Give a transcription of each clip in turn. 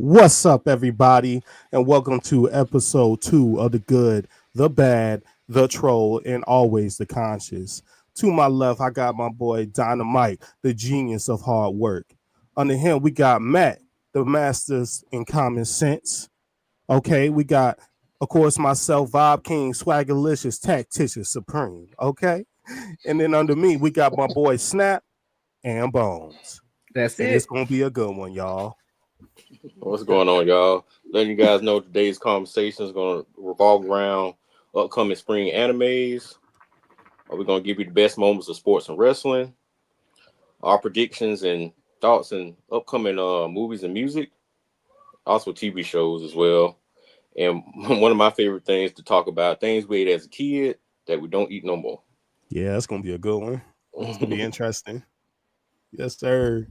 What's up, everybody, and welcome to episode 2 of The Good, The Bad, The Troll, and Always the Conscious. To my left, I got my boy Dynamite, the genius of hard work. Under him, we got Matt, the masters in common sense. Okay, we got, of course, myself, Vibe King, Swaggerlicious, Tactitious Supreme. Okay, and then under me, we got my boy Snap and Bones. That's And it's it. going to be a good one, y'all. What's going on, y'all? Letting you guys know today's conversation is going to revolve around upcoming spring animes. We're going to give you the best moments of sports and wrestling, our predictions and thoughts and upcoming movies and music, also TV shows as well. And one of my favorite things to talk about, things we ate as a kid that we don't eat no more. Yeah, it's going to be a good one. It's going to be interesting. Yes, sir.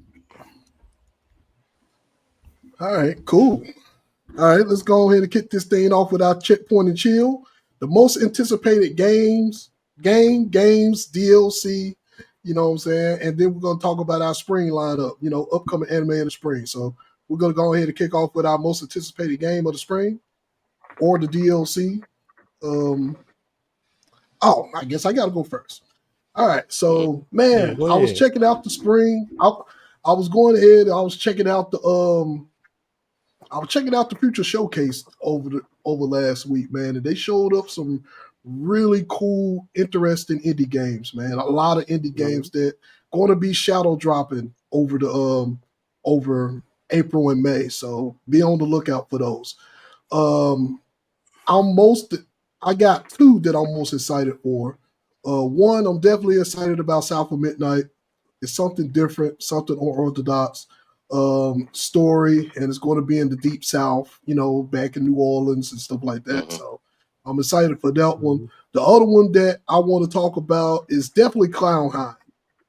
All right, cool. All right, let's go ahead and kick this thing off with our checkpoint and chill. The most anticipated games, DLC, you know what I'm saying? And then we're going to talk about our spring lineup, upcoming anime in the spring. So we're going to go ahead and kick off with our most anticipated game of the spring or the DLC. I guess I got to go first. All right, so man, Yeah, I was checking out the spring. I was going ahead. I was checking out the Future Showcase over last week, man, and they showed up some really cool, interesting indie games, man. A lot of indie games that going to be shadow dropping over the over April and May. So be on the lookout for those. I got two that I'm most excited for. One, I'm definitely excited about South of Midnight. It's something different, something unorthodox story, and it's going to be in the Deep South, back in New Orleans and stuff like that. So I'm excited for that one. The other one that I want to talk about is definitely Clownheim.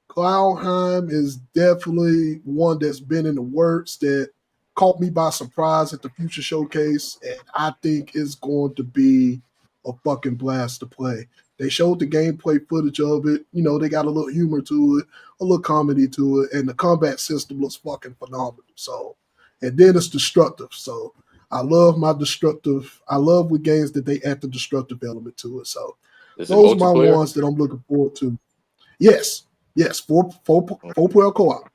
Clownheim is definitely one that's been in the works that caught me by surprise at the Future Showcase, and I think it's going to be a fucking blast to play. They showed the gameplay footage of it. They got a little humor to it, a little comedy to it, and the combat system looks fucking phenomenal. So, and then it's destructive. So, I love with games that they add the destructive element to it. So, those are my ones that I'm looking forward to. Yes, four player co-op.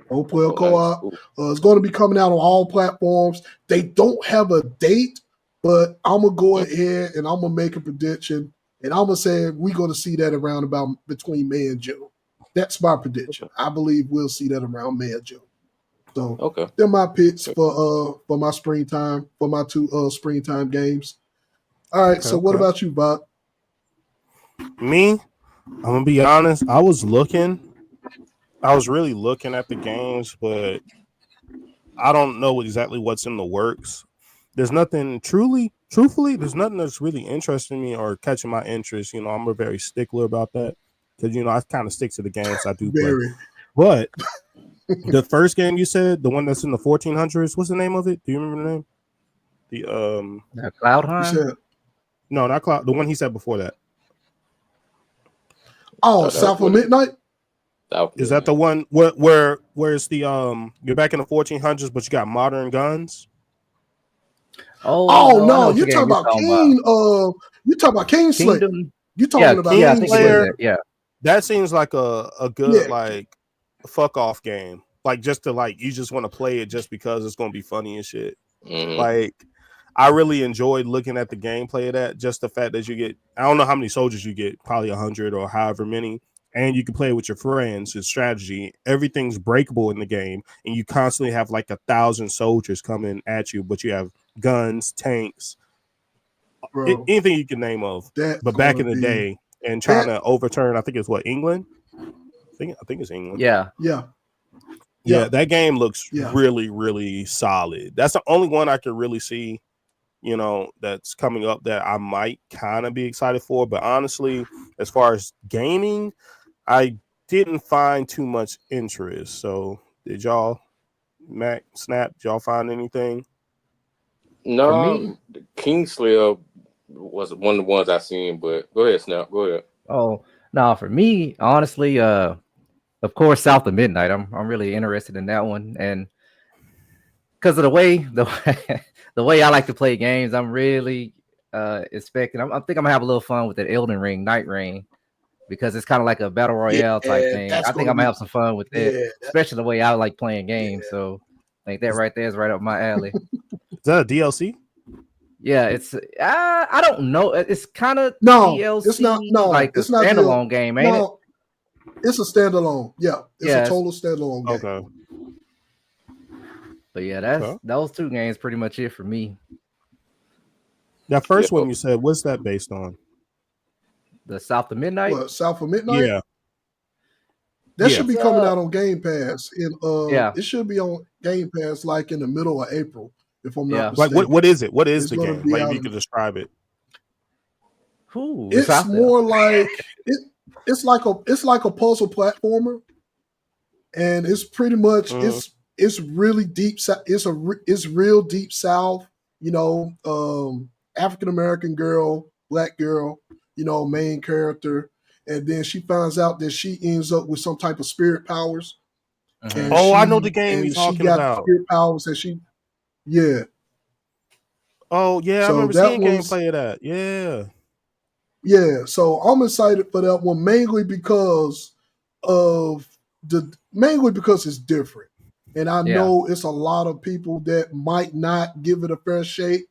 4-player co-op. It's going to be coming out on all platforms. They don't have a date, but I'm going to go ahead and I'm going to make a prediction. And I'm going to say we're going to see that around about between May and June. That's my prediction. I believe we'll see that around May or June. So they're my picks for my springtime, for my two springtime games. All right, so what about you, Bob? Me, I'm going to be honest. I was really looking at the games, but I don't know exactly what's in the works. There's nothing truthfully, there's nothing that's really interesting me or catching my interest. I'm a very stickler about that because, I kind of stick to the games I do play. But the first game you said, the one that's in the 1400s, what's the name of it? Do you remember the name? Cloudheim? No, not Cloud. The one he said before that. Oh, South of Midnight? Is that the one where it's the you're back in the 1400s, but you got modern guns? Oh no, you're talking about King. You're talking about Kingslayer. You're talking about Kingslayer. Yeah, that seems like a good like fuck off game. Like just to you just want to play it just because it's gonna be funny and shit. Like I really enjoyed looking at the gameplay of that. Just the fact that you get, I don't know how many soldiers you get, probably 100 or however many. And you can play with your friends. It's strategy. Everything's breakable in the game, and you constantly have like 1,000 soldiers coming at you. But you have guns, tanks, anything you can name of. But back in the day, and trying to overturn, I think it's England. I think it's England. Yeah. That game looks really, really solid. That's the only one I can really see, that's coming up that I might kind of be excited for. But honestly, as far as gaming, I didn't find too much interest. So did y'all, Mac, Snap, did y'all find anything? No, Kingslayer was one of the ones I seen, but go ahead, Snap. Go ahead. Oh, no, for me, honestly, of course, South of Midnight. I'm really interested in that one. And because of the way I like to play games, I'm really expecting. I think I'm gonna have a little fun with that Elden Ring Night Rain because it's kind of like a battle royale type thing. I think I'm gonna have some fun with that, especially the way I like playing games. So I think that right there is right up my alley. Is that a DLC? Yeah, it's I don't know. It's kind of DLC. It's not. No, like it's a standalone game, ain't it? It's a standalone. Yeah, it's a total standalone game. Okay. But yeah, those two games pretty much it for me. That first one you said, what's that based on? The South of Midnight? What, South of Midnight? Yeah. That should be coming out on Game Pass. It should be on Game Pass like in the middle of April, if I'm not mistaken. Like what is it? What is the game? Like if you could describe it. It's more like it's like a puzzle platformer, and it's pretty much it's really deep. It's real deep South. You know, African American girl, black girl. You know, main character, and then she finds out that she ends up with some type of spirit powers. I know the game you're talking about. Spirit powers, and she, Oh yeah, so I remember seeing gameplay of that. Yeah. Yeah, so I'm excited for that one mainly because it's different. And I know it's a lot of people that might not give it a fair shake,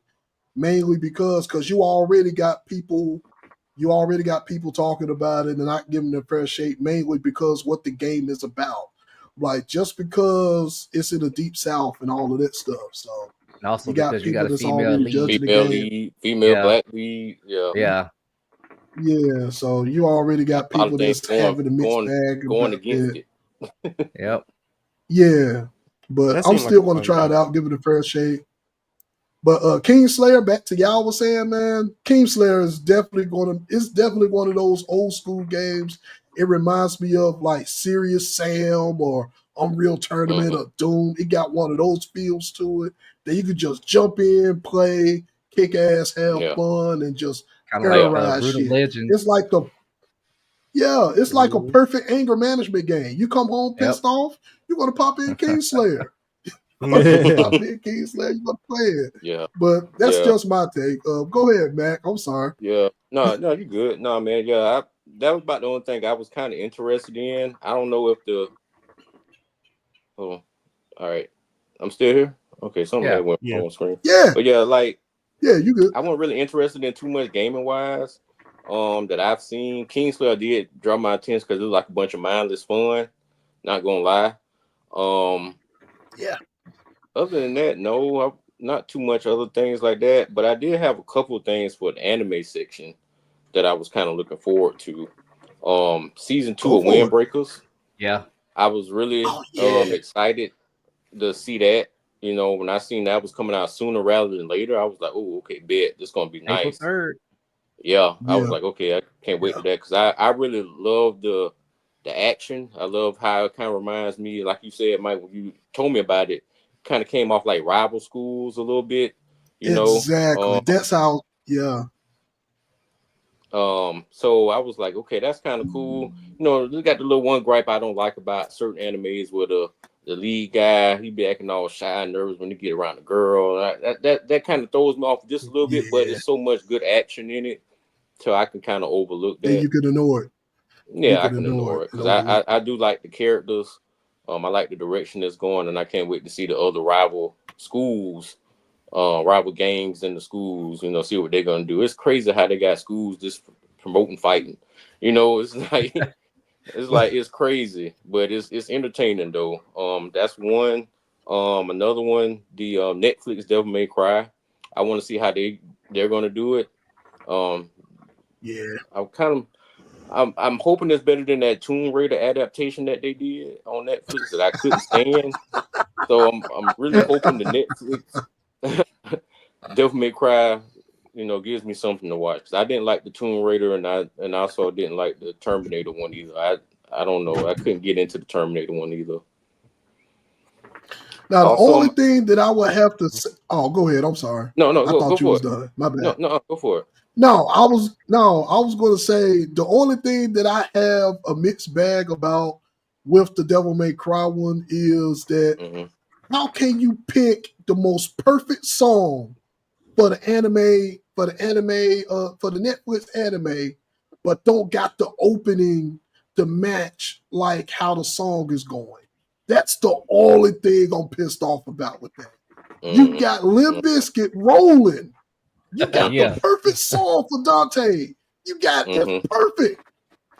mainly because you already got people talking about it and not giving it a fair shake, mainly because what the game is about. Like just because it's in the deep South and all of that stuff. So and also you got a female lead, female black lead, Yeah, so you already got people that's having a mixed bag. Going against it. Yep. Yeah, but I'm still going to try it out, give it a fair shake. But Kingslayer, back to y'all was saying, man, Kingslayer is definitely one of those old school games. It reminds me of like Serious Sam or Unreal Tournament or Doom. It got one of those feels to it that you could just jump in, play, kick ass, have fun, and just terrorize shit. Legend. It's like a perfect anger management game. You come home pissed off, you're gonna pop in Kingslayer. You're gonna play it. Yeah. But that's just my take. Go ahead, Mac. I'm sorry. Yeah. No, you're good. No, man. Yeah, that was about the only thing I was kind of interested in. I don't know if all right. I'm still here. Okay, something went on screen. Yeah. But you good. I wasn't really interested in too much gaming wise. That I've seen. Kingslayer did draw my attention because it was like a bunch of mindless fun. Not gonna lie. Other than that, no, not too much other things like that. But I did have a couple of things for the anime section that I was kind of looking forward to. Season 2 of Windbreakers. Yeah. I was really excited to see that. You know, when I seen that was coming out sooner rather than later, I was like, oh, okay, bet this is gonna be nice. April 3rd. Yeah, I was like, okay, I can't wait for that because I really love the action. I love how it kind of reminds me, like you said, Mike, when you told me about it, kind of came off like rival schools a little bit. You know, exactly. That's how. Yeah. So I was like, okay, that's kind of cool. You know, they got the little one gripe I don't like about certain animes where the lead guy, he be acting all shy and nervous when he get around the girl. That kind of throws me off just a little bit, but there's so much good action in it, so I can kind of overlook that. Yeah, you can ignore it. Yeah, I can ignore it because I do like the characters. I like the direction that's going, and I can't wait to see the other rival schools, rival gangs in the schools. You know, see what they're gonna do. It's crazy how they got schools just promoting fighting. You know, it's like it's crazy, but it's entertaining though. That's one. Another one, the Netflix Devil May Cry. I want to see how they're gonna do it. I'm hoping it's better than that Tomb Raider adaptation that they did on Netflix that I couldn't stand. So I'm really hoping the Netflix Devil May Cry, you know, gives me something to watch. 'Cause I didn't like the Tomb Raider and also didn't like the Terminator one either. I don't know. I couldn't get into the Terminator one either. Now the only thing that I would have to say, go ahead. I'm sorry. No, I thought you was done. My bad. No, go for it. No, I was going to say the only thing that I have a mixed bag about with the Devil May Cry one is that how can you pick the most perfect song for the anime, for the Netflix anime, but don't got the opening to match like how the song is going. That's the only thing I'm pissed off about with that. You got Limp Bizkit rolling. You got the perfect song for Dante. You got it's perfect.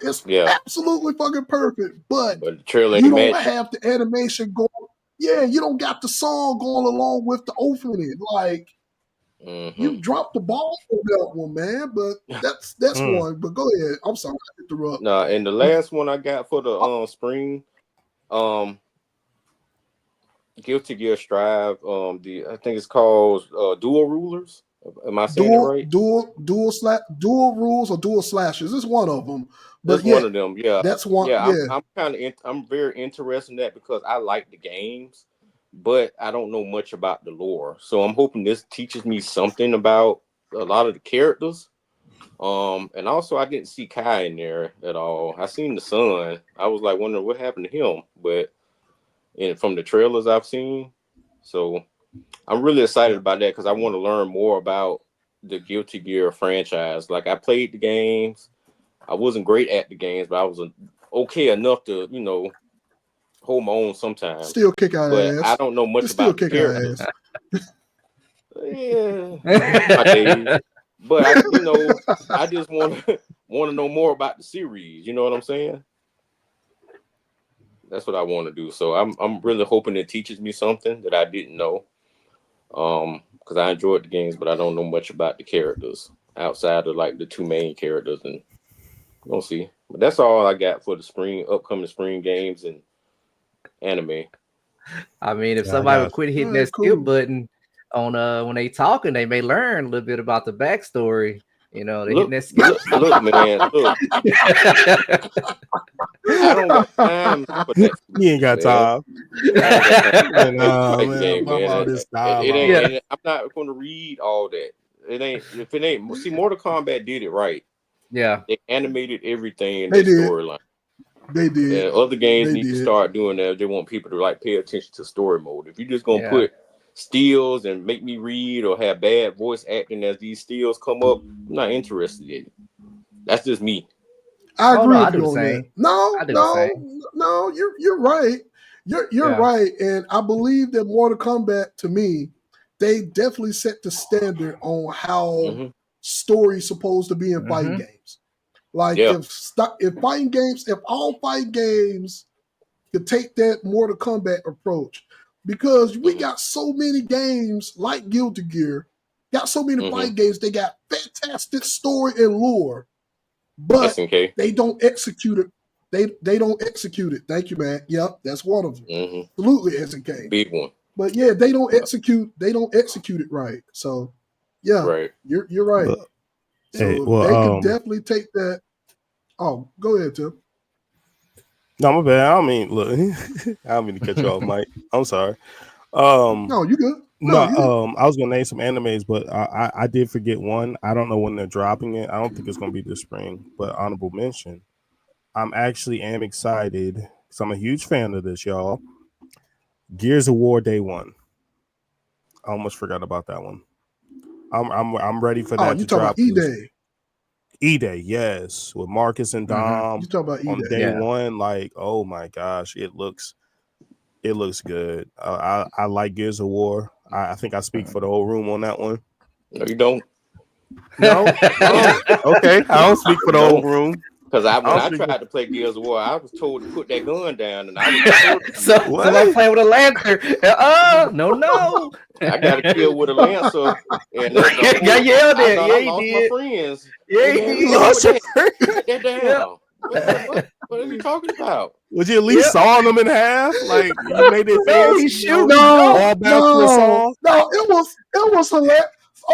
It's absolutely fucking perfect. But the trailer you don't have the animation going. Yeah, you don't got the song going along with the opening. Like you dropped the ball on that one, man. But that's one. But go ahead. I'm sorry to interrupt. No, and the last one I got for the spring, Guilty Gear Strive. I think it's called Dual Rulers. Am I saying it right? Dual rules or dual slashes. It's one of them. But that's one of them. Yeah, that's one. Yeah, I'm very interested in that because I like the games, but I don't know much about the lore. So I'm hoping this teaches me something about a lot of the characters. And also I didn't see Kai in there at all. I seen the son. I was like wondering what happened to him, but from the trailers I've seen, so I'm really excited about that because I want to learn more about the Guilty Gear franchise. Like I played the games. I wasn't great at the games, but I was okay enough to, hold my own sometimes. Still kick out ass. I don't know much about the characters. Yeah, but I just want to know more about the series. You know what I'm saying? That's what I want to do. So I'm really hoping it teaches me something that I didn't know. Because I enjoyed the games, but I don't know much about the characters outside of like the two main characters, and we'll see. But that's all I got for the upcoming spring games and anime. I mean, if somebody would quit hitting that skip button on when they talking, they may learn a little bit about the backstory. They hitting that skip. Look, man, look. I don't got time for that. You ain't got time. I'm not going to read all that. If it ain't. See, Mortal Kombat did it right. Yeah, they animated everything in their storyline. They did. And other games need to start doing that. They want people to like pay attention to story mode. If you're just gonna put steals and make me read or have bad voice acting as these steals come up, I'm not interested in it. That's just me. I agree with you on that. No, you're right. You're right, and I believe that Mortal Kombat, to me, they definitely set the standard on how story's supposed to be in fighting games. Like if all fighting games could take that Mortal Kombat approach, because we got so many games like Guilty Gear, got so many fighting games, they got fantastic story and lore, but they don't execute it. They don't execute it. Thank you, man. Yep, that's one of them. Absolutely, SNK. Big one. But yeah, they don't execute. They don't execute it right. So yeah, you're right. But, so they could definitely take that. Oh, go ahead, Tim. No, my bad. I don't mean, look, I don't mean to cut you off, Mike. I'm sorry. No, you good. I was gonna name some animes, but I did forget one. I don't know when they're dropping it. I don't think it's gonna be this spring, but honorable mention. I'm excited because I'm a huge fan of this, y'all. Gears of War Day 1. I almost forgot about that one. I'm ready for that to drop. E-Day. E-Day, yes, with Marcus and Dom. You talking about E-Day on day one? Like, oh my gosh, it looks good. I like Gears of War. I think I speak for the whole room on that one. No, you don't. No. Okay, I don't speak for the whole room. Because when I tried to play Gears of War, I was told to put that gun down, and I was so I'm playing with a lancer. No. I got a kill with a lancer, and got yelled at. I lost my friends. You lost your friends. Put that down. What are you talking about? Was you at least sawing them in half? Like you made it face? No, it was hilarious.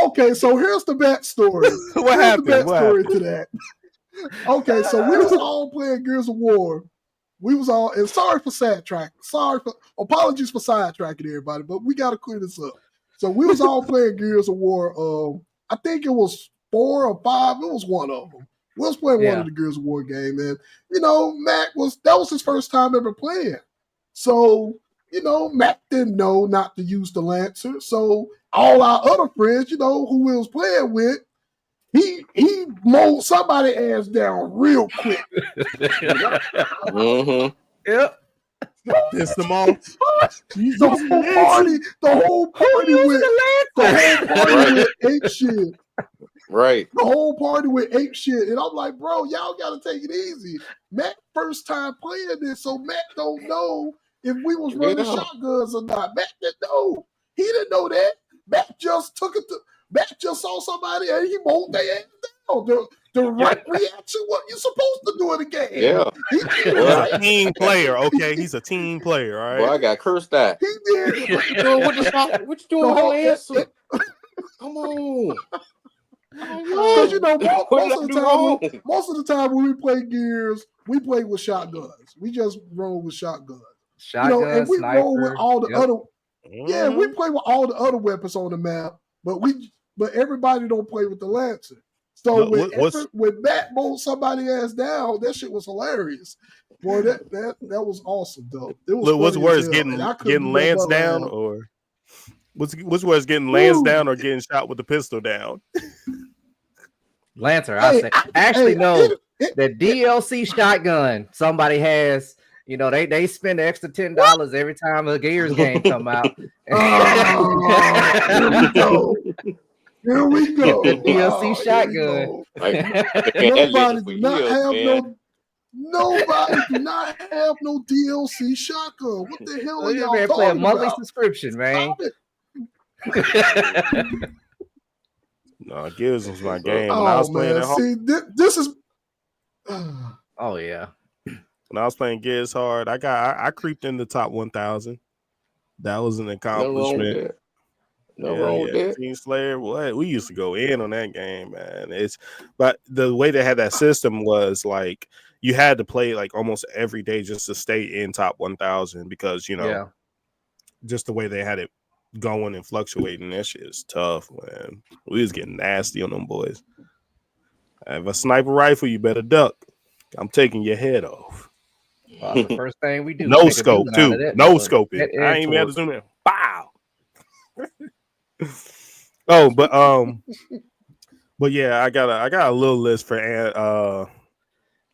Okay, so here's the backstory. What happened? To that. Okay, so we was all playing Gears of War. We was all, and sorry for sidetracking. Apologies for sidetracking everybody, but we got to clear this up. So we was all playing Gears of War. I think it was 4 or 5. It was one of them. We was playing one of the Gears of War game, and Mac that was his first time ever playing. So Mac didn't know not to use the Lancer. So all our other friends, who we was playing with, he mowed somebody ass down real quick. Mm-hmm. Yep. Pissed them off. The whole party went ape shit. Right. The whole party went ape shit. And I'm like, bro, y'all gotta take it easy. Matt first time playing this, so Matt don't know if we was running shotguns or not. Matt didn't know. He didn't know that. Matt just saw somebody and he mowed their ass down. The right reaction, what you supposed to do in the game. Yeah. He's a team player, okay? He's a team player, all right? Well, I got cursed at. He did. What you doing with the Lancer? Come on. Because most of the time when we play Gears, we play with shotguns. We just roll with shotguns. And we sniper, roll with all the other. Yeah, we play with all the other weapons on the map, but everybody don't play with the Lancer. So when Matt mowed somebody ass down, that shit was hilarious. Boy, that was awesome though. It was. What's worse, getting Lance down, or what's worse, getting Lance down or getting shot with the pistol down? Lancer, I actually know that DLC shotgun somebody has. They spend the extra $10 every time a Gears game come out. Here we go. The DLC shotgun. Nobody do not have no DLC shotgun. What the hell are y'all talking play a monthly about? subscription, man. No, Gears was my game. When I was playing at home. See, this is. Oh yeah. When I was playing Gears hard, I creeped in the top 1,000. That was an accomplishment. No wrong with that. Team Slayer, what? We used to go in on that game, man. But the way they had that system was like you had to play like almost every day just to stay in top 1,000 because just the way they had it going and fluctuating. That shit is tough, man. We was getting nasty on them boys. I have a sniper rifle, you better duck. I'm taking your head off. The first thing we do. No scope too. No scoping. I ain't even have to zoom in. Bow. Oh, but yeah, I got a little list for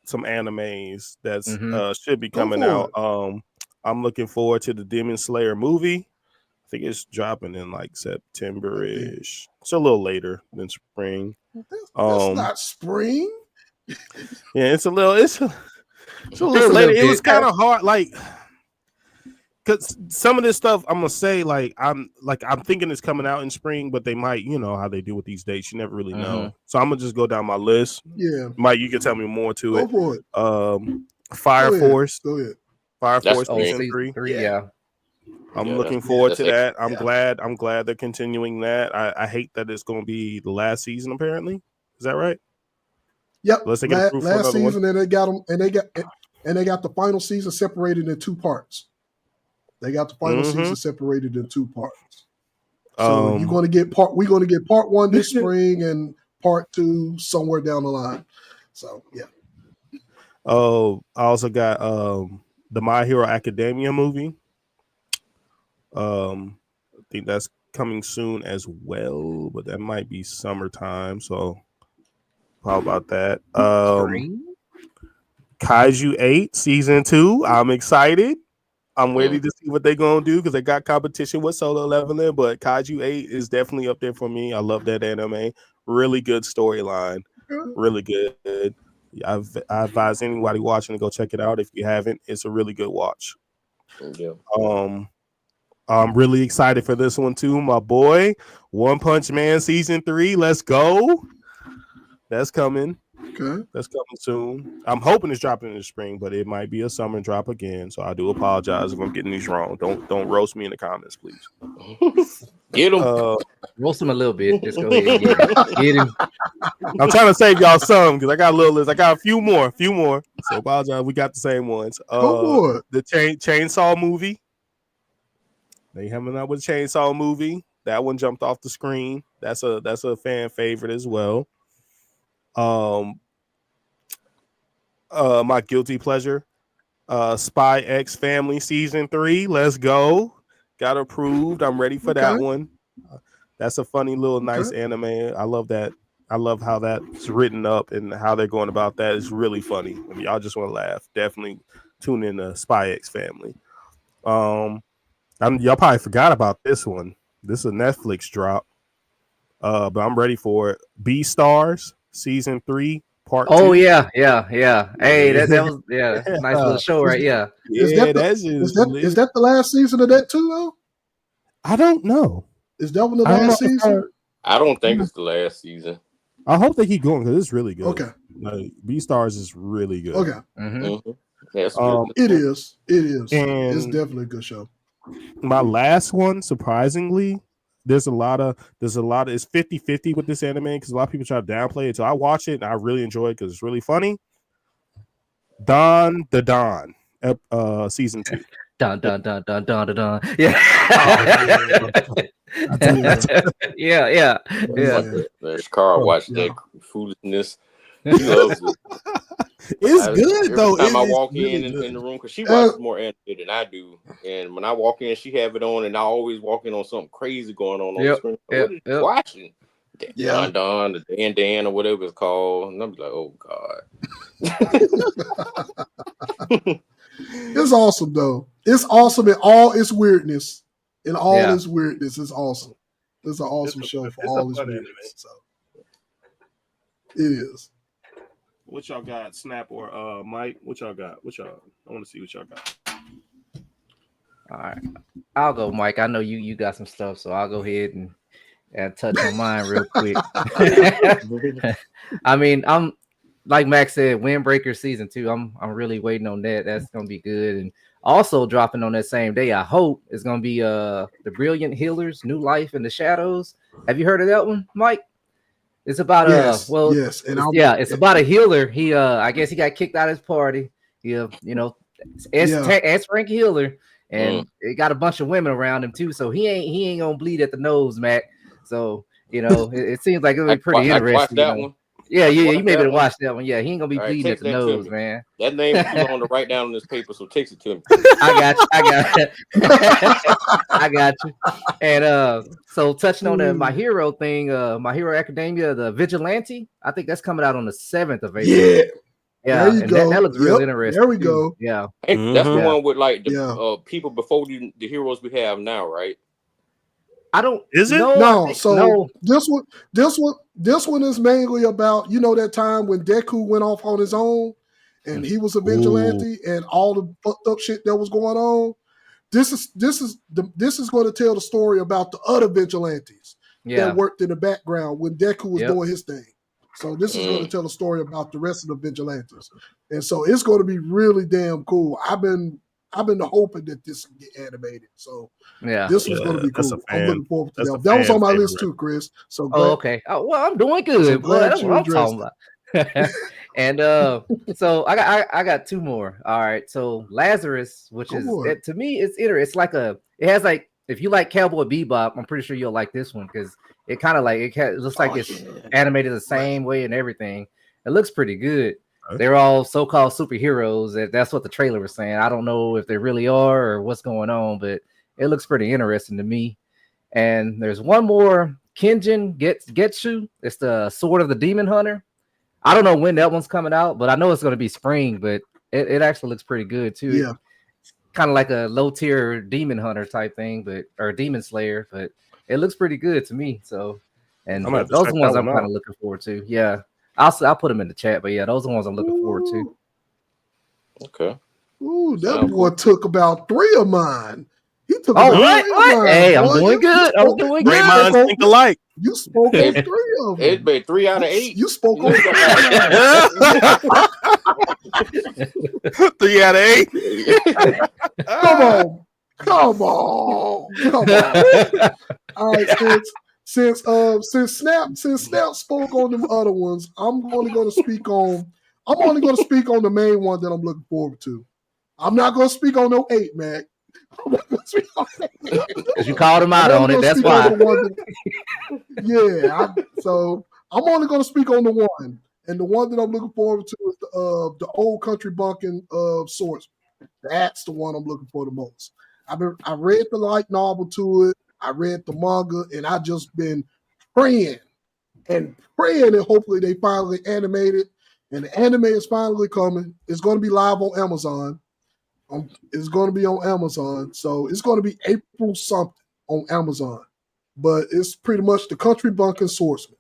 some animes that's should be coming out. I'm looking forward to the Demon Slayer movie. I think it's dropping in like September-ish. It's a little later than spring. That's not spring. Yeah, it's a little later. It was kind of hard, like, because some of this stuff I'm gonna say, I'm thinking it's coming out in spring, but they might, how they do with these dates. You never really know. So I'm gonna just go down my list. Yeah, Mike, you can tell me more to it. Go for it. Fire Force. Go ahead. Fire Force season 3. Yeah. I'm looking forward to that. I'm glad they're continuing that. I hate that it's gonna be the last season. Apparently, is that right? Yep. Last season, and they got them, and they got the final season separated in 2 parts. They got the final season separated in 2 parts. So we're going to get part 1 this spring and part 2 somewhere down the line. So yeah. Oh, I also got the My Hero Academia movie. I think that's coming soon as well, but that might be summertime. So how about that? Kaiju 8 season 2. I'm excited. I'm ready to see what they're gonna do because they got competition with Solo Leveling, but Kaiju 8 is definitely up there for me. I love that anime. Really good storyline. Really good. I advise anybody watching to go check it out. If you haven't, it's a really good watch. Yeah. I'm really excited for this one too, my boy. One Punch Man season 3. Let's go. That's coming. Okay. That's coming soon. I'm hoping it's dropping in the spring, but it might be a summer drop again. So I do apologize if I'm getting these wrong. Don't roast me in the comments, please. Get him. Roast him a little bit. Just go ahead and get him. I'm trying to save y'all some because I got a little list. I got a few more. So apologize. We got the same ones. The Chainsaw movie. They coming out with a Chainsaw movie. That one jumped off the screen. That's a fan favorite as well. My guilty pleasure, Spy X Family season 3. Let's go. Got approved. I'm ready for that one. That's a funny little nice anime. I love that. I love how that's written up and how they're going about that. It's really funny. If y'all just want to laugh, definitely tune in to Spy X Family. Y'all probably forgot about this one. This is a Netflix drop. But I'm ready for it. Beastars season 3 part 2. Oh yeah. Hey, that was nice little show, right? Yeah. Is that the last season of that too, though? I don't know. Is that one the last season? I don't think it's the last season. I hope they keep going because it's really good. Okay. Like, Beastars is really good. Okay. Mm-hmm. Yes, it is. And it's definitely a good show. My last one, surprisingly, there's a lot of it's 50-50 with this anime because a lot of people try to downplay it. So I watch it and I really enjoy it because it's really funny. Don, season 2. Dun. Yeah. Yeah. There's Carl watched that foolishness. He loves it. It's good though. Every time I walk in the room, because she watches more anime than I do, and when I walk in, she have it on, and I always walk in on something crazy going on the screen. What are you watching? Don, the Dan, or whatever it's called, and I'm like, oh god. It's awesome though. It's awesome in all its weirdness. In all its weirdness, it's awesome. It's an awesome show for all its weirdness. So it is. What y'all got, Snap or Mike? What y'all got? I want to see what y'all got. All right, I'll go, Mike. I know you got some stuff, so I'll go ahead and touch on mine real quick. I mean, I'm like Max said, Windbreaker season 2. I'm really waiting on that. That's gonna be good. And also dropping on that same day, I hope, is gonna be The Brilliant Healers: New Life in the Shadows. Have you heard of that one, Mike? It's about it's about a healer. He I guess he got kicked out of his party. S-rank healer, and it got a bunch of women around him too. So he ain't gonna bleed at the nose, Mac. So it seems like it'll be pretty interesting. Watch that one. Yeah, you may be to watch that one. Yeah, he ain't gonna be bleeding at the nose, man. That name is on to write down on this paper, so text it to me. I got you. And so touching on the My Hero thing, My Hero Academia, the Vigilante, I think that's coming out on the 7th of April. Yeah, there you go. That looks real interesting. There we go. Yeah, that's the one with like the people before the heroes we have now, right? I don't. Is it? No. So this one is mainly about that time when Deku went off on his own, and he was a vigilante, and all the fucked up shit that was going on. This is going to tell the story about the other vigilantes that worked in the background when Deku was doing his thing. So this is going to tell a story about the rest of the vigilantes, and so it's going to be really damn cool. I've been hoping that this can get animated. So this was going to be cool. I'm looking forward to that. That was on my list too, Chris. So okay. Oh, well, I'm doing good. Boy, that's what I'm talking about. And so I got 2 more. All right. So Lazarus, which to me, it's interesting. It has like, if you like Cowboy Bebop, I'm pretty sure you'll like this one because it kind of like it looks like it's animated the same way and everything. It looks pretty good. They're all so-called superheroes. That's what the trailer was saying. I don't know if they really are or what's going on, but it looks pretty interesting to me. And there's one more, Kenjin Getsu. It's the Sword of the Demon Hunter. I don't know when that one's coming out, but I know it's going to be spring, but it actually looks pretty good too. Yeah. It's kind of like a low-tier demon hunter type thing, or demon slayer, but it looks pretty good to me. So, and those are the ones I'm kind of looking forward to. Yeah. I'll put them in the chat, but yeah, those are the ones I'm looking forward to. Okay. Ooh, that boy took about 3 of mine. He took about 3 of mine. Hey, I'm doing good. I'm doing good. Great minds think alike. You spoke on 3 of them. It's been 3 out of 8. You spoke on 3 3 out of 8. Come on. All right, since Snap spoke on them other ones, I'm only going to speak on the main one that I'm looking forward to. I'm not going to speak on no 8, Mac. Because you called him out on it. That's why. So I'm only going to speak on the one, and the one that I'm looking forward to is the old country bumpkin swordsman. That's the one I'm looking for the most. I read the light novel to it. I read the manga, and I just been praying and hopefully they finally animate it. And the anime is finally coming. It's going to be live on Amazon. It's going to be on Amazon. So it's going to be April something on Amazon. But it's pretty much the country bunking swordsman.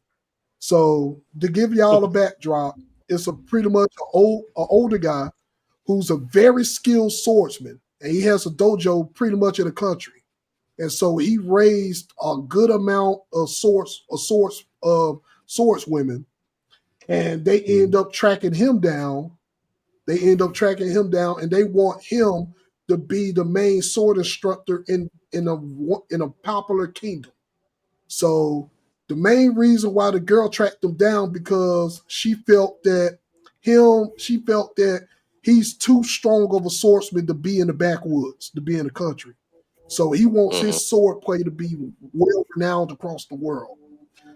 So to give y'all a backdrop, it's a pretty much an older guy who's a very skilled swordsman. And he has a dojo pretty much in the country. And so he raised a good amount of swordswomen, and they end up tracking him down. And they want him to be the main sword instructor in a popular kingdom. So the main reason why the girl tracked him down because she felt that he's too strong of a swordsman to be in the backwoods, to be in the country. So he wants his sword play to be well renowned across the world.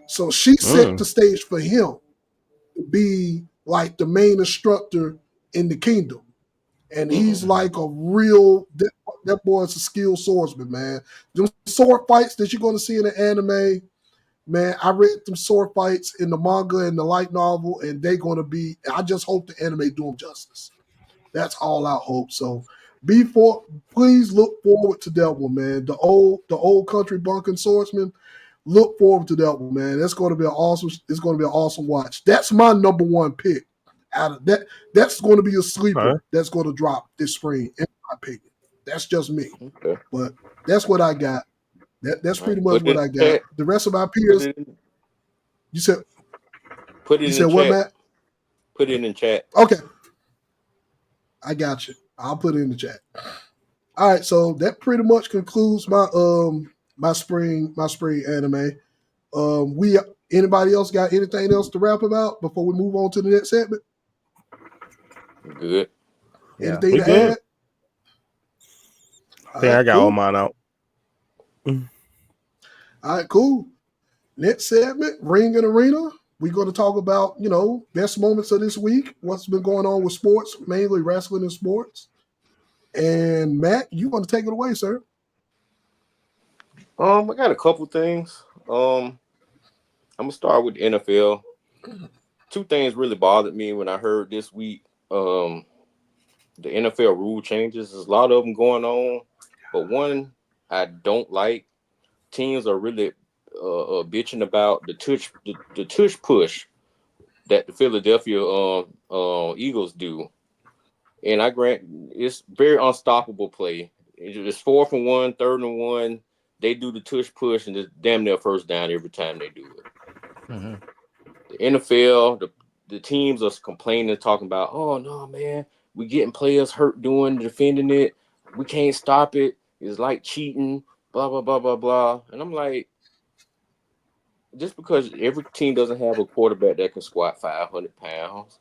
So she set the stage for him to be like the main instructor in the kingdom. And he's like that boy's a skilled swordsman, man. Them sword fights that you're going to see in the anime, man, I read them sword fights in the manga and the light novel, and they're going to be, I just hope the anime do them justice. That's all I hope. So please look forward to that one, man. The old country bunking swordsman. Look forward to that one, man. It's going to be an awesome watch. That's my number one pick. Out of that, that's going to be a sleeper that's going to drop this spring, in my opinion. That's just me. Okay. But that's what I got. That's pretty much what I got. The rest of my peers, you said put it in chat. What, Matt? Put it in chat. Okay. I got you. I'll put it in the chat. All right, so that pretty much concludes my my spring anime. Anybody else got anything else to rap about before we move on to the next segment? Good. Anything to add? I think I got all mine out. All right, cool. Next segment, Ring and Arena. We're going to talk about, best moments of this week, what's been going on with sports, mainly wrestling and sports. And Matt, you want to take it away, sir? I got a couple things. I'm gonna start with the NFL. Two things really bothered me when I heard this week. The NFL rule changes. There's a lot of them going on, but one I don't like. Teams are really bitching about the tush push that the Philadelphia Eagles do, and I grant it's very unstoppable play. It's 4th and 1, 3rd and 1. They do the tush push and it's damn near first down every time they do it. Mm-hmm. The NFL, the teams are complaining, talking about, oh no, man, we getting players hurt defending it. We can't stop it. It's like cheating, blah, blah, blah, blah, blah. And I'm like, just because every team doesn't have a quarterback that can squat 500 pounds,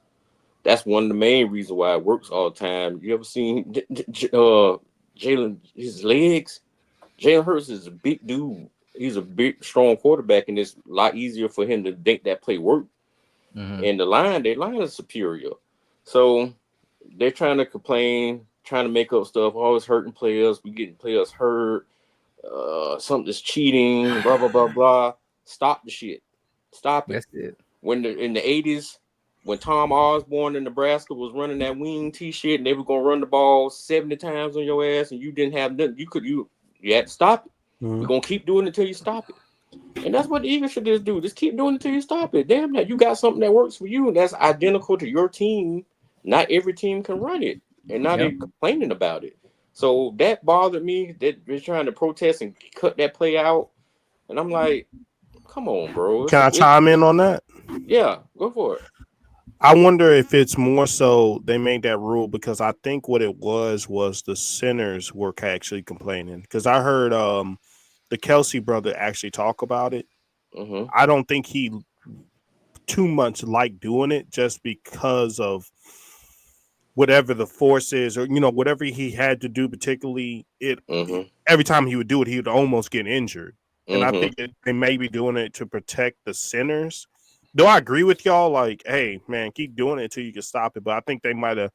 that's one of the main reasons why it works all the time. You ever seen Jalen, his legs? Jalen Hurts is a big dude. He's a big, strong quarterback, and it's a lot easier for him to make that play work. Mm-hmm. And their line is superior. So they're trying to complain, trying to make up stuff, always hurting players. We getting players hurt. Something's cheating, blah, blah, blah, blah. Stop the shit. Stop it. That's it. In the 80s, when Tom Osborne in Nebraska was running that wing T-shit and they were going to run the ball 70 times on your ass and you didn't have nothing, you had to stop it. Mm-hmm. We're going to keep doing it until you stop it. And that's what the Eagles should just do. Just keep doing it until you stop it. Damn, that you got something that works for you and that's identical to your team. Not every team can run it. And now they're complaining about it. So that bothered me. They're trying to protest and cut that play out. And I'm like, come on, bro. Can I chime in on that? Yeah, go for it. I wonder if it's more so they made that rule because I think what it was the centers were actually complaining. Because I heard the Kelsey brother actually talk about it. Mm-hmm. I don't think he too much liked doing it just because of whatever the force is or, whatever he had to do, particularly every time he would do it, he would almost get injured. And I think they may be doing it to protect the centers. Though I agree with y'all, like, hey, man, keep doing it until you can stop it. But I think they might have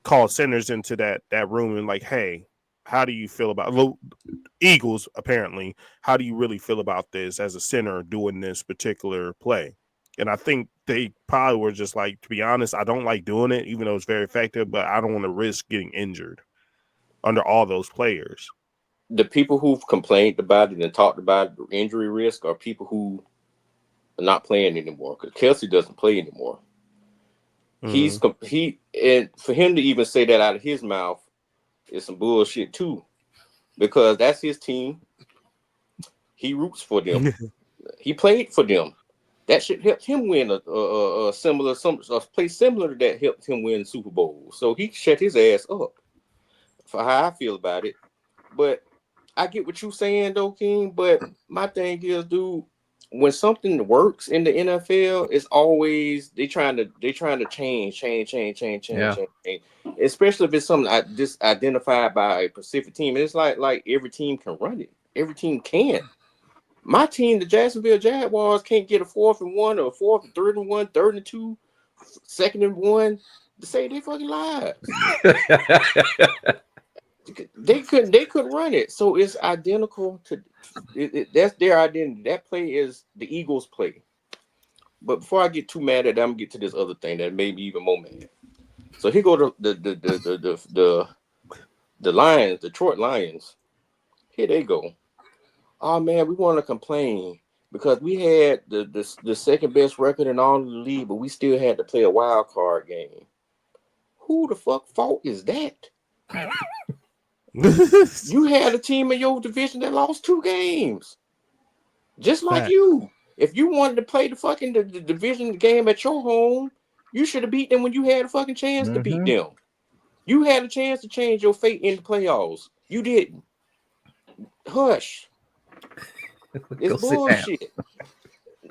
call centers into that room and like, hey, how do you feel about Eagles? Apparently, how do you really feel about this as a center doing this particular play? And I think they probably were just like, to be honest, I don't like doing it, even though it's very effective, but I don't want to risk getting injured under all those players. The people who've complained about it and talked about injury risk are people who are not playing anymore, because Kelsey doesn't play anymore. Mm-hmm. And for him to even say that out of his mouth is some bullshit too, because that's his team. He roots for them. He played for them. That shit helped him win a play similar to that helped him win the Super Bowl. So he shut his ass up for how I feel about it. But I get what you're saying though, King. But my thing is, dude, when something works in the NFL, it's always they trying to change. Especially if it's something just identified by a specific team. And it's like every team can run it. Every team can. My team, the Jacksonville Jaguars, can't get a 4th and 1 or a 4th and 3rd and 1, 3rd and 2, 2nd and 1 to save their fucking lives. They couldn't run it. So it's identical to that's their identity. That play is the Eagles play. But before I get too mad at them, I'm gonna get to this other thing that made me even more mad. So here go the Lions, Detroit Lions. Here they go. Oh man, we want to complain because we had the second best record in all of the league, but we still had to play a wild card game. Who the fuck fault is that? You had a team in your division that lost 2 games, just like you. If you wanted to play the fucking the division game at your home, you should have beat them when you had a fucking chance to beat them. You had a chance to change your fate in the playoffs. You didn't. Hush. It's bullshit.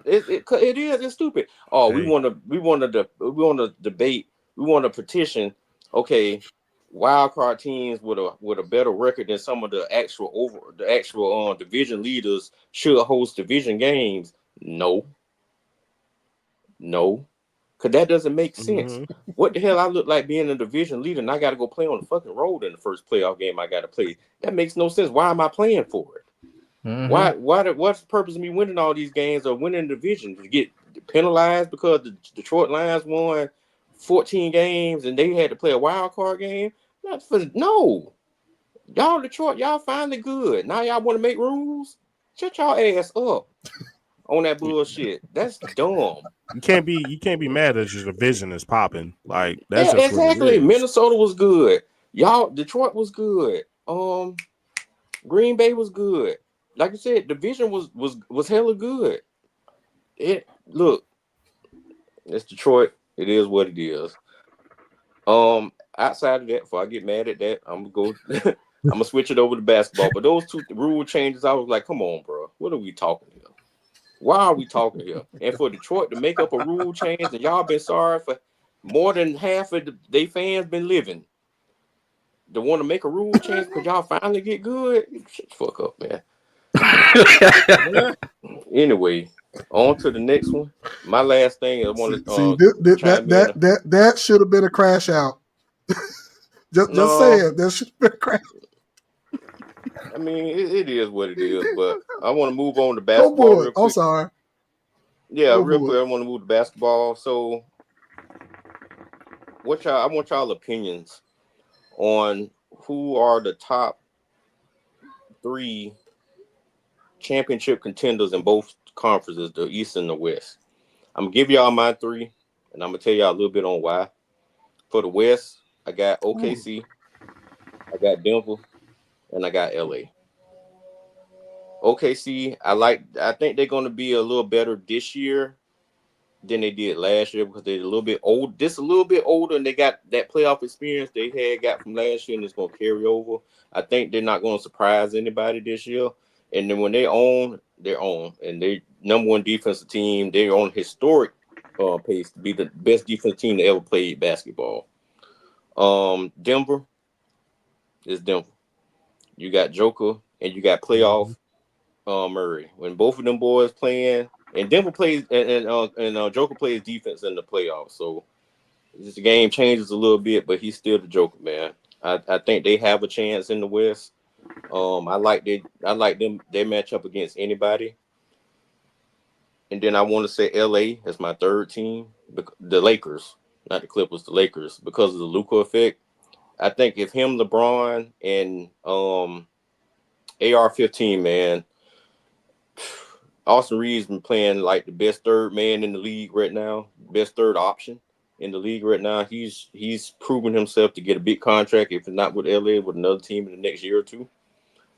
It is. It's stupid. Oh, we want to debate. We want to petition. Okay, wild card teams with a better record than some of the actual division leaders should host division games. No, because that doesn't make sense. What the hell? I look like being a division leader, and I got to go play on the fucking road in the first playoff game I got to play. That makes no sense. Why am I playing for it? What's the purpose of me winning all these games or winning the division? To get penalized because the Detroit Lions won 14 games and they had to play a wild card game? No. Y'all Detroit, y'all finally good. Now y'all want to make rules? Shut y'all ass up on that bullshit. That's dumb. You can't be mad that your division is popping. Like that's just exactly. Minnesota was good. Y'all, Detroit was good. Green Bay was good. Like I said, division was hella good. Look, it's Detroit. It is what it is. Outside of that, before I get mad at that, I'm gonna switch it over to basketball. But those 2 rule changes, I was like, come on, bro. What are we talking here? Why are we talking here? And for Detroit to make up a rule change, and y'all been sorry for more than half of they fans been living. To want to make a rule change because y'all finally get good? Shut the fuck up, man. Anyway, on to the next one. My last thing I want to that should have been a crash out. just saying, there should have been a crash. I mean, it is what it is, but I want to move on to basketball real quick. I'm sorry. Yeah, real quick, I want to move to basketball. So, I want y'all opinions on who are the top 3 championship contenders in both conferences, the East and the West. I'm gonna give y'all my 3, and I'm gonna tell y'all a little bit on why. For the West, I got OKC, I got Denver, and I got LA. OKC, I think they're gonna be a little better this year than they did last year because they're a little bit old. Just a little bit older, and they got that playoff experience they got from last year, and it's gonna carry over. I think they're not gonna surprise anybody this year. And then when they're on, and they number 1 defensive team. They're on historic pace to be the best defensive team that ever played basketball. Denver is Denver. You got Joker and you got playoff Murray. When both of them boys playing, and Denver plays and Joker plays defense in the playoffs. So This game changes a little bit, but he's still the Joker, man. I think they have a chance in the West. I like them. They match up against anybody. And then I want to say LA as my third team. The Lakers, not the Clippers, the Lakers, because of the Luka effect. I think if him, LeBron, and AR-15, man, Austin Reeves been playing like the best third man in the league right now, best third option in the league right now. He's proven himself to get a big contract, if not with LA, with another team in the next year or two.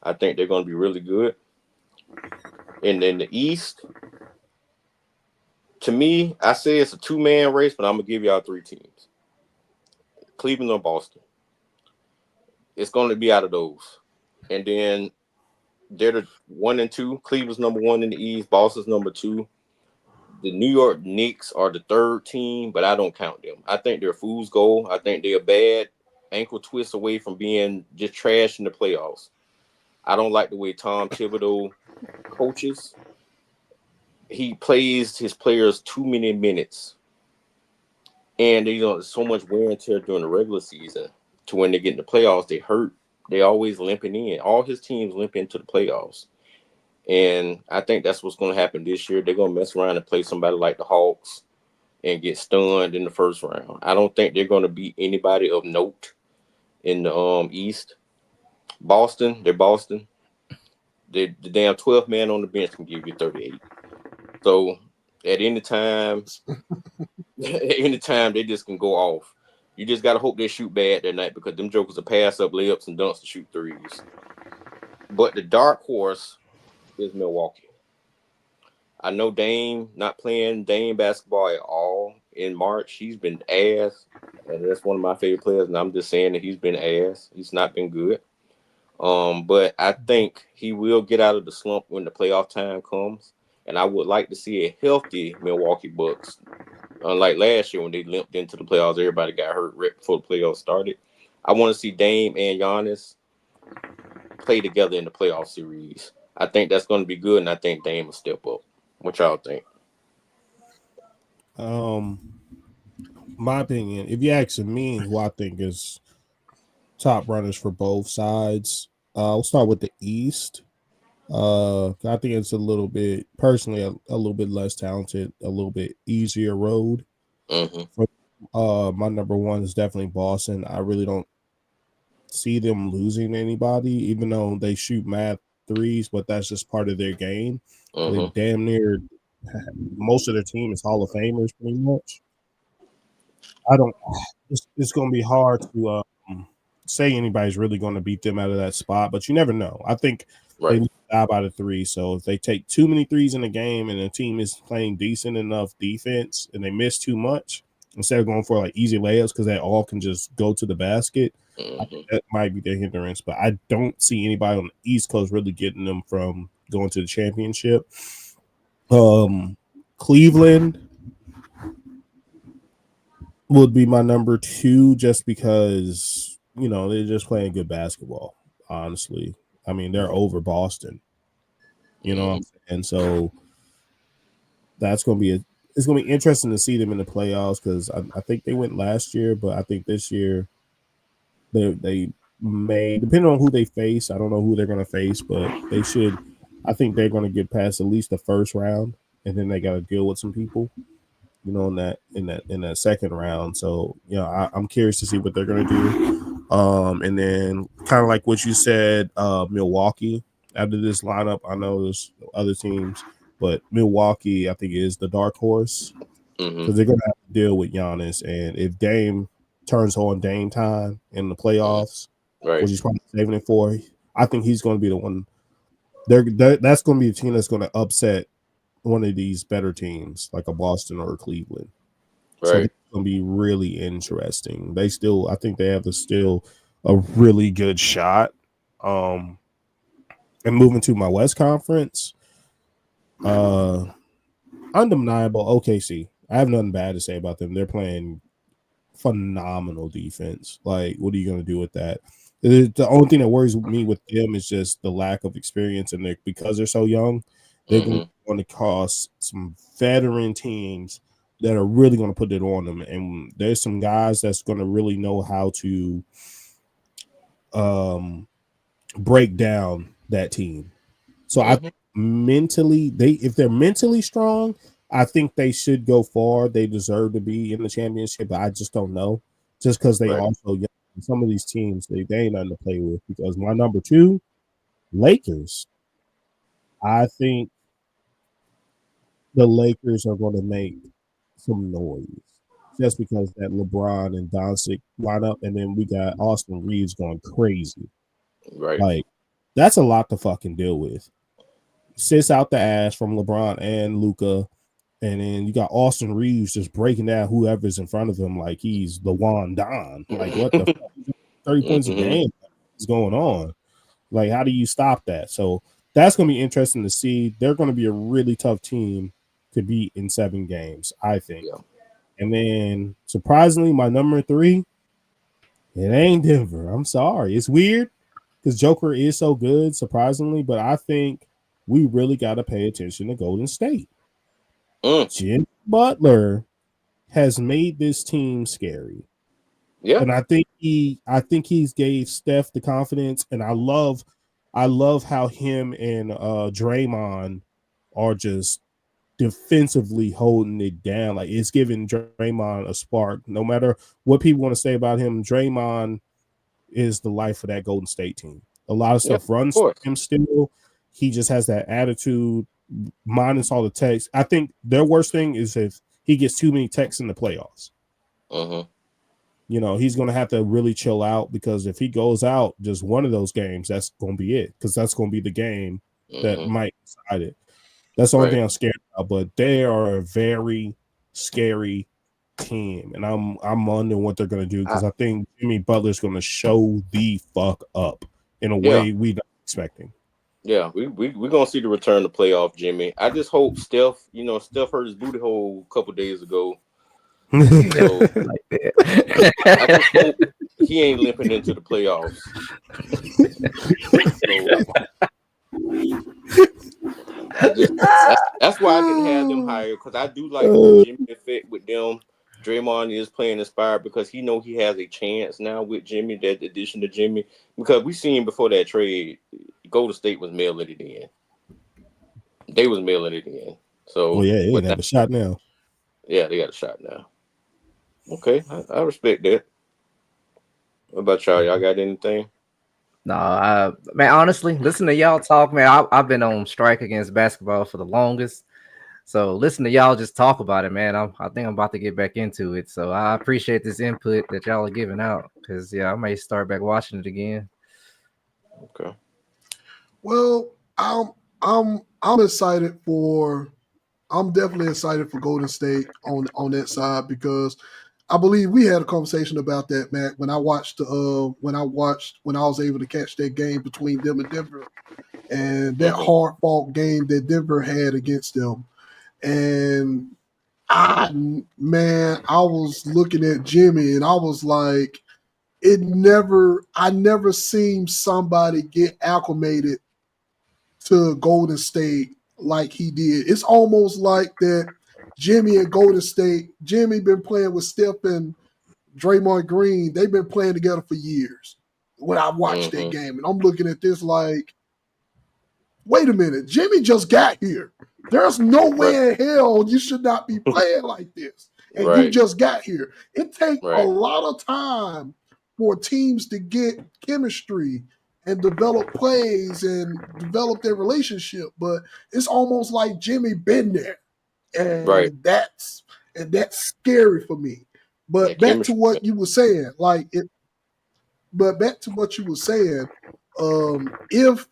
I think they're going to be really good. And then the East, to me, I say it's a two-man race, but I'm going to give y'all three teams. Cleveland or Boston. It's going to be out of those. And then they're the 1 and 2. Cleveland's number 1 in the East. Boston's number 2. The New York Knicks are the third team, but I don't count them. I think they're fool's gold. I think they're a bad ankle twist away from being just trash in the playoffs. I don't like the way Tom Thibodeau coaches. He plays his players too many minutes. And there's so much wear and tear during the regular season to when they get in the playoffs, they hurt. They always limping in. All his teams limp into the playoffs. And I think that's what's going to happen this year. They're going to mess around and play somebody like the Hawks and get stunned in the first round. I don't think they're going to beat anybody of note in the East. Boston, they're Boston. The damn 12th man on the bench can give you 38. So at any time, they just can go off. You just got to hope they shoot bad that night because them jokers are pass up layups and dunks to shoot threes. But the dark horse is Milwaukee. I know Dame not playing Dame basketball at all in March. He's been ass, and that's one of my favorite players. And I'm just saying that he's been ass. He's not been good. But I think he will get out of the slump when the playoff time comes. And I would like to see a healthy Milwaukee Bucks. Unlike last year when they limped into the playoffs, everybody got hurt right before the playoffs started. I want to see Dame and Giannis play together in the playoff series. I think that's going to be good, and I think Dame will step up. What y'all think? My opinion, if you ask me, who I think is top runners for both sides, we'll start with the East. I think it's a little bit, personally, a little bit less talented, a little bit easier road. My number one is definitely Boston. I really don't see them losing anybody, even though they shoot mad threes, but that's just part of their game. They damn near most of their team is Hall of Famers, pretty much. I don't. It's going to be hard to say anybody's really going to beat them out of that spot, but you never know. I think they die by the three. So if they take too many threes in a game and the team is playing decent enough defense and they miss too much, instead of going for like easy layups because they all can just go to the basket, I think that might be their hindrance. But I don't see anybody on the East Coast really getting them from going to the championship. Cleveland would be my number two just because, they're just playing good basketball, honestly. I mean, they're over Boston. And so that's going to be it's going to be interesting to see them in the playoffs because I think they went last year, but I think this year they may, depending on who they face, I don't know who they're going to face, but they should. I think they're going to get past at least the first round, and then they got to deal with some people, in that second round. So I'm curious to see what they're going to do. And then kind of like what you said, Milwaukee. Out of this lineup, I know there's other teams, but Milwaukee, I think, is the dark horse because they're going to have to deal with Giannis. And if Dame turns on Dame time in the playoffs, which he's probably saving it for, I think he's going to be the one. That's going to be the team that's going to upset one of these better teams, like a Boston or a Cleveland. So it's going to be really interesting. I think they have still a really good shot. And moving to my West Conference, undeniable OKC. I have nothing bad to say about them. They're playing phenomenal defense. Like, what are you going to do with that? The only thing that worries me with them is just the lack of experience, and because they're so young, they're going to cost some veteran teams that are really going to put it on them, and there's some guys that's going to really know how to break down that team. So I think mentally, if they're mentally strong, I think they should go far. They deserve to be in the championship, but I just don't know. Just because they also young. Some of these teams they ain't nothing to play with. Because my number 2, Lakers. I think the Lakers are going to make some noise just because that LeBron and Doncic lineup, and then we got Austin Reeves going crazy. Right. Like, that's a lot to fucking deal with. Sits out the ass from LeBron and Luka, and then you got Austin Reeves just breaking down whoever's in front of him like he's the Juan Don. Like, what the fuck? 30 points a game is going on. Like, how do you stop that? So that's going to be interesting to see. They're going to be a really tough team to beat in 7 games, I think. Yeah. And then, surprisingly, my number 3, it ain't Denver. I'm sorry. It's weird because Joker is so good, surprisingly, but I think we really got to pay attention to Golden State. Jim Butler has made this team scary. Yeah. And I think he's gave Steph the confidence, and I love how him and Draymond are just defensively holding it down. Like, it's giving Draymond a spark. No matter what people want to say about him, Draymond is the life of that Golden State team. A lot of stuff runs to him still. He just has that attitude, minus all the texts. I think their worst thing is if he gets too many texts in the playoffs. You know, he's going to have to really chill out, because if he goes out just one of those games, that's going to be it, because that's going to be the game that might decide it. That's the only thing I'm scared about. But they are a very scary team, and I'm wondering what they're going to do, because I think Jimmy Butler's going to show the fuck up in a way we're not expecting. Yeah, we're going to see the return to playoff Jimmy. I just hope Steph hurt his booty hole a couple days ago. So, I just hope he ain't limping into the playoffs. That's why I didn't have them higher, because I do like the Jimmy effect with them. Draymond is playing inspired because he know he has a chance now with Jimmy, that addition to Jimmy, because we seen before that trade, Golden State was mailing it in. They was mailing it in. So they have a shot now. Yeah, they got a shot now. Okay, I respect that. What about y'all? Y'all got anything? No, man, honestly, listen to y'all talk, man. I've been on strike against basketball for the longest. So listen to y'all just talk about it, man. I think I'm about to get back into it. So I appreciate this input that y'all are giving out, because I may start back watching it again. Okay. Well, I'm excited for. I'm definitely excited for Golden State on that side, because I believe we had a conversation about that, Matt, when I watched when I was able to catch that game between them and Denver, and that hard fought game that Denver had against them. And I was looking at Jimmy and I was like, I never seen somebody get acclimated to Golden State like he did. It's almost like that Jimmy and Golden State, Jimmy been playing with Steph and Draymond Green. They've been playing together for years. When I watched that game, and I'm looking at this like, wait a minute, Jimmy just got here. There's no way in hell you should not be playing like this. And you just got here. It takes a lot of time for teams to get chemistry and develop plays and develop their relationship. But it's almost like Jimmy been there. And that's scary for me. But back to what you were saying, if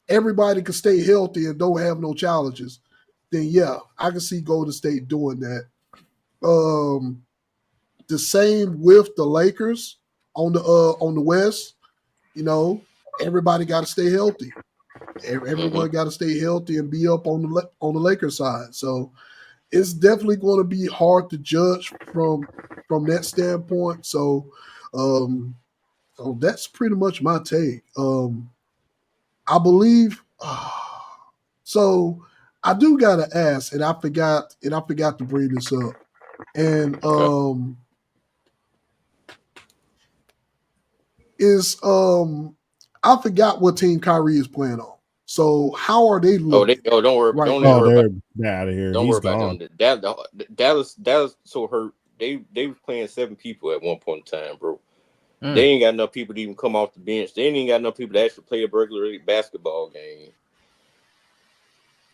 everybody can stay healthy and don't have no challenges, then yeah, I can see Golden State doing that. The same with the Lakers on the West. You know, everybody got to stay healthy. Everyone got to stay healthy and be up on the Lakers side. So it's definitely going to be hard to judge from that standpoint. So, so that's pretty much my take. I believe. So I do gotta ask, and I forgot to bring this up. And I forgot what team Kyrie is playing on. So how are they looking? Don't worry. Right Don't now? worry they're out of here. Don't He's worry gone. about them. Dallas so hurt. They were playing 7 people at one point in time, bro. They ain't got enough people to even come off the bench. They ain't even got enough people to actually play a regular basketball game.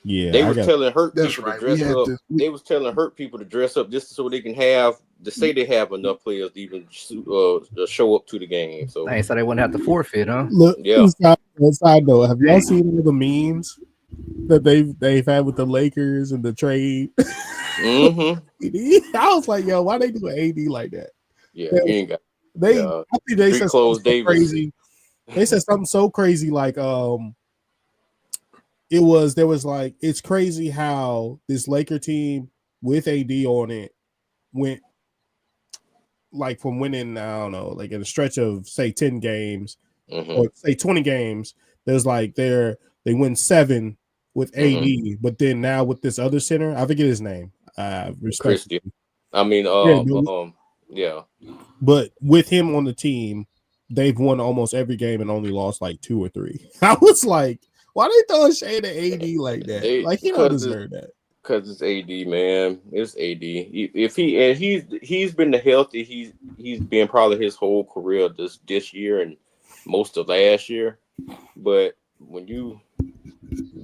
Yeah, they were telling hurt people right. to dress up. They was telling hurt people to dress up just so they can say they have enough players to even show up to the game. So they wouldn't have to forfeit, huh? Look, yeah. Side note, have y'all seen all the memes that they've had with the Lakers and the trade? Mm-hmm. I was like, yo, why they do an AD like that? Yeah, you ain't got. I think they said something so crazy. They said something so crazy like it's crazy how this Laker team with AD on it went like from winning, I don't know, like in a stretch of say 10 games or say 20 games, there's like they win 7 with AD, but then now with this other center, I forget his name. Christie. I mean, yeah. But with him on the team, they've won almost every game and only lost like 2 or 3. I was like, why they throwing shade at AD like that? Like he don't deserve that. Because it's AD, man. It's AD. If he's been the healthy, he's been probably his whole career this year and most of last year. But when you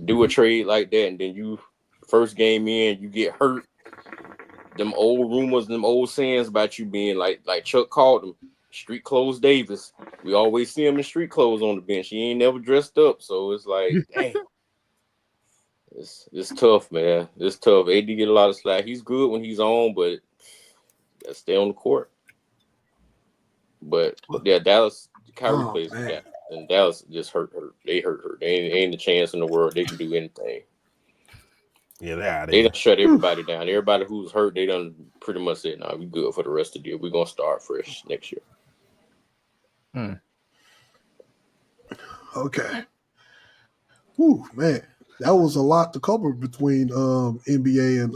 do a trade like that and then you first game in, you get hurt. Them old rumors, them old sayings about you being like Chuck called him, street clothes Davis. We always see him in street clothes on the bench. He ain't never dressed up, so it's like, damn. It's tough, man. It's tough. AD get a lot of slack. He's good when he's on, but gotta stay on the court. But yeah, Dallas, Kyrie plays the cap, and Dallas just hurt. They hurt. They ain't a chance in the world they can do anything. Yeah, they done shut everybody down. Everybody who's hurt, they done pretty much said, "Nah, we good for the rest of the year. We're gonna start fresh next year." Okay. Whew, man, that was a lot to cover between NBA and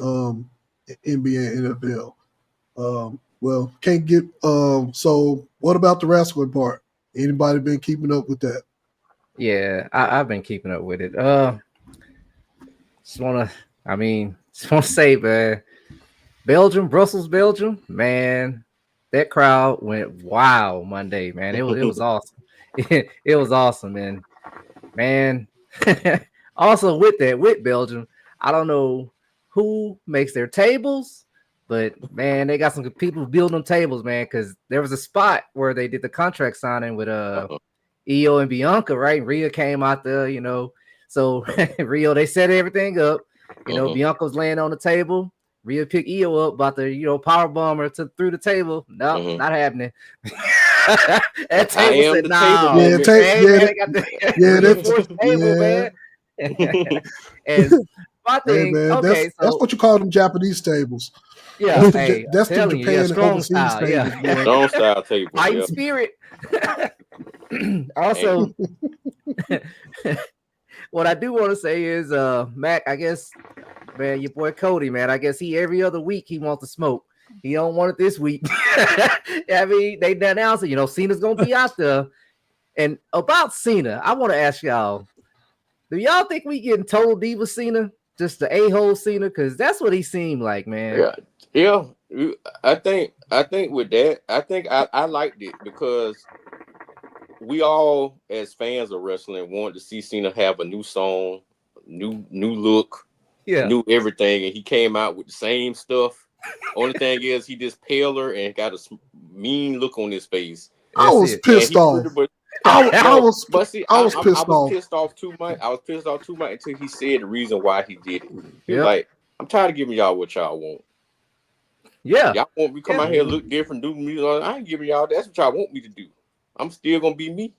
NFL. Well, can't get so what about the wrestling part? Anybody been keeping up with that? Yeah, I've been keeping up with it. Just wanna say, man, Brussels, Belgium, man, that crowd went wild Monday, man. It was awesome. It was awesome, man. Also with Belgium, I don't know who makes their tables, but man, they got some good people building them tables, man. Because there was a spot where they did the contract signing with Io and Bianca, right? Rhea came out there, So Rio, they set everything up. Bianca was laying on the table. Rhea picked Io up, about to power bomb her through the table. No, not happening. That table said, "No, man. And my thing, man, that's what you call them Japanese tables. Yeah, that's the Japan and overseas style, tables. Yeah. Strong style table. Fighting spirit. Also, what I do want to say is, Mac, I guess, man, your boy Cody, man, I guess every other week he wants to smoke. He don't want it this week. I mean, they announced it. Cena's gonna be out there. And about Cena, I want to ask y'all: do y'all think we getting total diva Cena, just the a-hole Cena? Because that's what he seemed like, man. Yeah. I think with that, I think I liked it because we all, as fans of wrestling, wanted to see Cena have a new song, new look, new everything, and he came out with the same stuff. Only thing is, he just paler and got a mean look on his face. I was pissed off. I was pissed off too much. I was pissed off too much until he said the reason why he did it. He was like, "I'm tired of giving y'all what y'all want. Y'all want me to come out here and look different, do music. I ain't giving y'all that's what y'all want me to do. I'm still gonna be me."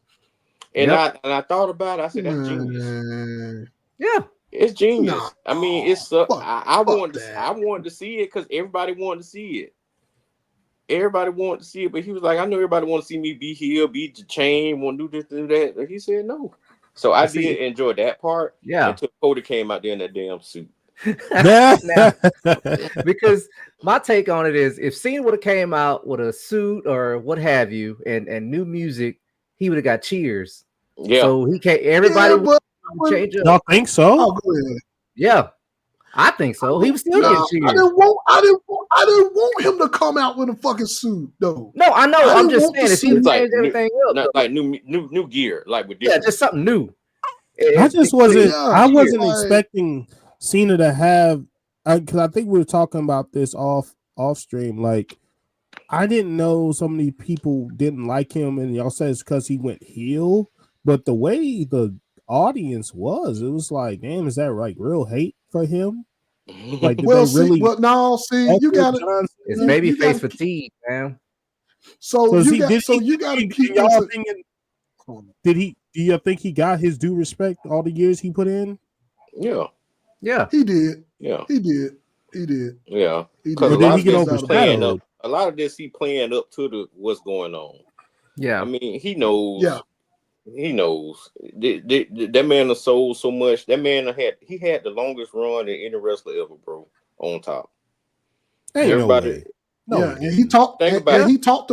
And I thought about it. I said, "That's genius." Yeah. It's genius. No, I mean, it's I wanted to see it because everybody wanted to see it. Everybody wanted to see it, but he was like, "I know everybody want to see me be here, be the chain, want to do this, do that." And he said no. So I did enjoy that part. Yeah. Until Cody came out there in that damn suit. Now, because my take on it is, if Cena would have came out with a suit or what have you, and new music, he would have got cheers. Yeah. So he can't. Everybody would change up. Y'all think so? Oh, go ahead. Yeah, I think so. He was still getting cheers. I didn't want him to come out with a fucking suit, though. No, I know. I'm just saying, if he changed like everything up, not like new gear, like with yeah, just something new. I just wasn't. Yeah, I wasn't like, expecting Cena to have, because I think we were talking about this off stream. Like, I didn't know so many people didn't like him, and y'all said it's because he went heel. But the way the audience was, it was like, damn, is that like real hate for him? Like, did they really? You got it. It's babyface fatigue, man. So you got to keep y'all opinion. Did he? Do you think he got his due respect all the years he put in? Yeah. He did. Yeah. He did. Yeah. Because a lot of this he playing up. A lot of this he playing up to what's going on. Yeah. I mean, he knows. Yeah. He knows. That man has sold so much. That man had the longest run in any wrestler ever, bro. On top. Ain't everybody. No, yeah, and he talked. He talked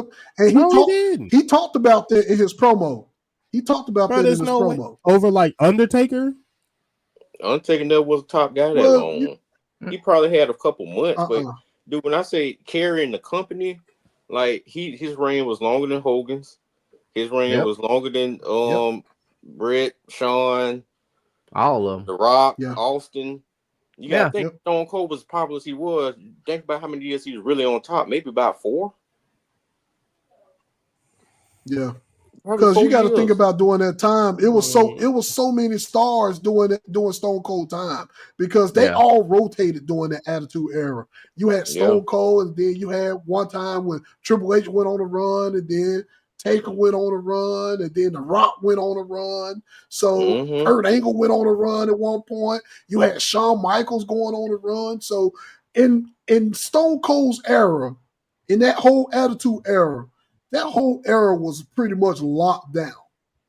about that in his promo. He talked about that in his promo. Over like Undertaker. Undertaker never was a top guy that long. He probably had a couple months, but dude, when I say carrying the company, like his reign was longer than Hogan's. His reign was longer than Brett, Shawn, all of them, The Rock, Austin. You gotta think Stone Cold was as popular as he was. Think about how many years he was really on top. Maybe about 4. Yeah. Because you got to think about during that time, it was so many stars during Stone Cold time, because they all rotated during the Attitude Era. You had Stone Cold, and then you had one time when Triple H went on a run, and then Taker went on a run, and then The Rock went on a run. So Kurt Angle went on a run at one point. You had Shawn Michaels going on a run. So in Stone Cold's era, in that whole Attitude Era, that whole era was pretty much locked down.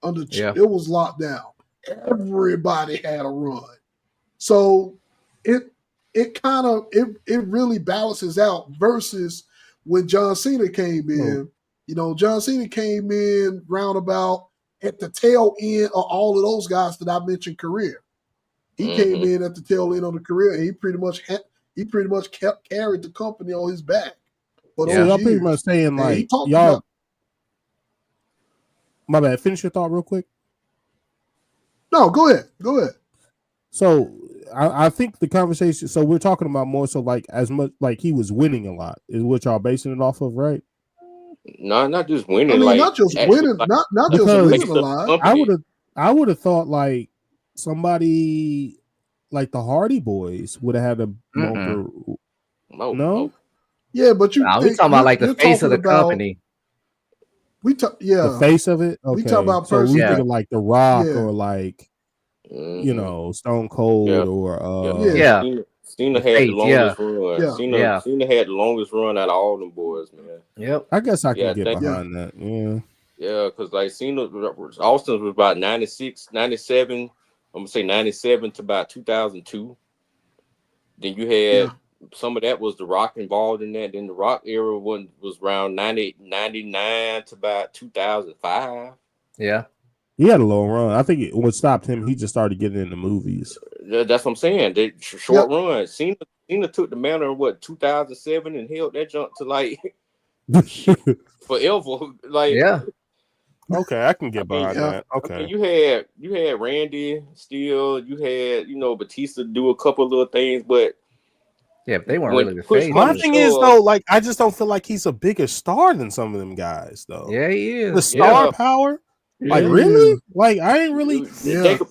It was locked down. Everybody had a run. So it really balances out versus when John Cena came in. You know, John Cena came in roundabout at the tail end of all of those guys that I mentioned career. He came in at the tail end of the career, and he pretty much carried the company on his back. But so y'all pretty much saying like y'all. My bad. Finish your thought real quick. No, go ahead. So I think the conversation. So we're talking about more so like as much like he was winning a lot is what y'all basing it off of, right? No, not just winning. I mean, like, not just winning, like, not just winning a lot. I would have thought like somebody like the Hardy Boys would have had a longer. No. Yeah, but we talking about like the face of the company. The face of it. Okay. We talk about so we think of like The Rock or like you know Stone Cold or Cena had the longest run. Cena had the longest run out of all them boys, man. Yep. I guess I can get behind that. Yeah. Yeah, because like Cena, Austin was about 96, 97. I'm gonna say 97 to about 2002. Then you had some of that was The Rock involved in that. Then The Rock era was around 99 to about 2005. Yeah. He had a long run. I think what stopped him, he just started getting into movies. That's what I'm saying. The short run. Cena took the mantle in 2007 and held that jump to like forever. Like okay, I can get behind that. Okay. I mean, you had Randy still, you had Batista do a couple of little things, but they weren't really the face. My thing is though, like I just don't feel like he's a bigger star than some of them guys though. Yeah, he is. The star power. Like really? Like I didn't really.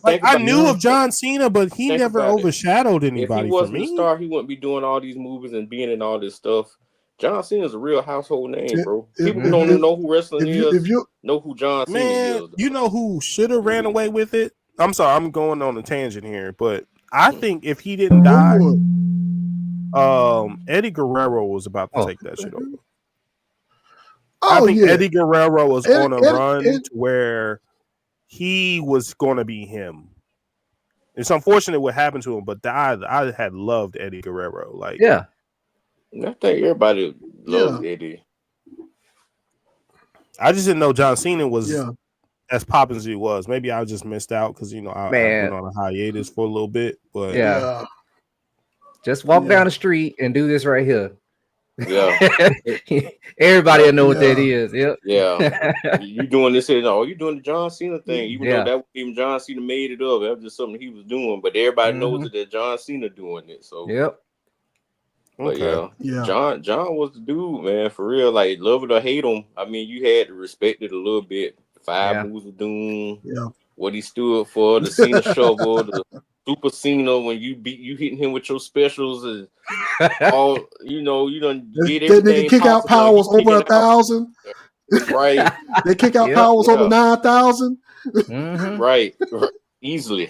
I knew of John Cena, but he never overshadowed anybody. If he wasn't a star, he wouldn't be doing all these movies and being in all this stuff. John Cena is a real household name, bro. People don't even know who wrestling is. Know who John Cena is. Though. You know who should have ran away with it? I'm sorry, I'm going on a tangent here, but I think if he didn't die, Eddie Guerrero was about to take that shit over. I think Eddie Guerrero was on a run to where he was going to be him. It's unfortunate what happened to him, but I had loved Eddie Guerrero. Like, I think everybody loved Eddie. I just didn't know John Cena was as popping as he was. Maybe I just missed out because I've been on a hiatus for a little bit. But just walk down the street and do this right here. Yeah, everybody will know what that is. Yep. Yeah, you doing this here? No, you doing the John Cena thing? Even though that wasn't even John Cena made it up, that was just something he was doing. But everybody knows that John Cena doing it. So But John was the dude, man, for real. Like, love it or hate him. I mean, you had to respect it a little bit. 5 moves of doom. What he stood for, the Cena shovel, the Super Cena when you hitting him with your specials and all, you done get everything. They kick out powers over 1,000. Right. They kick out powers over 9,000. Right. Easily.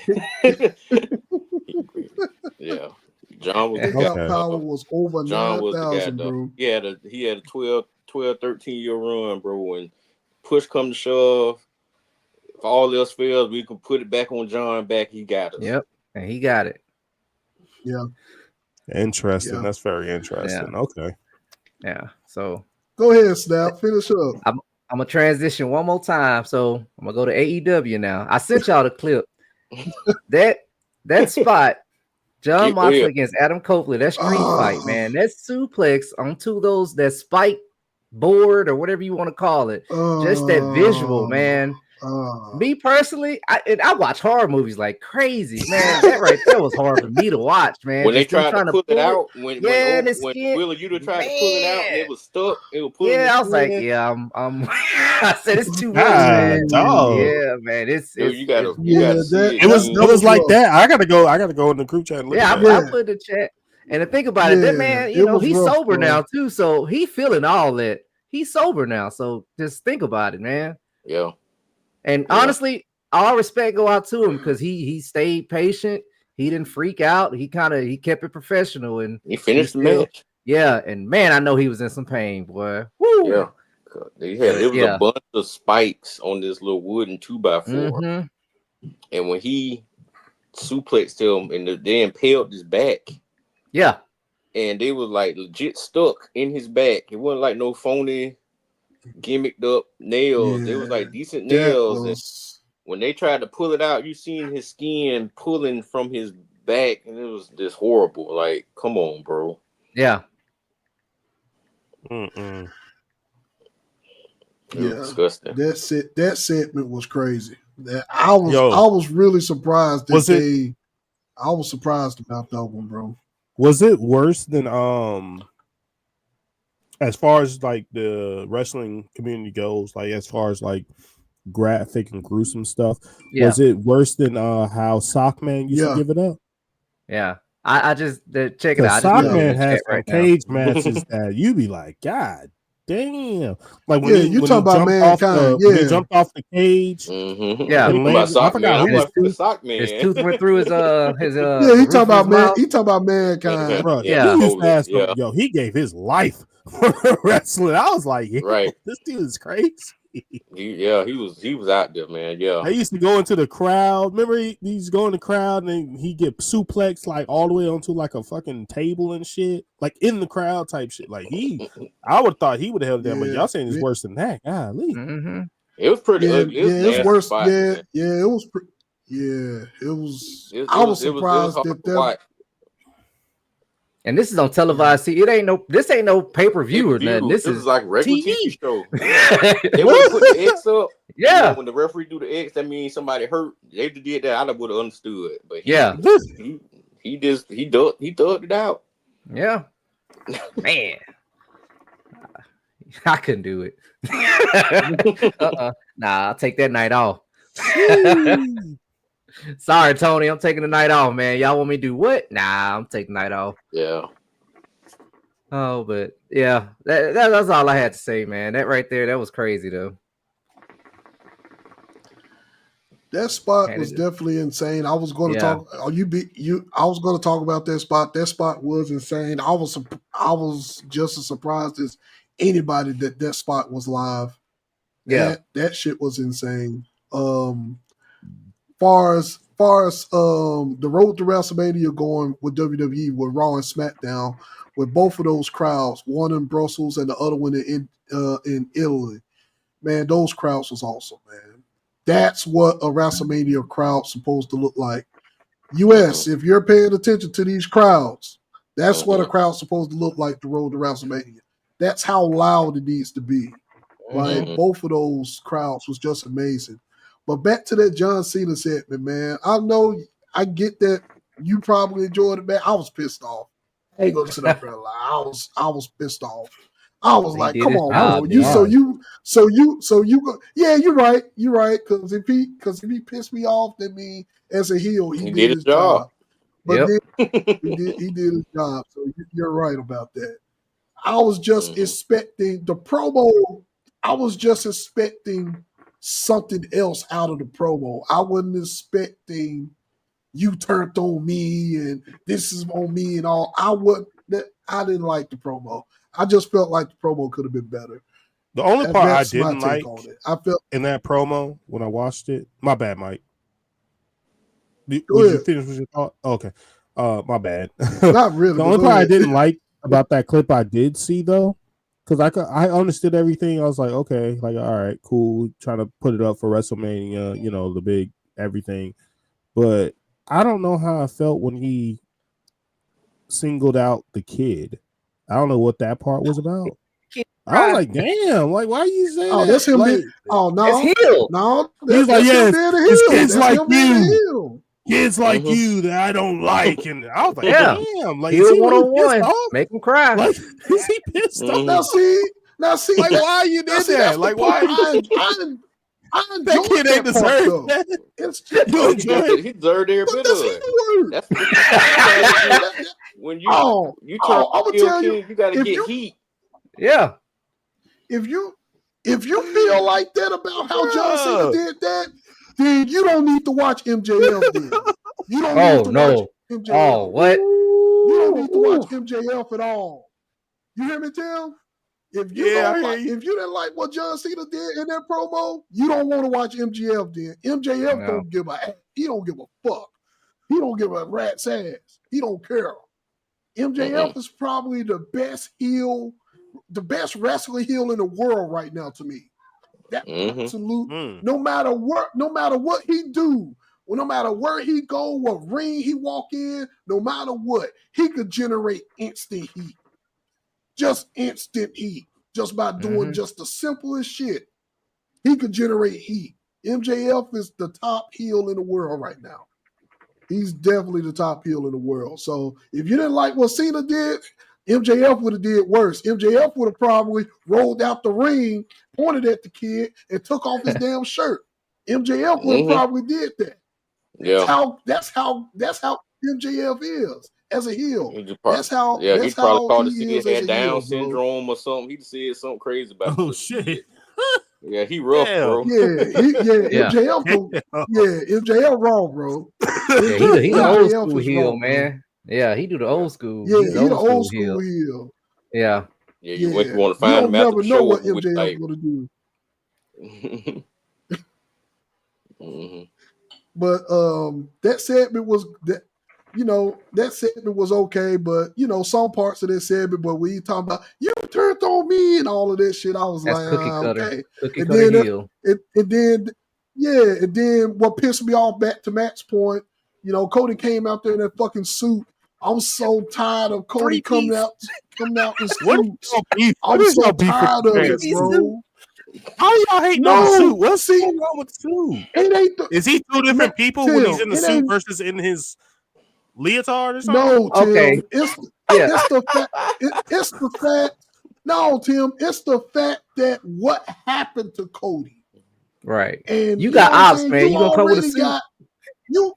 John was power was over 9,000, bro. He had a 12, 13-year run, bro. And push come to shove, if all else fails, we can put it back on John back. He got us. Yep. And he got it. Yeah. Interesting. That's very interesting. Okay. Yeah. So go ahead, Snap. Finish up. I'm gonna transition one more time. So I'm gonna go to AEW now. I sent y'all the clip. that spot, John Moxley against Adam Copeland, that street fight, man. That suplex onto that spike board or whatever you want to call it. Just that visual, man. Me personally, I watch horror movies like crazy, man. That right there was hard for me to watch, man. When they tried to pull it out, when Willa Yuta tried to pull it out and it was stuck, it was pulling. I was like, I'm I said it's too much, man. Dog. Yeah, man. You gotta see it. It was like that. I gotta go in the group chat and look at I put in the chat. And to think about it, that man, he's sober now too. So he feeling all that. He's sober now. So just think about it, man. Yeah. And honestly, all respect go out to him because he stayed patient. He didn't freak out. He kept it professional and he finished the match. Yeah, and man, I know he was in some pain, boy. Woo! Yeah. It was a bunch of spikes on this little wooden 2x4. And when he suplexed him and they impaled his back. Yeah. And they was like legit stuck in his back. It wasn't like no phony gimmicked up nails. They was like decent nails. And when they tried to pull it out, you seen his skin pulling from his back, and it was just horrible. Like, come on, bro. Yeah. It was disgusting. That segment was crazy. I was really surprised I was surprised about that one, bro. Was it worse than as far as like the wrestling community goes, like as far as like graphic and gruesome stuff, was it worse than how Sockman used to give it up? Yeah. I just check it out. Sockman has some cage matches that you be like, God damn. Like when you talking about Mankind, when he jumped off the cage. Yeah, I forgot his tooth went through his he talking about Mankind. Bro, he gave his life for wrestling. I was like, this dude is crazy. He was out there, man. Yeah, I used to go into the crowd. Remember, he used to go in the crowd and then he get suplexed like all the way onto like a fucking table and shit, like in the crowd type shit. Like I would have thought he would have held that, but y'all saying it's worse than that. Golly. It was pretty ugly. It was worse. It was. It was. I was surprised that. And this is on televised. See, this ain't no pay-per-view or nothing. This is like regular TV show. They would put the X up. Yeah. When the referee do the X, that means somebody hurt. They did that. I would have understood. But he thugged it out. Yeah. Man. I couldn't do it. Nah, I'll take that night off. Sorry, Tony. I'm taking the night off, man. Y'all want me to do what? Nah, I'm taking the night off. Yeah. Oh, but yeah, that's all I had to say, man. That right there, that was crazy, though. That spot was definitely insane. I was going to talk. I was going to talk about that spot. That spot was insane. I was just as surprised as anybody that spot was live. Yeah, that shit was insane. Far as far as the road to WrestleMania going with WWE with Raw and SmackDown, with both of those crowds, one in Brussels and the other one in Italy, man, those crowds was awesome, man. That's what a WrestleMania crowd's supposed to look like. US, if you're paying attention to these crowds, that's what a crowd's supposed to look like. The road to WrestleMania. That's how loud it needs to be. Like both of those crowds was just amazing. But back to that John Cena segment, man. I know I get that you probably enjoyed it, man. I was pissed off. I ain't gonna sit up there and lie. I was pissed off. I was like, come on, bro. You go. Yeah, you're right. You're right. Because if he pissed me off, that means as a heel, he did his job. But then he did his job. So you're right about that. I was just expecting the promo. I was just expecting something else out of the promo. I wasn't expecting you turned on me and this is on me and all. I didn't like the promo. I just felt like the promo could have been better. The only part I didn't like I felt in that promo when I watched it. My bad, Mike. Would you finish with your thought? Okay. My bad. Not really. The only part I didn't like about that clip I did see though, because I understood everything. I was like, okay, like all right, cool. Trying to put it up for WrestleMania, the big everything. But I don't know how I felt when he singled out the kid. I don't know what that part was about. I was like, damn, like why you say that? That's him. Like, no, it's heel. No, he's like, yes, it's kids like you. Kids like you that I don't like, and I was like, damn, like heel 101, make him cry. Like, is he pissed off? Now see, like why you did that? Like why? I that kid ain't deserve that. He deserved every bit of it. When you turn heel, you gotta get heat. Yeah. If you feel like that about how John Cena did that, then you don't need to watch MJF. Then you don't need to watch MJF. Oh, what? You don't need to watch MJF at all. You hear me, Tim? If you didn't like what John Cena did in that promo, you don't want to watch MJF. Then MJF don't give a fuck. He don't give a rat's ass. He don't care. MJF is probably the best heel, the best wrestling heel in the world right now to me. That absolute, no matter what he do, no matter where he go, what ring he walk in, no matter what, he could generate instant heat. Just instant heat. Just by doing just the simplest shit. He could generate heat. MJF is the top heel in the world right now. He's definitely the top heel in the world. So if you didn't like what Cena did, MJF would have did worse. MJF would have probably rolled out the ring, pointed at the kid, and took off his damn shirt. MJF would have probably did that. Yeah. That's how MJF is as a heel. He probably thought he had Down syndrome or something. He said something crazy about oh shit. Yeah, he rough, bro. MJF wrong, bro. He's the old school heel, wrong, man. Yeah, he do the old school. Yeah, he's the old school heel. Yeah. You want to find him after the show. You never know what MJF going to do. But that segment was okay, but some parts of that segment, but we talking about you turned on me and all of that shit. I was like, okay. Cookie cutter heel. And then what pissed me off, back to Matt's point, Cody came out there in that fucking suit. I'm so tired of Cody coming out in suits. I'm so tired of it, bro. How y'all hating on the suit? What's going on with the suit? Is he two different people when he's in the suit versus in his leotard or something? No, Tim. Okay. It's the fact. No, Tim. It's the fact that what happened to Cody. Right. And you got ops, man. You gonna come with a suit? You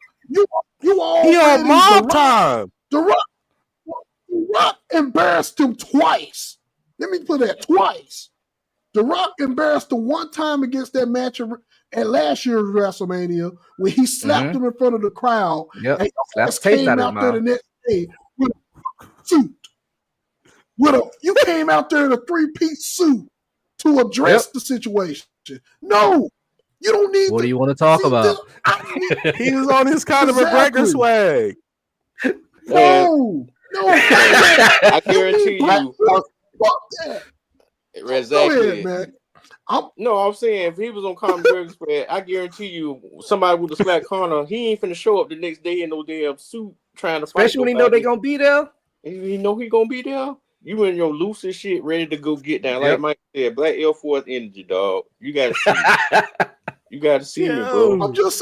already on mob time. The Rock embarrassed him twice. Let me put that twice. The Rock embarrassed him one time against that match at last year's WrestleMania when he slapped him in front of the crowd. Yep. And Slapped came out there the next day with a suit. You came out there in a 3-piece suit to address the situation. No, You don't need. What do you want to talk about? He was on his Conor McGregor swag. No. I guarantee you. Fuck that. Exactly. Go ahead, man. I'm saying if he was on Conor McGregor's swag, I guarantee you somebody would have slapped Conor. He ain't finna show up the next day in no damn suit trying to fight. Especially when he know they gonna be there. He know he gonna be there. You in your loosest shit, ready to go get down. Like Mike said, Black Air Force energy, dog. You gotta see me. You gotta see me, bro. I'm just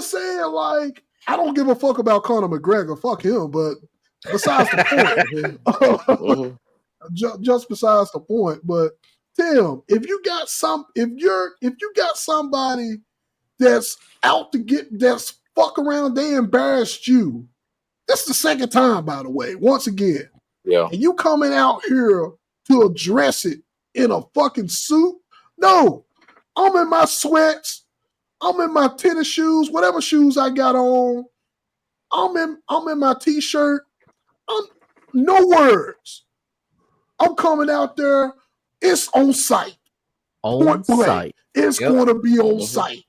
saying, like, I don't give a fuck about Conor McGregor. Fuck him, but besides the point. Just besides the point. But Tim, if you got somebody that's out to get that's fuck around, they embarrassed you. That's the second time, by the way. Once again. Yeah. And you coming out here to address it in a fucking suit? No. I'm in my sweats. I'm in my tennis shoes, whatever shoes I got on. I'm in my t-shirt. No words. I'm coming out there. It's on site. On site. It's going to be on site.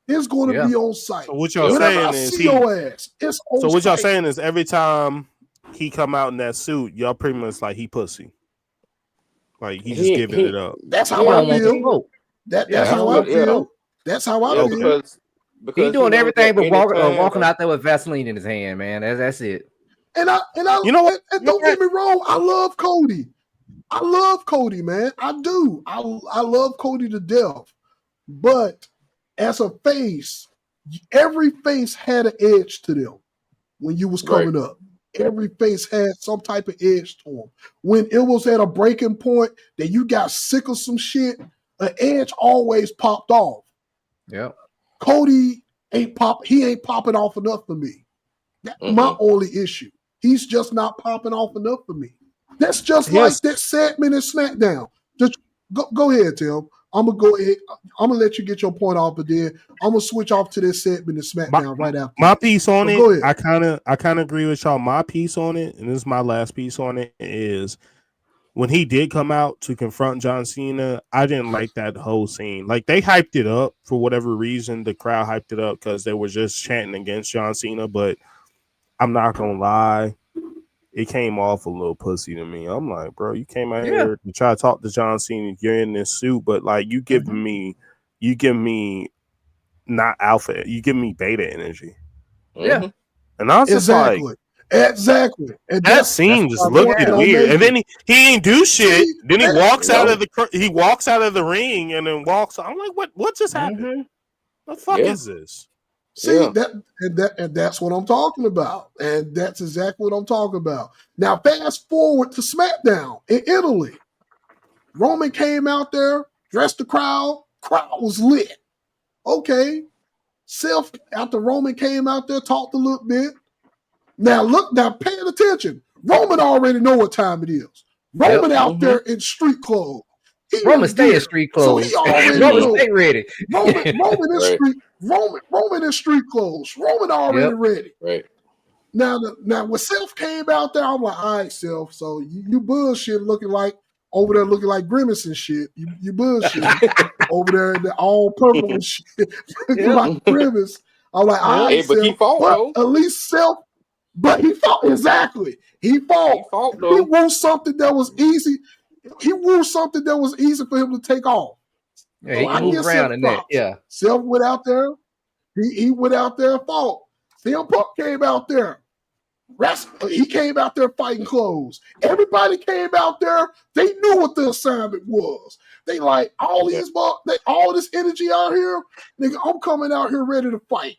It's going to be on site. So what y'all saying is what y'all saying is every time he come out in that suit, y'all pretty much like he pussy. Like he just giving it up. That's how I feel. That's how I feel. That's how I feel. Because he's doing everything but walking out there with Vaseline in his hand, man. That's it. And you know what? And don't get me wrong, I love Cody. I love Cody, man. I do. I love Cody to death. But as a face, every face had an edge to them when you was coming up. Every face had some type of edge to them. When it was at a breaking point that you got sick of some shit, an edge always popped off. Yeah. Cody ain't popping off enough for me. That's my only issue. He's just not popping off enough for me. That's just like that segment in SmackDown. Just go ahead, Tim. I'm gonna go ahead. I'm gonna let you get your point off, but then I'm gonna switch off to this segment in SmackDown right after. My piece on it, I kind of agree with y'all. My piece on it, and this is my last piece on it, is when he did come out to confront John Cena, I didn't like that whole scene. Like they hyped it up for whatever reason. The crowd hyped it up because they were just chanting against John Cena. But I'm not gonna lie, it came off a little pussy to me. I'm like, bro, you came out here to try to talk to John Cena. You're in this suit, but like you give me not alpha. You give me beta energy. Yeah, and I was just like. Exactly. And that scene just looked weird. And then he ain't do shit. Then he walks out of the ring and then walks. I'm like, what just happened? What the fuck is this? See that's what I'm talking about. And that's exactly what I'm talking about. Now fast forward to SmackDown in Italy. Roman came out there, dressed the crowd was lit. Okay. After Roman came out there, talked a little bit. Now paying attention. Roman already know what time it is. Roman out there in street clothes. Roman stay in street clothes. So he already Roman stay ready. Roman in street clothes. Roman already ready. Right. Now when Seth came out there, I'm like, all right, Seth. So you bullshit looking like Grimace and shit. You bullshit over there in the all purple and shit. Looking like Grimace. I'm like, all right, but Seth, he fought though. At least Seth. But he fought exactly. He fought though. He wore something that was easy. He wore something that was easy for him to take off. Yeah, he moved around in that. Yeah. Seth went out there. He went out there and fought. CM Punk came out there. He came out there fighting clothes. Everybody came out there. They knew what the assignment was. They like all this energy out here. Nigga, I'm coming out here ready to fight.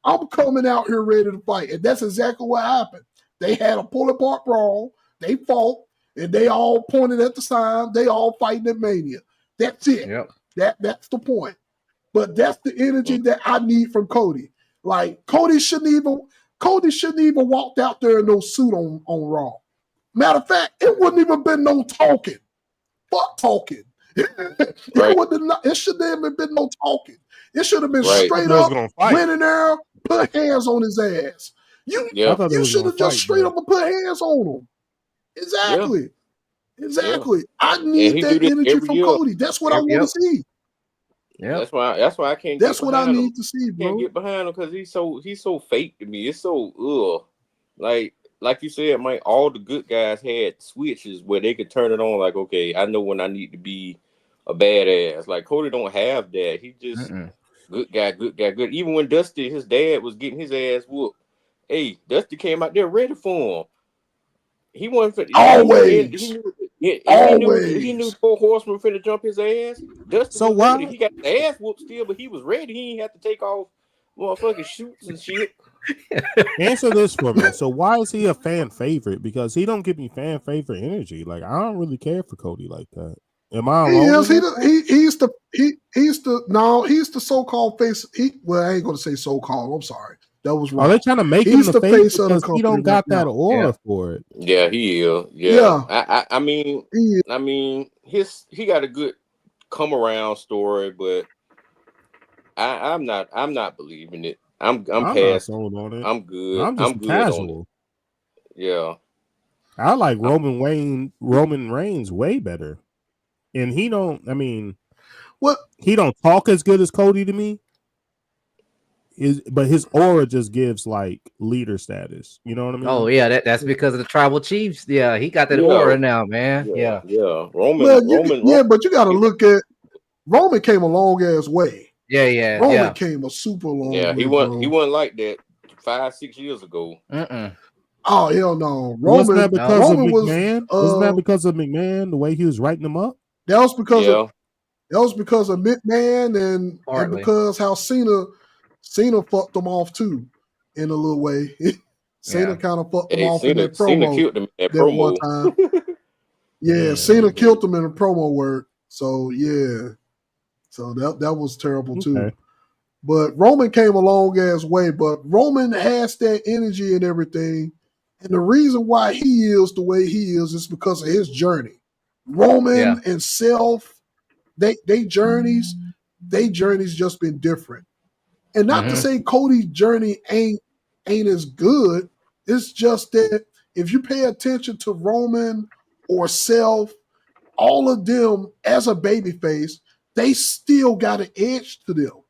I'm coming out here ready to fight. And that's exactly what happened. They had a pull-apart brawl. They fought, and they all pointed at the sign. They all fighting at Mania. That's it. Yep. That's the point. But that's the energy that I need from Cody. Like, Cody shouldn't even walked out there in no suit on Raw. Matter of fact, it wouldn't even been no talking. Fuck talking. It shouldn't even been no talking. It should have been straight up went in there, put hands on his ass. You should have just straight up put hands on him. Exactly. I need that energy from Cody. That's what I want to see. Yeah, that's why I can't. That's get what I behind him. need to see, bro. Can't get behind him because he's so fake to me. It's so like you said, Mike. All the good guys had switches where they could turn it on. Like, okay, I know when I need to be a badass. Like Cody don't have that. He just good guy, good guy, good. Even when Dusty, his dad, was getting his ass whooped, hey, Dusty came out there ready for him. He wasn't. Always. He knew 4 Horsemen were finna jump his ass. Dustin So was ready. why? He got the ass whooped still, but he was ready. He ain't have to take off motherfucking shoots and shit. Answer this for me. So why is he a fan favorite? Because he don't give me fan favorite energy. Like I don't really care for Cody like that. Am I alone? He's the so-called face. Well, I ain't gonna say so-called. I'm sorry. That was wrong. Are they trying to make him the face because he don't got that aura for it? Yeah, he is. Yeah. I mean, he got a good come around story, but I'm not believing it. I'm not past. sold on it. I'm good. I'm just good casual. on it. Yeah. I like Roman Reigns way better. And he don't, I mean, what? He don't talk as good as Cody to me. But his aura just gives like leader status. You know what I mean? Oh yeah, that's because of the tribal chiefs. Yeah, he got that aura now, man. Yeah. Roman. But you got to look at Roman came a long ass way. Yeah. Roman came a super long way. He wasn't like that 5-6 years ago. Oh hell no! Wasn't that because of McMahon? Wasn't that because of McMahon? The way he was writing them up. That was because of McMahon and because how Cena fucked them off too, in a little way. Cena kind of fucked them off in that promo. Cena killed him in that promo. One time. Cena killed him in the promo work. So yeah, so that was terrible too. But Roman came a long ass way. But Roman has that energy and everything. And the reason why he is the way he is because of his journey. Roman and Self, they journeys just been different. And not to say Cody's journey ain't as good. It's just that if you pay attention to Roman or Self, all of them as a babyface, they still got an edge to them.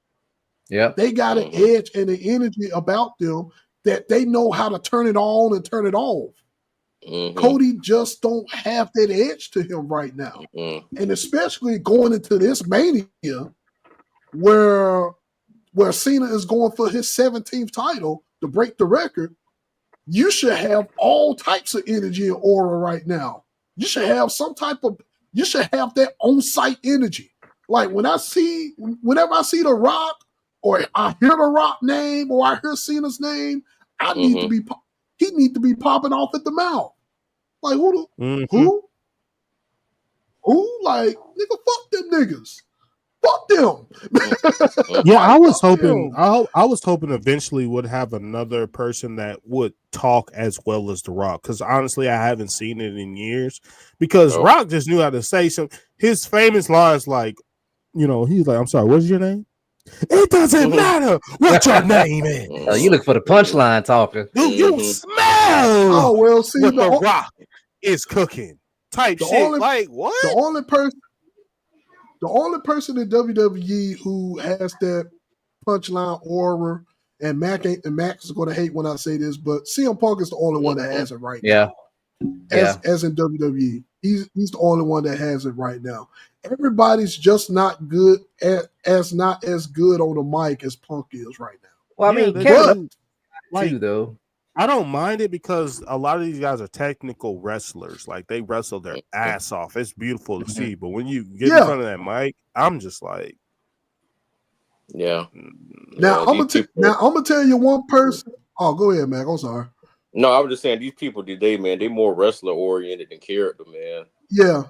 Yeah, they got an edge and an energy about them that they know how to turn it on and turn it off. Cody just don't have that edge to him right now. And especially going into this Mania where Cena is going for his 17th title to break the record, you should have all types of energy and aura right now. You should have that on-site energy. Like whenever I see The Rock, or I hear The Rock name, or I hear Cena's name, he need to be popping off at the mouth. Like who? Like nigga, fuck them niggas. Fuck them. Yeah, I was hoping. I was hoping eventually would have another person that would talk as well as The Rock. Because honestly, I haven't seen it in years. Because Rock just knew how to say some. His famous lines, like, he's like, "I'm sorry, what's your name?" It doesn't matter what your name is. You look for the punchline talker. Do you smell? Oh well, see what the Rock is cooking. Type shit. Like what? The only person in WWE who has that punchline aura, and Max is going to hate when I say this, but CM Punk is the only one that has it right now. As in WWE, he's the only one that has it right now. Everybody's just not good not as good on the mic as Punk is right now. Well, I mean, Kevin, too, though. I don't mind it because a lot of these guys are technical wrestlers. Like they wrestle their ass off. It's beautiful to see. But when you get in front of that mic, I'm just like, Now I'm gonna tell you one person. Oh, go ahead, Mac. I'm sorry. No, I was just saying these people today, man, they more wrestler oriented than character, man. Yeah.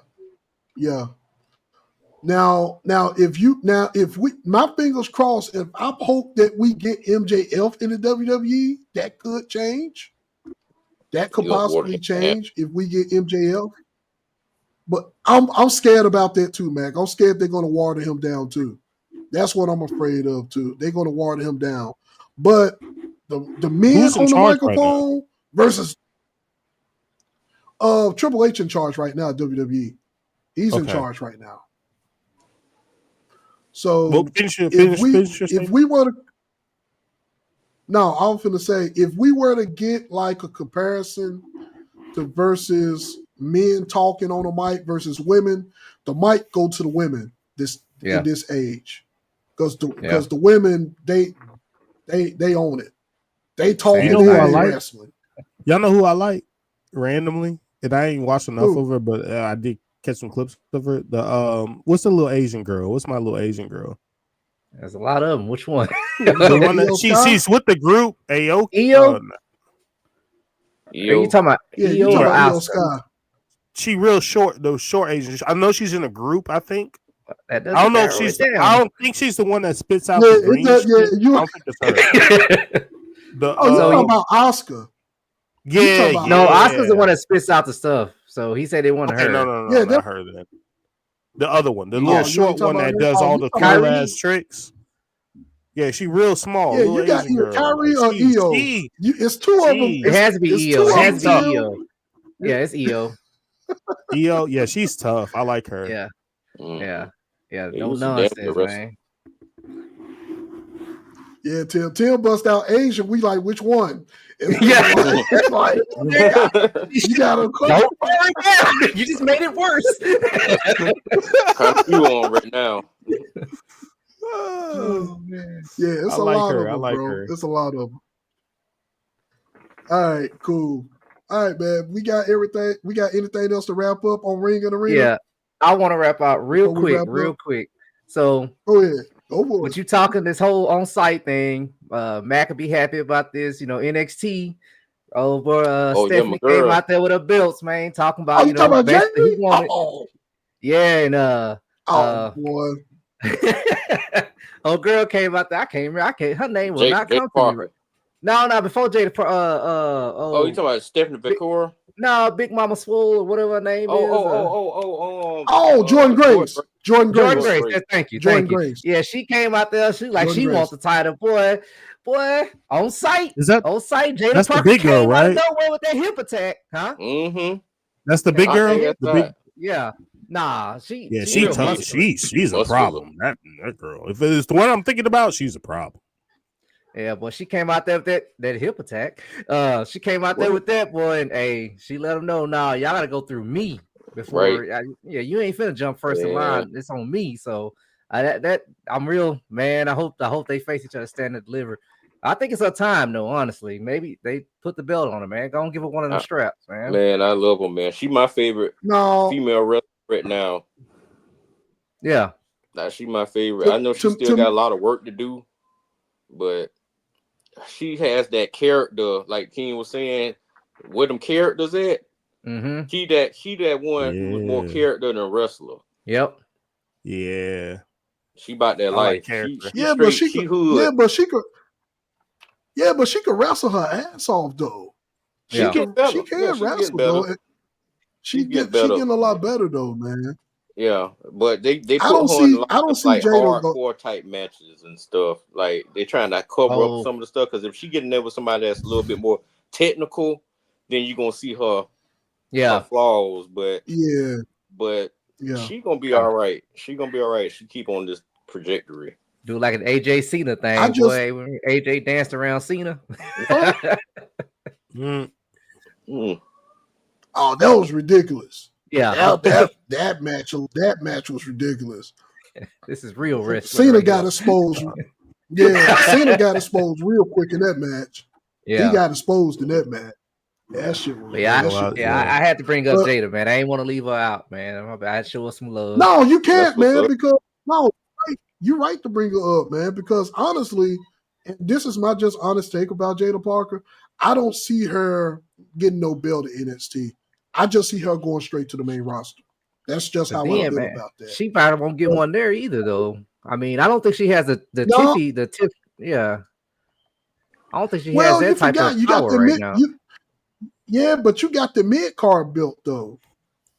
Now, if my fingers crossed, if I hope that we get MJF in the WWE, that could change. That could possibly change if we get MJF. But I'm scared about that too, Mac. I'm scared they're going to water him down too. That's what I'm afraid of too. They're going to water him down. But the men on the microphone versus Triple H in charge right now at WWE. He's in charge right now. So if we were to, no, I was gonna say if we were to get like a comparison to versus men talking on a mic versus women, the mic go to the women in this age because the women they own it. They talking, you know who I like? wrestling. Y'all know who I like randomly, and I ain't watched enough of her, but I did catch some clips of her. What's the little Asian girl? What's my little Asian girl? There's a lot of them. Which one? The one that she's with the group. Ayo. Are you talking about you talking about Io Sky? She real short, those short Asian. I know she's in a group. I think. I don't know if she's. I don't think she's the one that spits out the green. I don't think it's her. You talking about Oscar? Yeah, Oscar's the one that spits out the stuff. So he said they wanted her. No, not her then. The other one, the little short one that does all the cool ass tricks. Yeah, she real small. Yeah, you got either Kyrie or Io. It's two of them. It has to be Io. It has to be Io. Yeah, it's Io. Io, yeah, she's tough. I like her. Yeah. No nonsense, man. Yeah, Tim bust out Asia. We like which one? Yeah, like, you got to you just made it worse. You on right now? Oh man, yeah, it's a lot of them, bro. It's a lot of them. All right, cool. All right, man. We got everything. We got anything else to wrap up on Ring and Arena? Yeah, I want to wrap out real quick. So, go ahead. Go for it. But you talking this whole on-site thing? Mac could be happy about this. You know, NXT over Stephanie came out there with her belts, man. Talking about he wanted. Yeah, and boy. Oh, girl came out there. I can't. Her name will not come to me. No, before Jada. You talking about Stephanie Victoria? No, Big Mama Swole or whatever her name is. Jordan Grace. Jordan Grace. Thank you. Grace. Yeah, she came out there. She wants the title, boy, on site. Is that on site? Jada that's Parker the big girl, right? Nowhere with that hip attack, huh? Mm-hmm. That's the big girl. Yeah. Nah, she's tough. She's a problem. That girl. If it's the one I'm thinking about, she's a problem. Yeah, boy, she came out there with that hip attack. She came out there with that, boy, and she let them know, y'all got to go through me before. Right. You ain't finna jump first in line. It's on me. So I'm real, man. I hope they face each other, stand and deliver. I think it's her time, though. Honestly, maybe they put the belt on her, man. Go and give her one of them straps, man. Man, I love her, man. She my favorite female wrestler right now. Yeah, she my favorite. I know she still got a lot of work to do, but she has that character, like King was saying, where them characters at. Mm-hmm. She that one who was more character than a wrestler. Yep. Yeah. She about that life. Character. But she could wrestle her ass off though. She can wrestle though. She getting a lot better though, man. Yeah, but they put I don't see Jada hardcore type matches and stuff. Like they're trying to cover up some of the stuff, because if she getting there with somebody that's a little bit more technical, then you're gonna see her flaws. But she gonna be all right. She gonna be all right. She keep on this trajectory. Do like an AJ Cena thing, boy. When AJ danced around Cena. Oh, that was ridiculous. Yeah, that match was ridiculous. This is real wrestling. Cena got exposed. Cena got exposed real quick in that match. Yeah, he got exposed in that match. That shit was. I had to bring up Jada, man. I ain't want to leave her out, man. I had to show her some love. No, you can't, man. Because you're right to bring her up, man. Because honestly, and this is my just honest take about Jada Parker. I don't see her getting no belt at NXT. I just see her going straight to the main roster. That's just how I feel about that. She probably won't get one there either, though. I mean, I don't think she has the tiff. Yeah, I don't think she has that type of power right now. But you got the mid card belt though.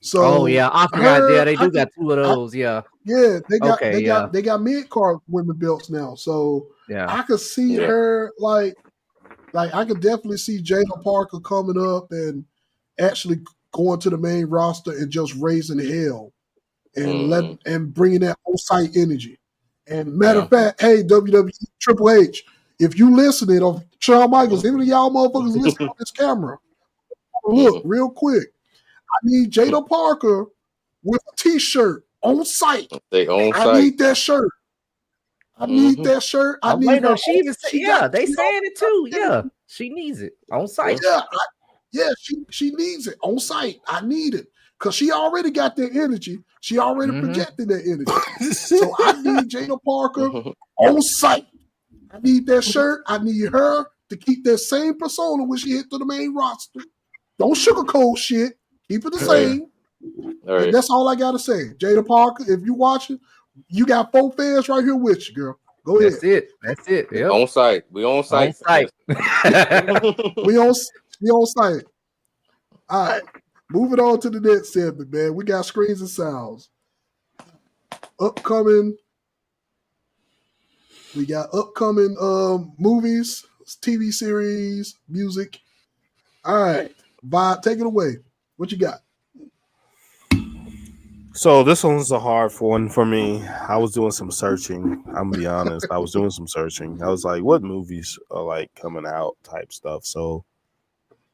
So I forgot. They do got two of those. They got mid card women belts now. So I could see her like I could definitely see Jada Parker coming up and actually going to the main roster and just raising hell and and bringing that on-site energy And matter of fact, hey, WWE Triple H, if you listening, or Shawn Michaels, even y'all motherfuckers listening on this camera, look real quick. I need Jada Parker with a T-shirt on site. I need that shirt. I need that shirt. I need her. She even said, they saying it too. Yeah, she needs it on site. She needs it on site. I need it because she already got that energy. She already projected that energy. So I need Jada Parker on site. I need that shirt. I need her to keep that same persona when she hit to the main roster. Don't sugarcoat shit. Keep it the same. And that's all I gotta say. Jada Parker, if you watching, you got 4 fans right here with you, girl. Go ahead. That's it. Yep. On site. We on site. we on site. All right. Moving on to the next segment, man. We got screens and sounds. We got upcoming movies, TV series, music. All right. Vibe, take it away. What you got? So this one's a hard one for me. I was doing some searching. I'm gonna be honest. I was doing some searching. I was like, what movies are like coming out type stuff. So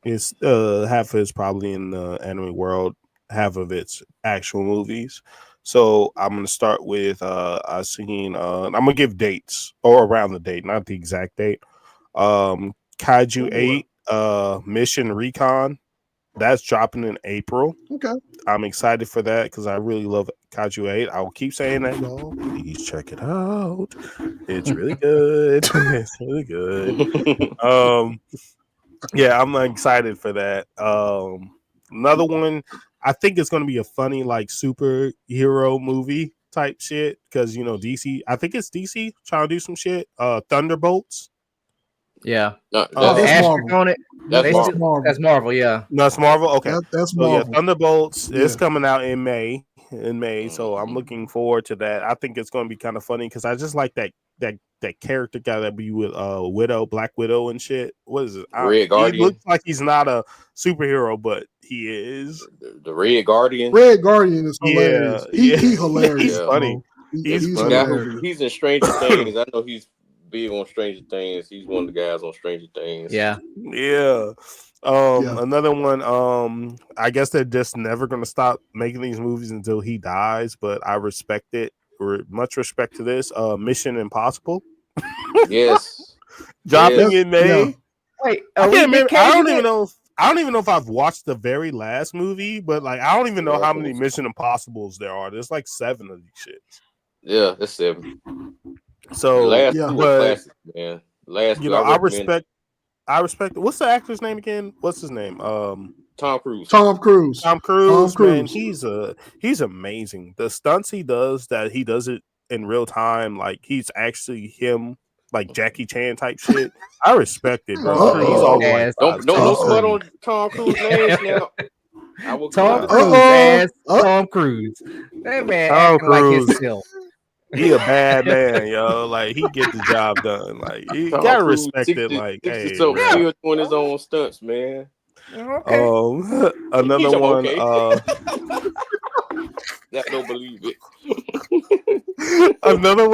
it's half of it's probably in the anime world, half of it's actual movies. So I'm gonna start with I seen I'm gonna give dates or around the date, not the exact date. Kaiju 8, Mission Recon. That's dropping in April. Okay. I'm excited for that because I really love Kaiju 8. I will keep saying that, y'all. Please check it out. It's really good. It's really good. Yeah, I'm excited for that. Another one, I think it's going to be a funny, like, superhero movie type shit because, DC, I think it's DC trying to do some shit. Thunderbolts. Yeah. That's Marvel. On it. That's Marvel. That's Marvel, yeah. No, it's Marvel? Okay. That's Marvel. Yeah, Thunderbolts is coming out in May. So I'm looking forward to that. I think it's going to be kind of funny because I just like that character guy that be with Black Widow and shit. What is it? Red Guardian. He looks like he's not a superhero, but he is. The Red Guardian. Red Guardian is hilarious. He hilarious. He's funny. He's hilarious. He's in Stranger Things. I know he's big on Stranger Things. He's one of the guys on Stranger Things. Yeah. Another one. I guess they're just never gonna stop making these movies until he dies. But I respect it. Much respect to this. Mission Impossible. Yes. Dropping in May. Yeah. Wait, I can't remember. I don't even know if I've watched the very last movie, but like I don't even know how many Mission Impossibles there are. There's like 7 of these shits. Yeah, that's 7. So classic, man. I respect. What's the actor's name again? What's his name? Tom Cruise. Tom Cruise. Man, he's amazing. The stunts he does it in real time. Like he's actually him, like Jackie Chan type shit. I respect it, bro. He's all right. Don't smut on Tom Cruise names now. Tom Cruise. That man acting like himself. He a bad man, yo. Like he get the job done. Like you gotta respect it. Like, hey, still doing his own stunts, man. Okay. Another one. That don't believe it. Another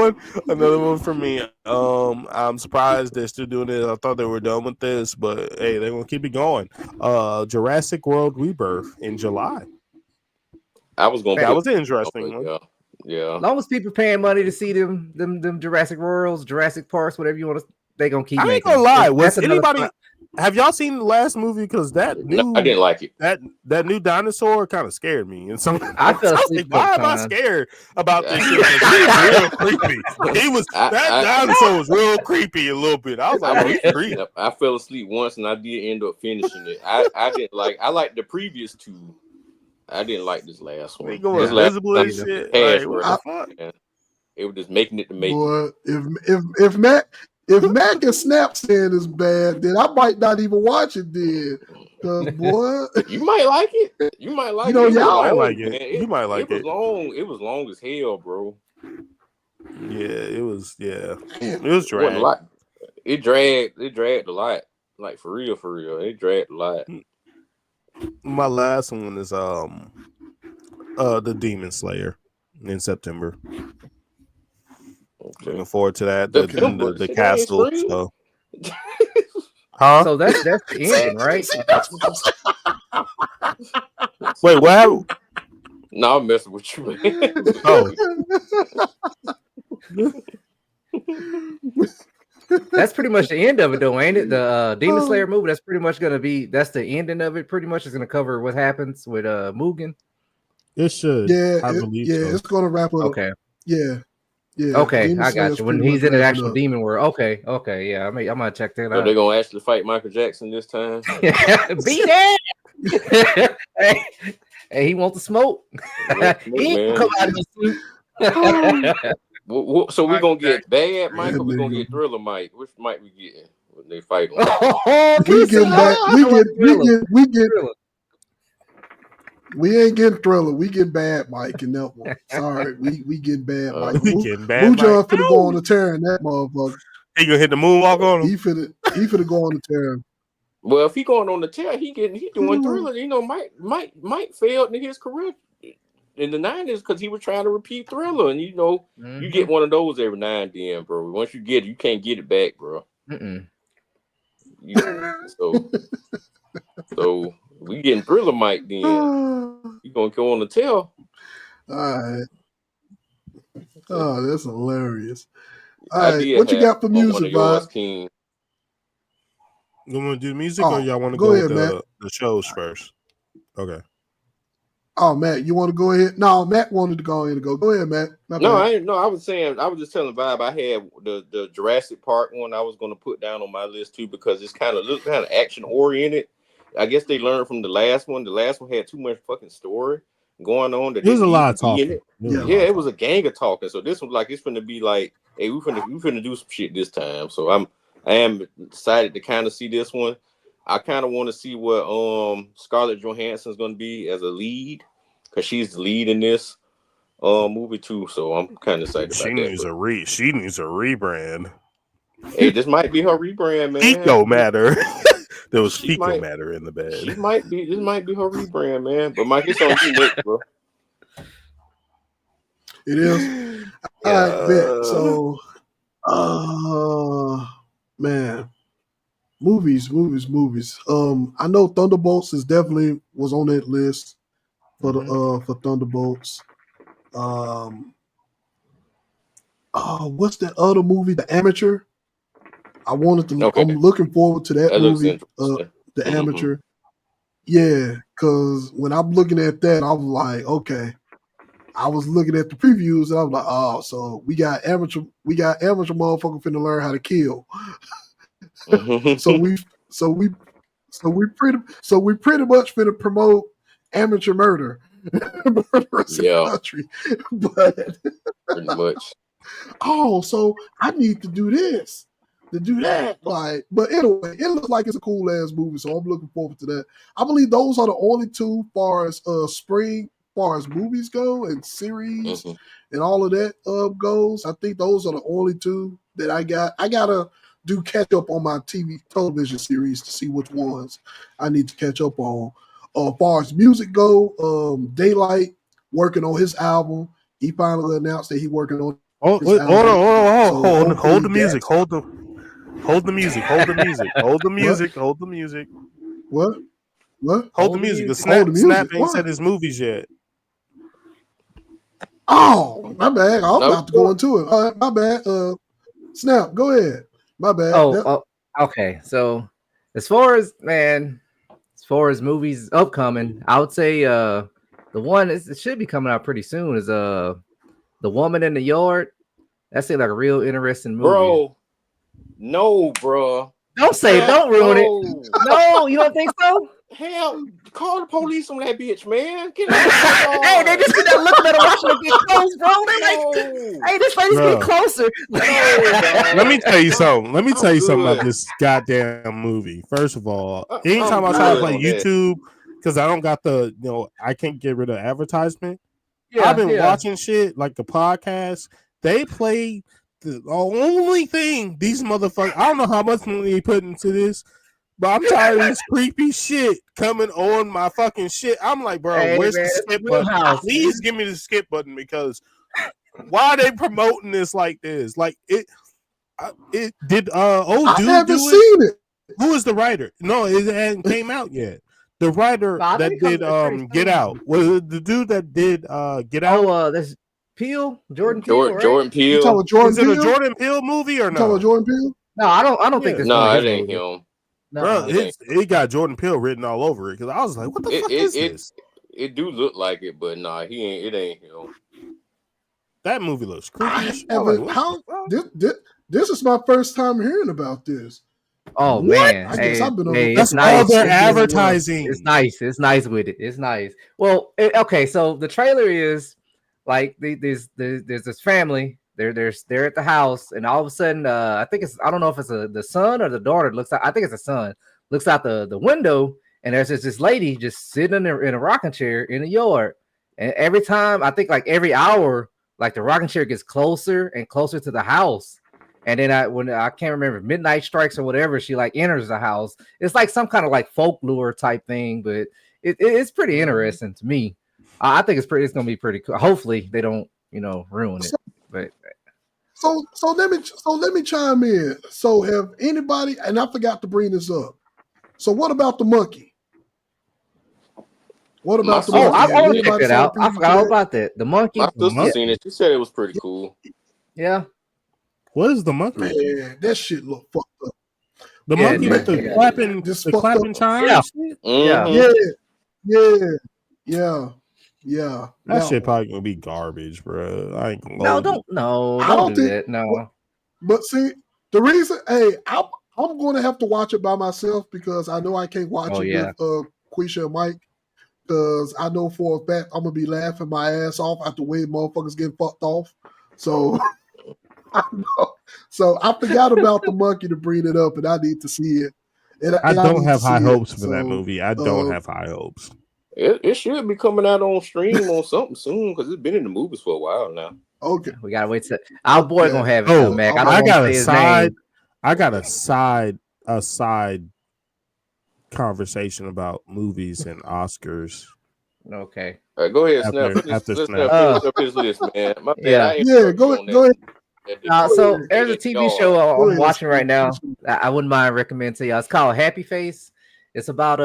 one for me. I'm surprised they're still doing it. I thought they were done with this, but hey, they're gonna keep it going. Jurassic World Rebirth in July. That was interesting. Yeah. As long as people paying money to see them Jurassic Worlds, Jurassic Parks, whatever you want to, they gonna keep. I ain't gonna lie. Was anybody? Have y'all seen the last movie? Because I didn't like it. That new dinosaur kind of scared me. And so I fell asleep. Why am I scared about this shit? He was real creepy. That dinosaur was real creepy a little bit. I was like, he's creepy. I fell asleep once, and I did end up finishing it. I didn't like. I liked the previous 2. I didn't like this last one. This last one, shit. Like, what the fuck? It was just making it to make. Boy, if Mac and Snap saying is bad, then I might not even watch it. Then, cause boy, you might like it. You might like it. Y'all might like it. You might like it. It was long as hell, bro. Yeah, it was. Yeah, it was dragged. It dragged a lot. Like for real. It dragged a lot. My last one is the Demon Slayer in September. Okay. Looking forward to that. The Shit, castle. ain't So. Huh? So that's the ending, right? Wait, what happened? No, I'm messing with you, man. Oh. That's pretty much the end of it, though, ain't it? The Demon Slayer movie. That's pretty much gonna be. That's the ending of it. Pretty much, it's gonna cover what happens with Mugen. It should. Yeah, I believe so. it's gonna wrap up. Okay. Yeah. Okay, Demon I Slayer's got you. When pretty he's much in the wrapping actual up. demon world. Okay, yeah. I'm gonna check that So out. they're gonna actually fight Michael Jackson this time. Be that. Hey, he wants the smoke. He ain't come out of the suit. So we're gonna get bad Mike, or we're gonna get Thriller Mike? Which Mike we getting when they fight him? We ain't getting Thriller. We get bad Mike in that one. Sorry, we get bad Mike. We getting bad Mike. finna go on the tear in that motherfucker. He gonna hit the moonwalk on him. He finna go on the tear. Well, if he going on the tear, he doing Thriller. You know, Mike failed in his career in the 90s because he was trying to repeat Thriller, and you know, you get one of those every now and then, bro. Once you get it, you can't get it back, bro. So we getting Thriller Mike then. You gonna go on the tail? All right. Oh, that's hilarious. All right, what you got for music, Bob? King. You want to do music, or y'all want to go with the shows first? Okay. Oh, Matt, you want to go ahead? No, Matt wanted to go ahead and go. Go ahead, Matt. I was just telling Bob I had the Jurassic Park one I was going to put down on my list too because it's kind of action oriented. I guess they learned from the last one. The last one had too much fucking story going on. There's a lot of talking. It was a gang of talking. So this one, like, it's going to be like, hey, we finna do some shit this time. So I am excited to kind of see this one. I kind of want to see what Scarlett Johansson's going to be as a lead because she's the lead in this movie too. So I'm kind of excited about that. She needs a rebrand. Hey, this might be her rebrand, man. Fecal matter. There was fecal matter in the bed. This might be her rebrand, man. But Mike, it's on you next, bro. It is. All right, bet. So, man, movies. I know Thunderbolts was on that list for for Thunderbolts. What's that other movie? The Amateur. I wanted to. Okay. I'm looking forward to that movie. The Amateur. Yeah, because when I'm looking at that, I was like, okay. I was looking at the previews and I was like, oh, so we got amateur motherfucker finna learn how to kill. so we pretty much finna promote amateur murder. Country. But pretty much. Oh, so I need to do this. To do that, but anyway, it looks like it's a cool ass movie, so I'm looking forward to that. I believe those are the only two far as movies go and series and all of that goes. I think those are the only two that I got. I gotta do catch up on my television series to see which ones I need to catch up on. Far as music go, Daylight working on his album. He finally announced that he's working on. Hold the music. Hold the music. What? Hold the music. Snap ain't said his movies yet. Oh, my bad. I was about to go into it. My bad. Snap, go ahead. My bad. Okay. So as far as movies upcoming, I would say the one it should be coming out pretty soon is The Woman in the Yard. That seems like a real interesting movie. Bro. No, bro. Don't ruin it. No, you don't think so? Hell, call the police on that bitch, man. Get out. Hey, they just keep looking at her watching her get close, bro. They like, hey, this lady's getting closer. Let me tell you something about this goddamn movie. First of all, anytime I try to play YouTube, because I don't got I can't get rid of advertisement. Yeah, I've been watching shit like the podcast. They play the only thing these motherfuckers. I don't know how much money they put into this, but I'm tired of this creepy shit coming on my fucking shit. I'm like, bro, where's the skip button? Please give me the skip button because Why are they promoting this like this? Like it did I dude haven't do seen it. Who is the writer? No, it hasn't came out yet. The writer that did Get Out was the dude that did Get Out. Oh, there's Jordan Peele, right? Jordan You Peele. talking Jordan Is it Peele? a Jordan Peele movie or You talking no? Jordan Peele? No, I don't think this. No, one it of his ain't movies. him. No, Bro, it got Jordan Peele written all over it because I was like, what the fuck is this? It do look like it, but nah, he ain't. It ain't him. That movie looks creepy as shit. This is my first time hearing about this. Oh What? man, I guess I've been on that's all their advertising. It's nice. It's nice with it. It's nice. Well, okay. So the trailer is like there's this family. They're at the house, and all of a sudden, I don't know if it's the son or the daughter. I think it's the son. Looks out the window, and there's this lady just sitting in a rocking chair in the yard. And every time, I think like every hour, like the rocking chair gets closer and closer to the house. And then I can't remember, midnight strikes or whatever, she like enters the house. It's like some kind of like folklore type thing, but it's pretty interesting to me. I think it's gonna be pretty cool. Hopefully they don't ruin it. But so let me chime in. So have anybody, and I forgot to bring this up. So what about the monkey? What about the monkey? I want to check that out. I forgot all about that. The monkey. My sister seen it. She said it was pretty cool. Yeah. What is the monkey? Man, that shit look fucked up. The monkey with the clapping chimes? Yeah. That shit probably gonna be garbage, bro. I ain't gonna I don't do that. No. But see, the reason, I'm gonna have to watch it by myself because I know I can't watch it with Quisha and Mike. Because I know for a fact I'm gonna be laughing my ass off at the way motherfuckers getting fucked off. So I know. So I forgot about the monkey to bring it up, and I need to see it. And I don't have high hopes for that movie. I don't have high hopes. It should be coming out on stream or something soon because it's been in the movies for a while now. Okay, we gotta wait till our boy gonna have it. Mac. I got a side conversation about movies and Oscars. Okay. All right, go ahead, Snap. Finish this, man. My bad. Go ahead. So there's a TV show I'm watching right now. I wouldn't mind recommending to y'all. It's called Happy Face. It's about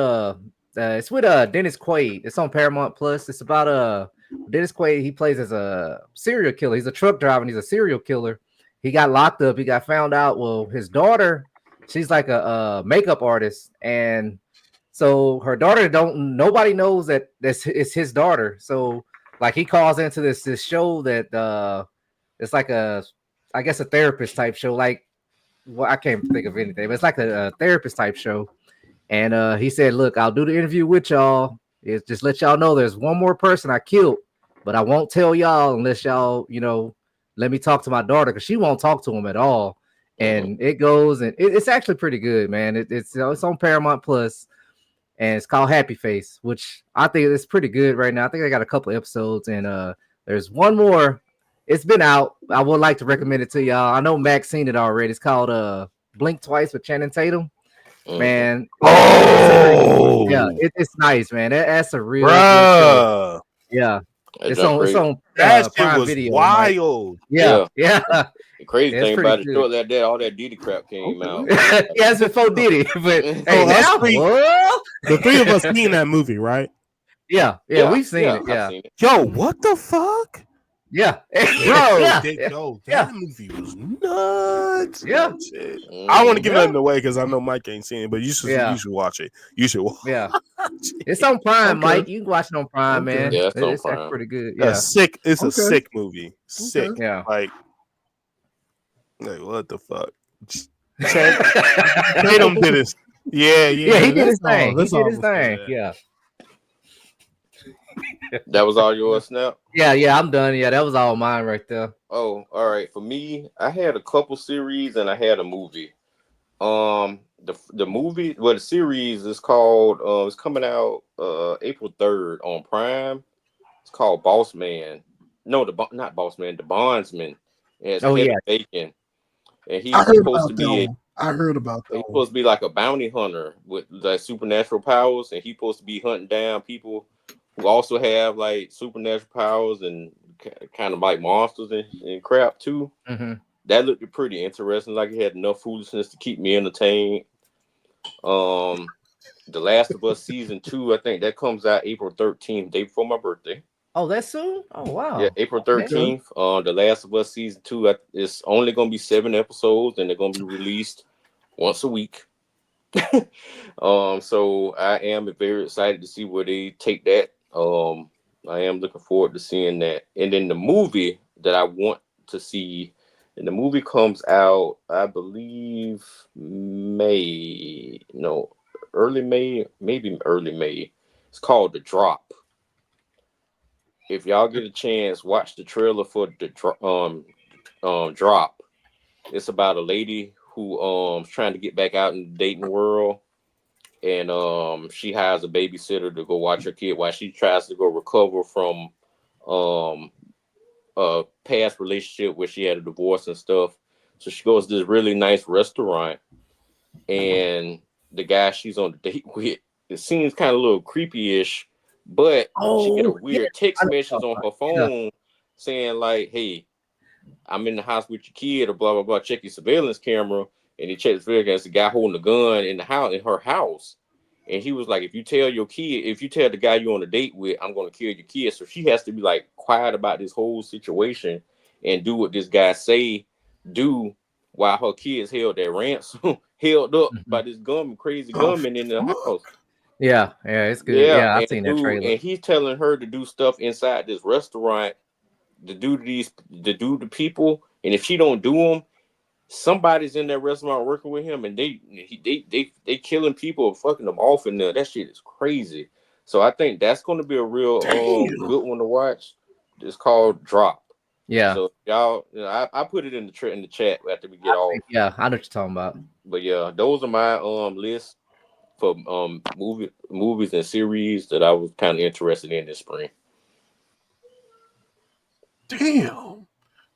it's with Dennis Quaid. It's on Paramount Plus. It's about Dennis Quaid. He plays as a serial killer. He's a truck driver and he's a serial killer. He got locked up. He got found out. Well, his daughter, she's like a makeup artist, and so her daughter nobody knows that it's his daughter. So like he calls into this show that it's like I guess a therapist type show. Like, well, I can't think of anything, but it's like a therapist type show. And he said, "Look, I'll do the interview with y'all. It's just let y'all know there's one more person I killed, but I won't tell y'all unless y'all, let me talk to my daughter because she won't talk to him at all." And it goes, and it's actually pretty good, man. It's on Paramount Plus, and it's called Happy Face, which I think is pretty good right now. I think I got a couple episodes, and there's one more. It's been out. I would like to recommend it to y'all. I know Mac's seen it already. It's called Blink Twice with Channing Tatum. Man, it's nice, man. That's a real good show. Yeah, it's on that shit Prime was Video, wild. Yeah. The crazy thing about it, short like that, all that Diddy crap came out. Yeah, it's before Diddy, but the three of us seen that movie, right? Yeah, we've seen it. Yeah, seen it. Yo, what the fuck? Yeah, that movie was nuts. Yeah, I don't want to give nothing away because I know Mike ain't seen it, but you should watch it. You should watch it. It's on Prime, Mike. You can watch it on Prime, man. Yeah, it's Prime. Pretty good. Yeah, it's a sick movie. Sick. Yeah, like what the fuck? Tatum did his. Yeah, he did his thing. He did his thing. Yeah. That was all yours, Snap? Yeah, I'm done. Yeah, that was all mine right there. Oh, all right. For me, I had a couple series and I had a movie. The movie, the series is called it's coming out April 3rd on Prime. It's called Boss Man. No, not Boss Man, The Bondsman. And it's Kevin Bacon. And he's supposed to be I heard about that. He's supposed to be like a bounty hunter with like supernatural powers, and he's supposed to be hunting down people who also have like supernatural powers and kind of like monsters and crap too. Mm-hmm. That looked pretty interesting. Like it had enough foolishness to keep me entertained. The Last of Us season 2, I think that comes out April 13th, day before my birthday. Oh, that's soon. Oh, wow. Yeah, April Okay. 13th. The Last of Us season 2. It's only gonna be 7 episodes, and they're gonna be released once a week. So I am very excited to see where they take that. I am looking forward to seeing that. And then the movie that I want to see, and the movie comes out, I believe early May, maybe early May. It's called The Drop. If y'all get a chance, watch the trailer for the Drop. It's about a lady who is trying to get back out in the dating world, and she hires a babysitter to go watch her kid while she tries to go recover from a past relationship where she had a divorce and stuff. So she goes to this really nice restaurant, and the guy she's on the date with, it seems kind of a little creepy-ish, but she get a weird text message on her phone saying like, "Hey, I'm in the house with your kid," or blah blah blah. Check your surveillance camera, and he checks the guy holding a gun in her house. And he was like, if you tell the guy you're on a date with, I'm going to kill your kid. So she has to be like quiet about this whole situation and do what this guy do while her kids held their ransom, held up by this crazy gunman in the house. Yeah, it's good. Yeah, I've seen that trailer. And he's telling her to do stuff inside this restaurant to do to people. And if she don't do them, somebody's in that restaurant working with him, and they killing people or fucking them off in there. That shit is crazy. So I think that's going to be a real good one to watch. It's called Drop. Yeah. So y'all, I put it in the chat after we get off. Yeah, I know what you're talking about. But yeah, those are my lists for movies and series that I was kind of interested in this spring. Damn,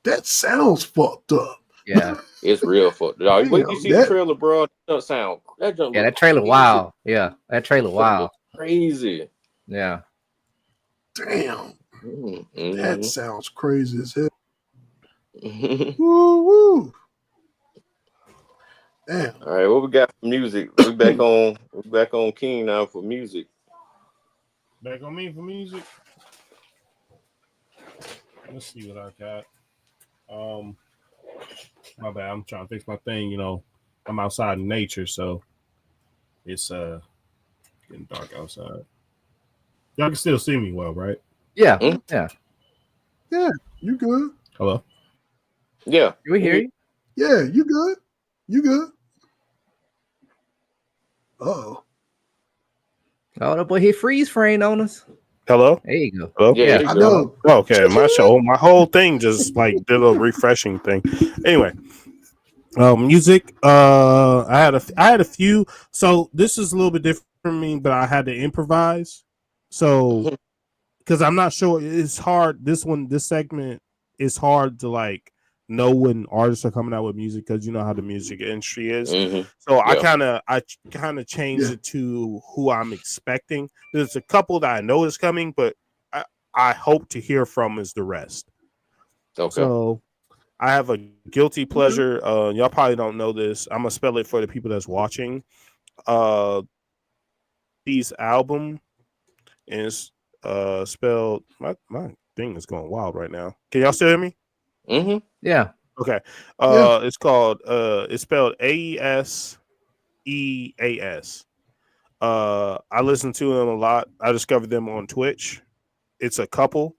that sounds fucked up. Yeah, it's real fucked up. When you see the trailer, bro, that trailer crazy. Wow. Yeah, that trailer wow. Crazy. Yeah. Damn. Mm-hmm. That sounds crazy as hell. Woo woo. Damn. All right, what we got for music? We're back on King now for music. Back on me for music. Let's see what I got. My bad. I'm trying to fix my thing. You know, I'm outside in nature, so it's getting dark outside. Y'all can still see me well, right? Yeah. Yeah, you good? Hello? Yeah. We hear you. Yeah, you good? You good? Oh, Oh, that boy hit freeze frame on us. Hello? There you go. Hello? Yeah, I know. Okay, my whole thing just like did a refreshing thing. Anyway, music. I had a few. So this is a little bit different for me, but I had to improvise. So because I'm not sure, it's hard. This segment is hard to like know when artists are coming out with music because you know how the music industry is. Mm-hmm. So I kind of changed it to who I'm expecting. There's a couple that I know is coming, but I hope to hear from is the rest. Okay. So I have a guilty pleasure. Y'all probably don't know this. I'm gonna spell it for the people that's watching. These album is spelled. My thing is going wild right now. Can y'all still hear me? Mm-hmm. Yeah. Okay. It's called. It's spelled AESEAS. I listen to them a lot. I discovered them on Twitch. It's a couple.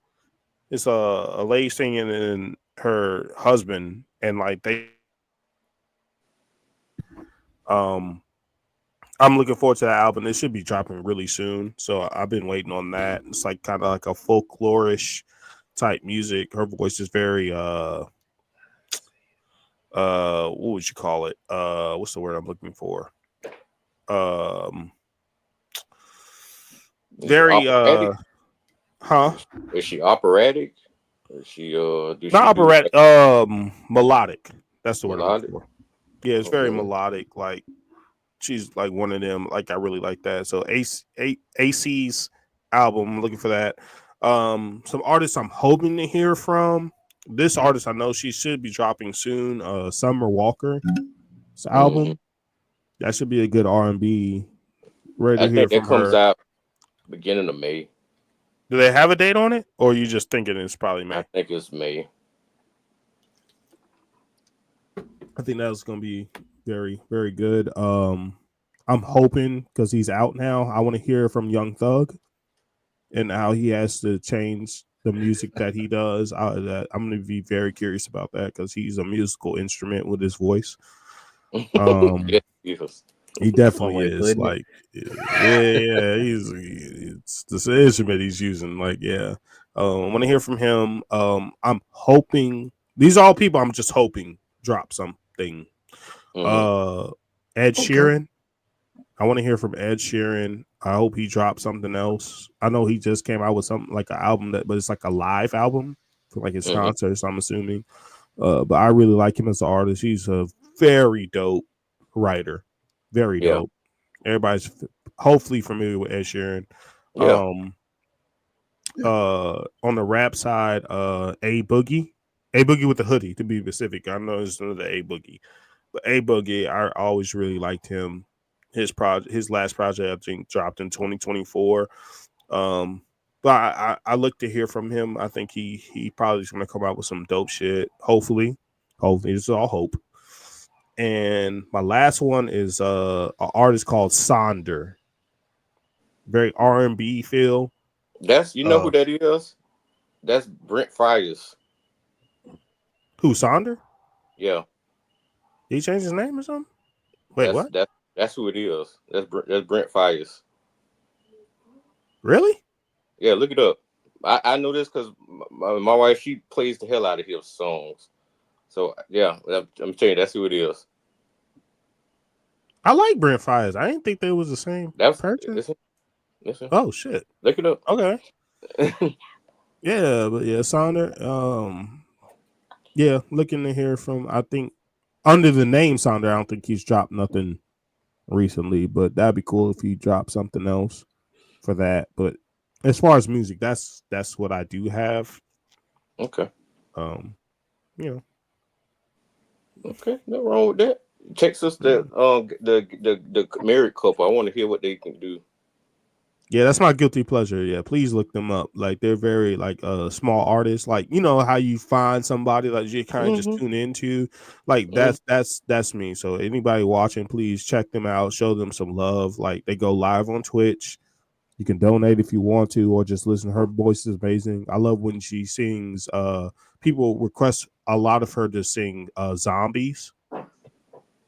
It's a lady singing and her husband, and like they. I'm looking forward to that album. It should be dropping really soon, so I've been waiting on that. It's like kind of like a folklorish type music. Her voice is very what would you call it? What's the word I'm looking for? Very huh? Is she operatic? Is she not operatic? Melodic. That's the word I'm looking for. Yeah, it's very melodic. Like she's like one of them. Like I really like that. So AC's album. I'm looking for that. Some artists I'm hoping to hear from. This artist I know she should be dropping soon. Summer Walker's album. That should be a good R&B. Ready to hear from her. That comes out beginning of May. Do they have a date on it, or are you just thinking it's probably May? I think it's May. I think that's going to be very, very good. I'm hoping because he's out now. I want to hear from Young Thug and how he has to change the music that he does. I'm going to be very curious about that because he's a musical instrument with his voice. Yes. He definitely is. Like, yeah, it's the instrument he's using. Like, yeah, I want to hear from him. I'm hoping these are all people. I'm just hoping drop something. Ed Sheeran. I want to hear from Ed Sheeran. I hope he drops something else. I know he just came out with something like an album but it's like a live album for like his concerts. I'm assuming, but I really like him as an artist. He's a very dope writer. Very dope. Everybody's hopefully familiar with Ed Sheeran. On the rap side, A Boogie with the hoodie to be specific. I know it's another A Boogie, but A Boogie, I always really liked him. His last project I think dropped in 2024. But I look to hear from him. I think he probably is going to come out with some dope shit. Hopefully, it's all hope. And my last one is an artist called Sonder. Very R&B feel. That's who that is? That's Brent Fires. Who, Sonder? Yeah. Did he change his name or something? Wait, what? That's who it is. That's Brent Fires. Really? Yeah, look it up. I know this because my wife, she plays the hell out of his songs. So yeah, I'm telling you, that's who it is. I like Brent Fires. I didn't think they was the same person. Listen. Oh shit! Look it up. Okay. Yeah, but yeah, Sonder. Yeah, looking to hear from. I think under the name Sonder, I don't think he's dropped nothing recently, but that'd be cool if he dropped something else for that. But as far as music, that's what I do have. Okay. You know. Okay, no wrong with that. Text us the married couple. I want to hear what they can do. Yeah, that's my guilty pleasure. Yeah, please look them up. Like they're very like small artists. Like you know how you find somebody that you kind of just tune into. Like that's me. So anybody watching, please check them out. Show them some love. Like they go live on Twitch. You can donate if you want to, or just listen. Her voice is amazing. I love when she sings. People request a lot of her to sing zombies.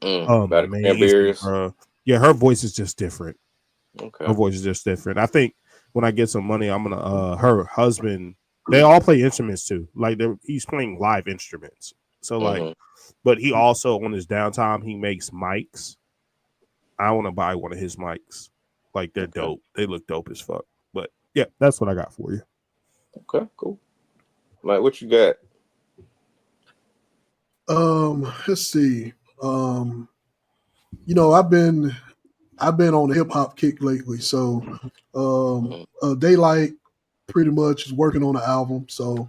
Amazing, yeah, her voice is just different. Okay. Her voice is just different. I think when I get some money, I'm gonna her husband. They all play instruments too. Like he's playing live instruments. So like, but he also on his downtime he makes mics. I want to buy one of his mics. Like they're dope. They look dope as fuck. But yeah, that's what I got for you. Okay, cool. Mike, what you got? Let's see. You know, I've been on a hip hop kick lately. So Daylight pretty much is working on an album. So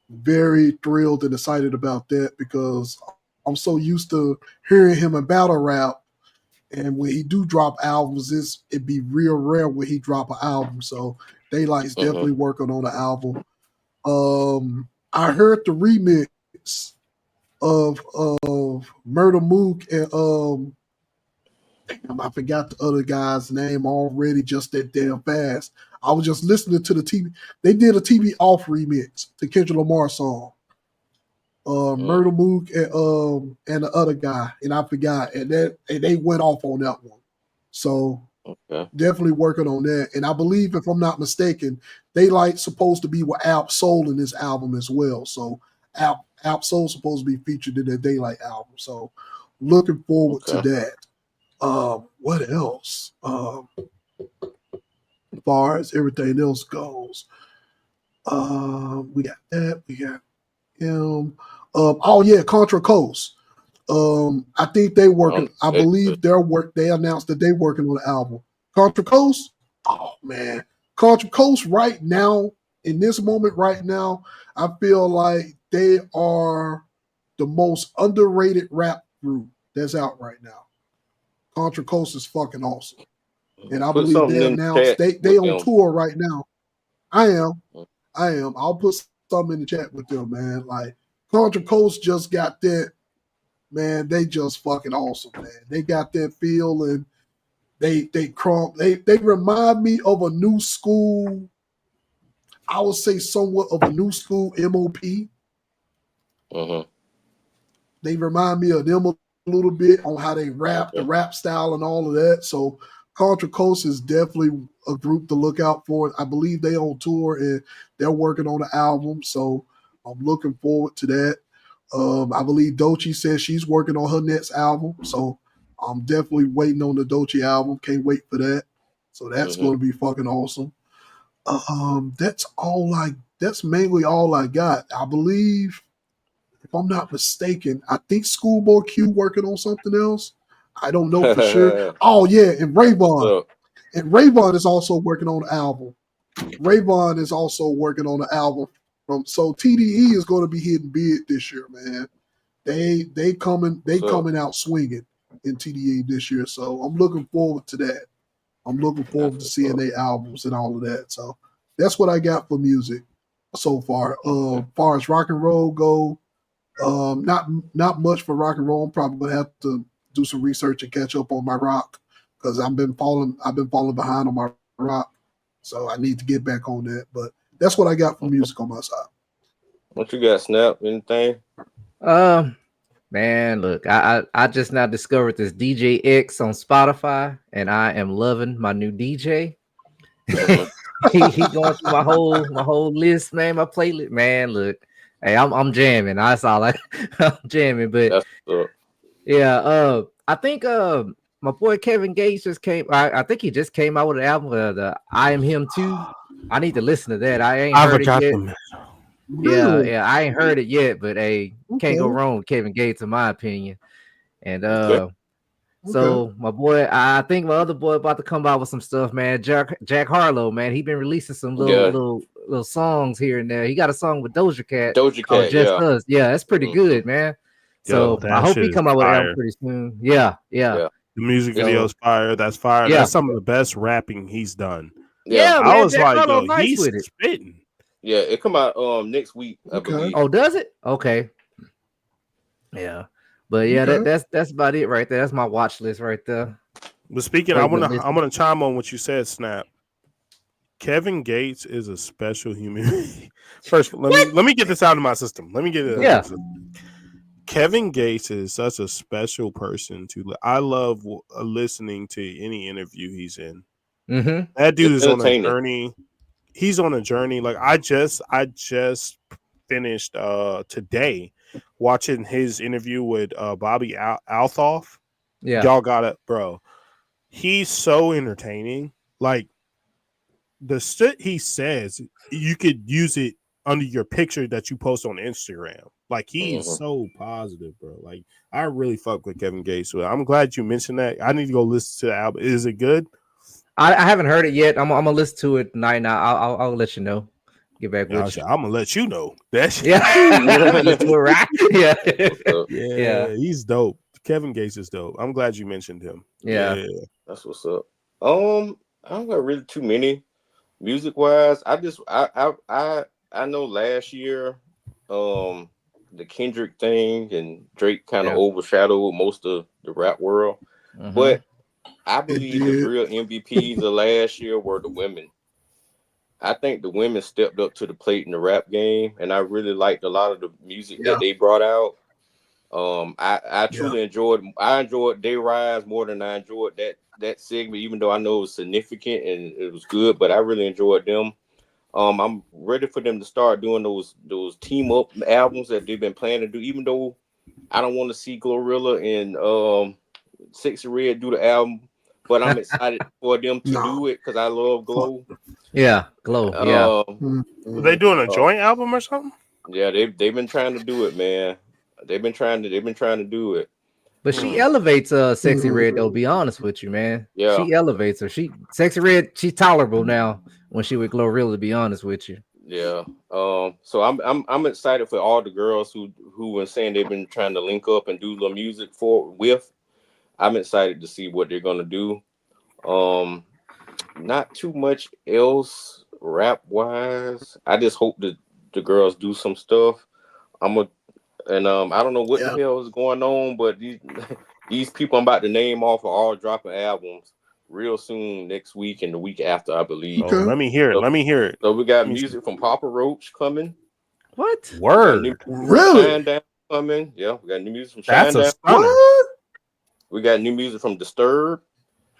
very thrilled and excited about that because I'm so used to hearing him in battle rap. And when he do drop albums, it'd be real rare when he drop an album. So Daylight's definitely working on an album. I heard the remix of Murder Mook and I forgot the other guy's name already just that damn fast. I was just listening to the TV. They did a TV off remix to Kendrick Lamar song. Murder Mook and the other guy, and I forgot, and they went off on that one. So definitely working on that. And I believe, if I'm not mistaken, Daylight's supposed to be with Alp Soul in this album as well. So Alp Soul's supposed to be featured in the Daylight album. So looking forward to that. What else? As far as everything else goes, we got that. We got him. Contra Coast. I think they working. I believe they announced that they working on the album. Contra Coast. Oh man, Contra Coast right now in this moment right now, I feel like they are the most underrated rap group that's out right now. Contra Coast is fucking awesome. And I believe they announced they on tour right now. I am. I'll put something in the chat with them, man. Like Contra Coast just got that, man. They just fucking awesome, man. They got that feel and they remind me of a new school. I would say somewhat of a new school MOP. They remind me of them a little bit on how they rap, the rap style and all of that. So Contra Coast is definitely a group to look out for. I believe they on tour and they're working on an album. So I'm looking forward to that. I believe Doechii says she's working on her next album. So I'm definitely waiting on the Doechii album. Can't wait for that. So that's going to be fucking awesome. That's mainly all I got. I believe, if I'm not mistaken, I think Schoolboy Q working on something else. I don't know for sure. Oh yeah, and Rayvon. And Rayvon is also working on an album. Rayvon is also working on an album. So TDE is going to be hitting big this year, man. They coming out swinging in TDE this year. So I'm looking forward to that. I'm looking forward to seeing their albums and all of that. So that's what I got for music so far. Far as rock and roll go, not much for rock and roll. I'm probably gonna have to do some research and catch up on my rock because I've been falling behind on my rock. So I need to get back on that. But that's what I got for music on my side. What you got, Snap? Anything? Man, look, I just now discovered this DJ X on Spotify, and I am loving my new DJ. he going through my whole list, man, my playlist. Man, look, hey, I'm jamming. That's all I'm jamming. But yeah, I think my boy Kevin Gates just came. I think he just came out with an album, the I Am Him Too. I need to listen to that. I ain't heard it yet. Yeah, I ain't heard it yet, but hey, can't go wrong with Kevin Gates, in my opinion. And so my boy, I think my other boy about to come out with some stuff, man. Jack Harlow, man, he been releasing some little songs here and there. He got a song with Doja Cat, Just Us. Yeah, that's pretty good, man. So I hope he come out with an album pretty soon. Yeah. The music video's fire. That's fire. That's some of the best rapping he's done. Yeah, I was Jack like, Harlow, yo, nice he's with it. spitting. Yeah, it come out next week, I believe. Oh, does it? Okay. Yeah. But yeah, that's about it right there. That's my watch list right there. But speaking, I wanna chime on what you said, Snap. Kevin Gates is a special human being. First, let me get this out of my system. Let me get it out of my system. Kevin Gates is such a special person I love listening to any interview he's in. That dude is on a journey. He's on a journey. Like I just finished today watching his interview with Bobby Althoff. Yeah, y'all got it, bro. He's so entertaining. Like the shit he says, you could use it under your picture that you post on Instagram. Like he's so positive, bro. Like I really fuck with Kevin Gates. So I'm glad you mentioned that. I need to go listen to the album. Is it good? I haven't heard it yet. I'm gonna listen to it tonight. Now I'll let you know. Get back with you. I'm gonna let you know. That's yeah. He's dope. Kevin Gates is dope. I'm glad you mentioned him. Yeah. That's what's up. I don't got really too many music wise. I know last year, the Kendrick thing and Drake kind of overshadowed most of the rap world, but I believe the real MVPs of last year were the women. I think the women stepped up to the plate in the rap game, and I really liked a lot of the music that they brought out. I truly enjoyed Day Rise more than I enjoyed that segment, even though I know it was significant and it was good, but I really enjoyed them. I'm ready for them to start doing those team up albums that they've been planning to do, even though I don't want to see Glorilla and Sexy Red do the album, but I'm excited for them to do it because I love Glow. Yeah, Glow. Yeah. Are they doing a joint album or something? Yeah, they've been trying to do it, man. They've been trying to do it. But she elevates Sexy Red though, be honest with you, man. Yeah. She elevates her. Sexy Red, she's tolerable now when she with Glorilla, to be honest with you. Yeah. So I'm excited for all the girls who were saying they've been trying to link up and do the music with. I'm excited to see what they're gonna do. Not too much else rap wise. I just hope that the girls do some stuff. I don't know what the hell is going on, but these people I'm about to name off are all dropping albums real soon next week and the week after, I believe. Oh, let me hear it. So we got music from Papa Roach coming. What? Word? Really? Shine Down coming. Yeah, we got new music from That's Shine a Down. stunner. What? We got new music from Disturbed.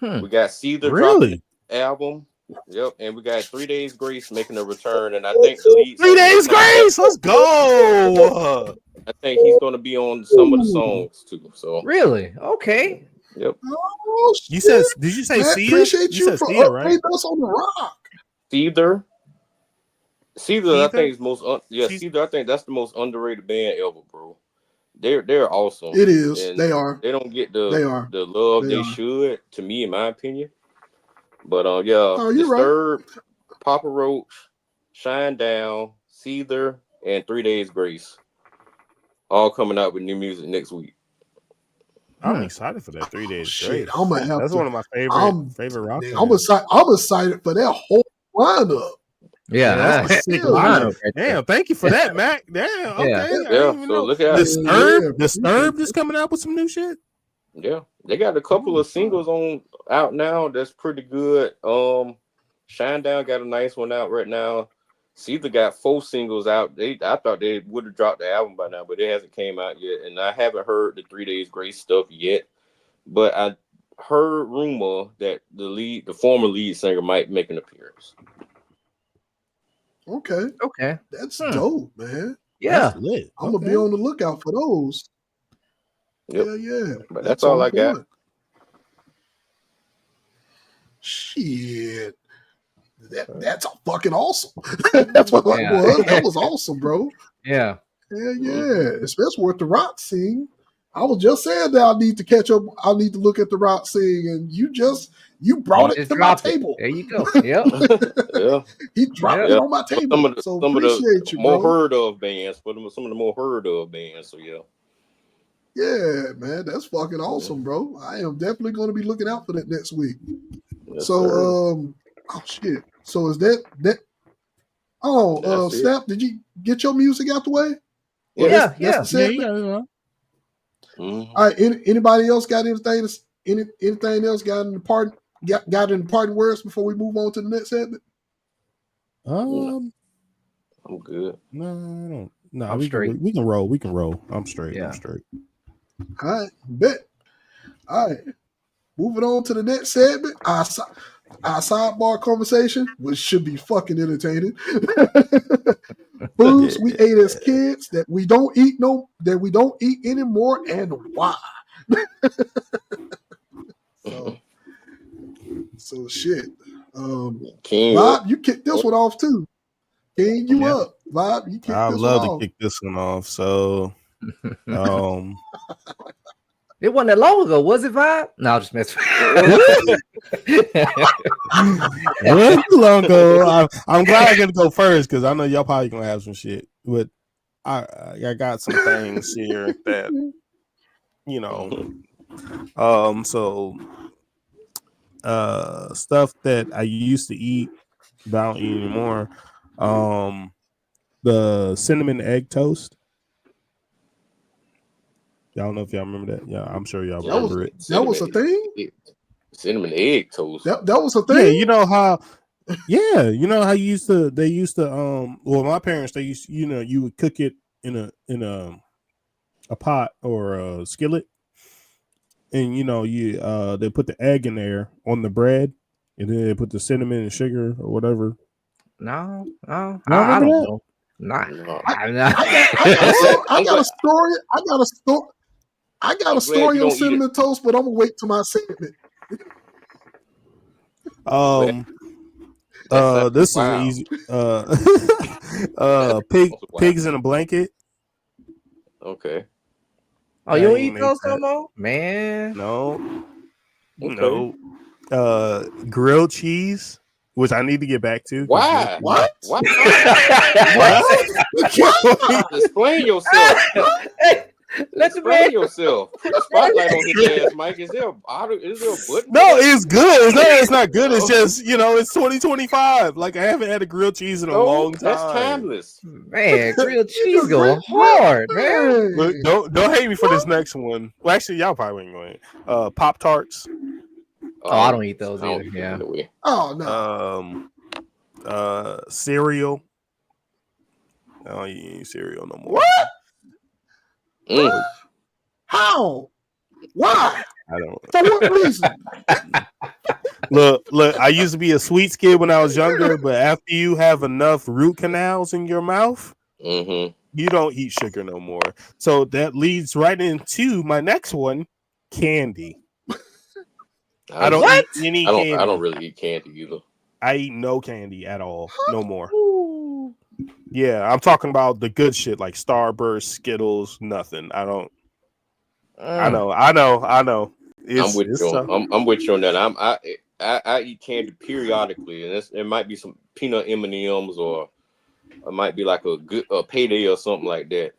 We got Seether dropping the album. Yep, and we got 3 Days Grace making a return, and I think the lead 3 Days Grace. Let's go. I think he's going to be on some of the songs too. So really? Okay. Yep. Oh, you said? Did you say Matt, Sia? appreciate you for Sia, right? updating us on the rock. Seether, I think is most. She's- Seether. I think that's the most underrated band ever, bro. They're awesome. It is. And They are. They don't get They are. the love They they are. should, to me, in my opinion. But Oh, you're right. Disturbed, Papa Roach, Shine Down, Seether, and 3 Days Grace, all coming out with new music next week. I'm excited for that 3 Days Shit, Grace. I'm gonna have That's to. one of my favorite rock bands. I'm excited for that whole lineup. Yeah, that's a sick lineup. Damn, thank you for that, Mac. Damn, okay. I didn't even know. Look at Disturbed is coming out with some new shit. Yeah, they got a couple of singles out now that's pretty good. Shine Down got a nice one out right now. Seether got 4 singles out. I thought they would have dropped the album by now, but it hasn't came out yet. And I haven't heard the 3 Days Grace stuff yet. But I heard rumor that the former lead singer might make an appearance. Okay. That's dope, man. Yeah. Lit. I'm gonna be on the lookout for those. Yep. Yeah. But that's all I got. Shit. That's fucking awesome. That's what it was. That was awesome, bro. Yeah. Yeah. Especially with the rock scene. I was just saying that I need to catch up. I need to look at the rock scene, and you brought it to my table. There you go. Yep. He dropped it on my table. So appreciate you, more bro. heard of bands, but some of the more heard of bands. So yeah. Yeah, man, that's fucking awesome, bro. I am definitely going to be looking out for that next week. Yes, so, sir. oh shit. So is that? Oh, Snap, did you get your music out the way? Yeah. All right. Anybody else got anything? Anything else got in the part? Got in the parting words before we move on to the next segment? I'm good. No, I don't. No, I'm we straight. we can roll. We can roll. I'm straight. Yeah. I'm straight. All right, bet. All right, moving on to the next segment. Our sidebar conversation, which should be fucking entertaining. Foods we ate as kids that we don't eat anymore, and why. So shit. Bob, you kicked this one off too. King, you up. Bob, you kicked this one off. I'd love to kick this one off. So it wasn't that long ago, was it, Vibe? No, I'll just mess with you. Long ago. I'm glad I get to go first because I know y'all probably gonna have some shit. But I got some things here that stuff that I used to eat, but I don't eat anymore. The cinnamon egg toast. Y'all don't know if y'all remember that. Yeah, I'm sure y'all remember it. That was a thing? Cinnamon egg toast. That was a thing? Yeah, you know how they used to well, my parents, they used, you would cook it in a pot or a skillet, and they put the egg in there on the bread, and then they put the cinnamon and sugar or whatever. No, I don't know. I got a story. I got a story on cinnamon toast, but I'm gonna wait till my segment. This is an easy. Pigs in a blanket. Okay. Oh, you don't eat those no more, man? No. No. Grilled cheese which I need to get back to. Why? What? Why? What? Explain yourself. Let the Explain man. yourself. Put the spotlight on his ass, Mike. Is there a button? No, it's good. It's not good. It's just, it's 2025. Like, I haven't had a grilled cheese in a long time. That's timeless. Man, grilled cheese going hard, man. Look, don't hate me for this next one. Well, actually, y'all probably ain't going. Pop-Tarts. Oh, I don't eat those either. Yeah. Oh no. Cereal. I don't eat cereal no more. What? Mm. How? Why? I don't. For what reason? Look. I used to be a sweets kid when I was younger, but after you have enough root canals in your mouth, you don't eat sugar no more. So that leads right into my next one: candy. I don't eat any candy. I don't really eat candy either. I eat no candy at all. No more. Yeah, I'm talking about the good shit like Starburst, Skittles, nothing. I don't. I know. I'm with you on that. I eat candy periodically, and it might be some peanut M&Ms, or it might be like a payday or something like that.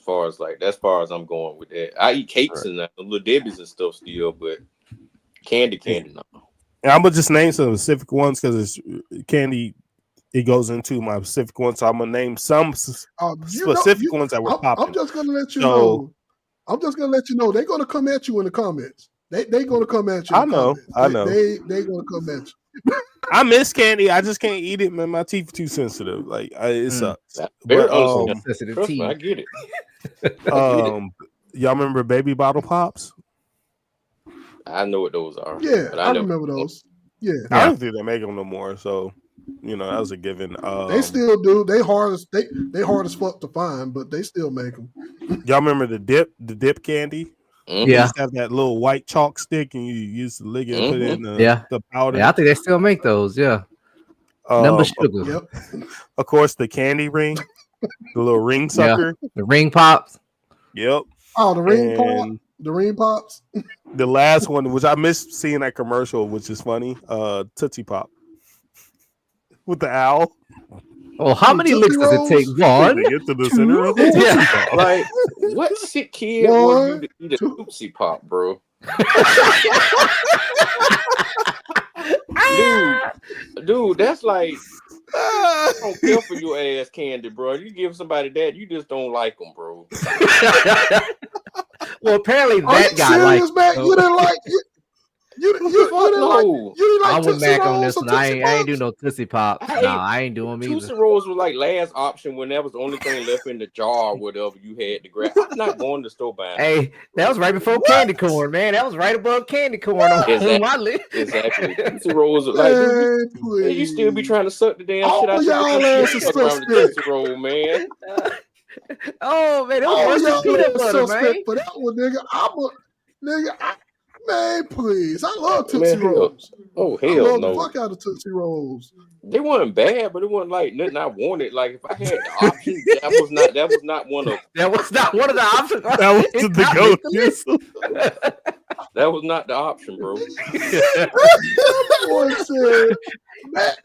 As far as I'm going with that, I eat cakes and Little Debbie's and stuff still, but candy, no. And I'm gonna just name some specific ones because it's candy. It goes into my specific ones, so I'm gonna name some specific ones that were popping. I'm just gonna let you know. I'm just gonna let you know they're gonna come at you in the comments. They're gonna come at you. I know. They're gonna come at you. I miss candy. I just can't eat it, man. My teeth are too sensitive. Like it sucks. Very sensitive teeth. I get it. Y'all remember Baby Bottle Pops? I know what those are. Yeah, I remember those. Yeah, I don't think they make them no more. So that was a given. They still do. They hard as fuck to find, but they still make them. Y'all remember the dip candy? Yeah, you used to have that little white chalk stick, and you used to lick it and put it in the powder. Yeah, I think they still make those. Yeah, number sugar. Yep. Of course, the candy ring, the little ring sucker, the ring pops. Yep. Oh, the ring pop. The ring pops. The last one, which I missed seeing that commercial, which is funny. Tootsie Pop with the owl. Oh, how many licks does it take? One. To get to the center of the Tootsie Pop. Like, what sick kid want you to eat a Tootsie Pop, bro? Dude, that's like, I don't care for your ass candy, bro. You give somebody that, you just don't like them, bro. Well, apparently that guy likes. You didn't like it. You didn't like I went back on this one. I ain't do no Tootsie Pop. I ain't doing them either. Tootsie Rolls was like last option when that was the only thing left in the jar or whatever you had to grab. I'm not going to the store buying. Hey, that was right before candy corn, man. That was right above candy corn on my list. Exactly. Tootsie Rolls are like, you still be trying to suck the damn shit out of the Tootsie Roll, man. Oh man, that was worse than peanut butter, man. For that one, nigga, man, please. I love Tootsie Rolls. Oh, hell I love no. the fuck out of Tootsie Rolls. They weren't bad, but it wasn't like nothing I wanted. Like if I had the option, that was not one of the options. That was the go-to. That was not the option, bro. Boy said,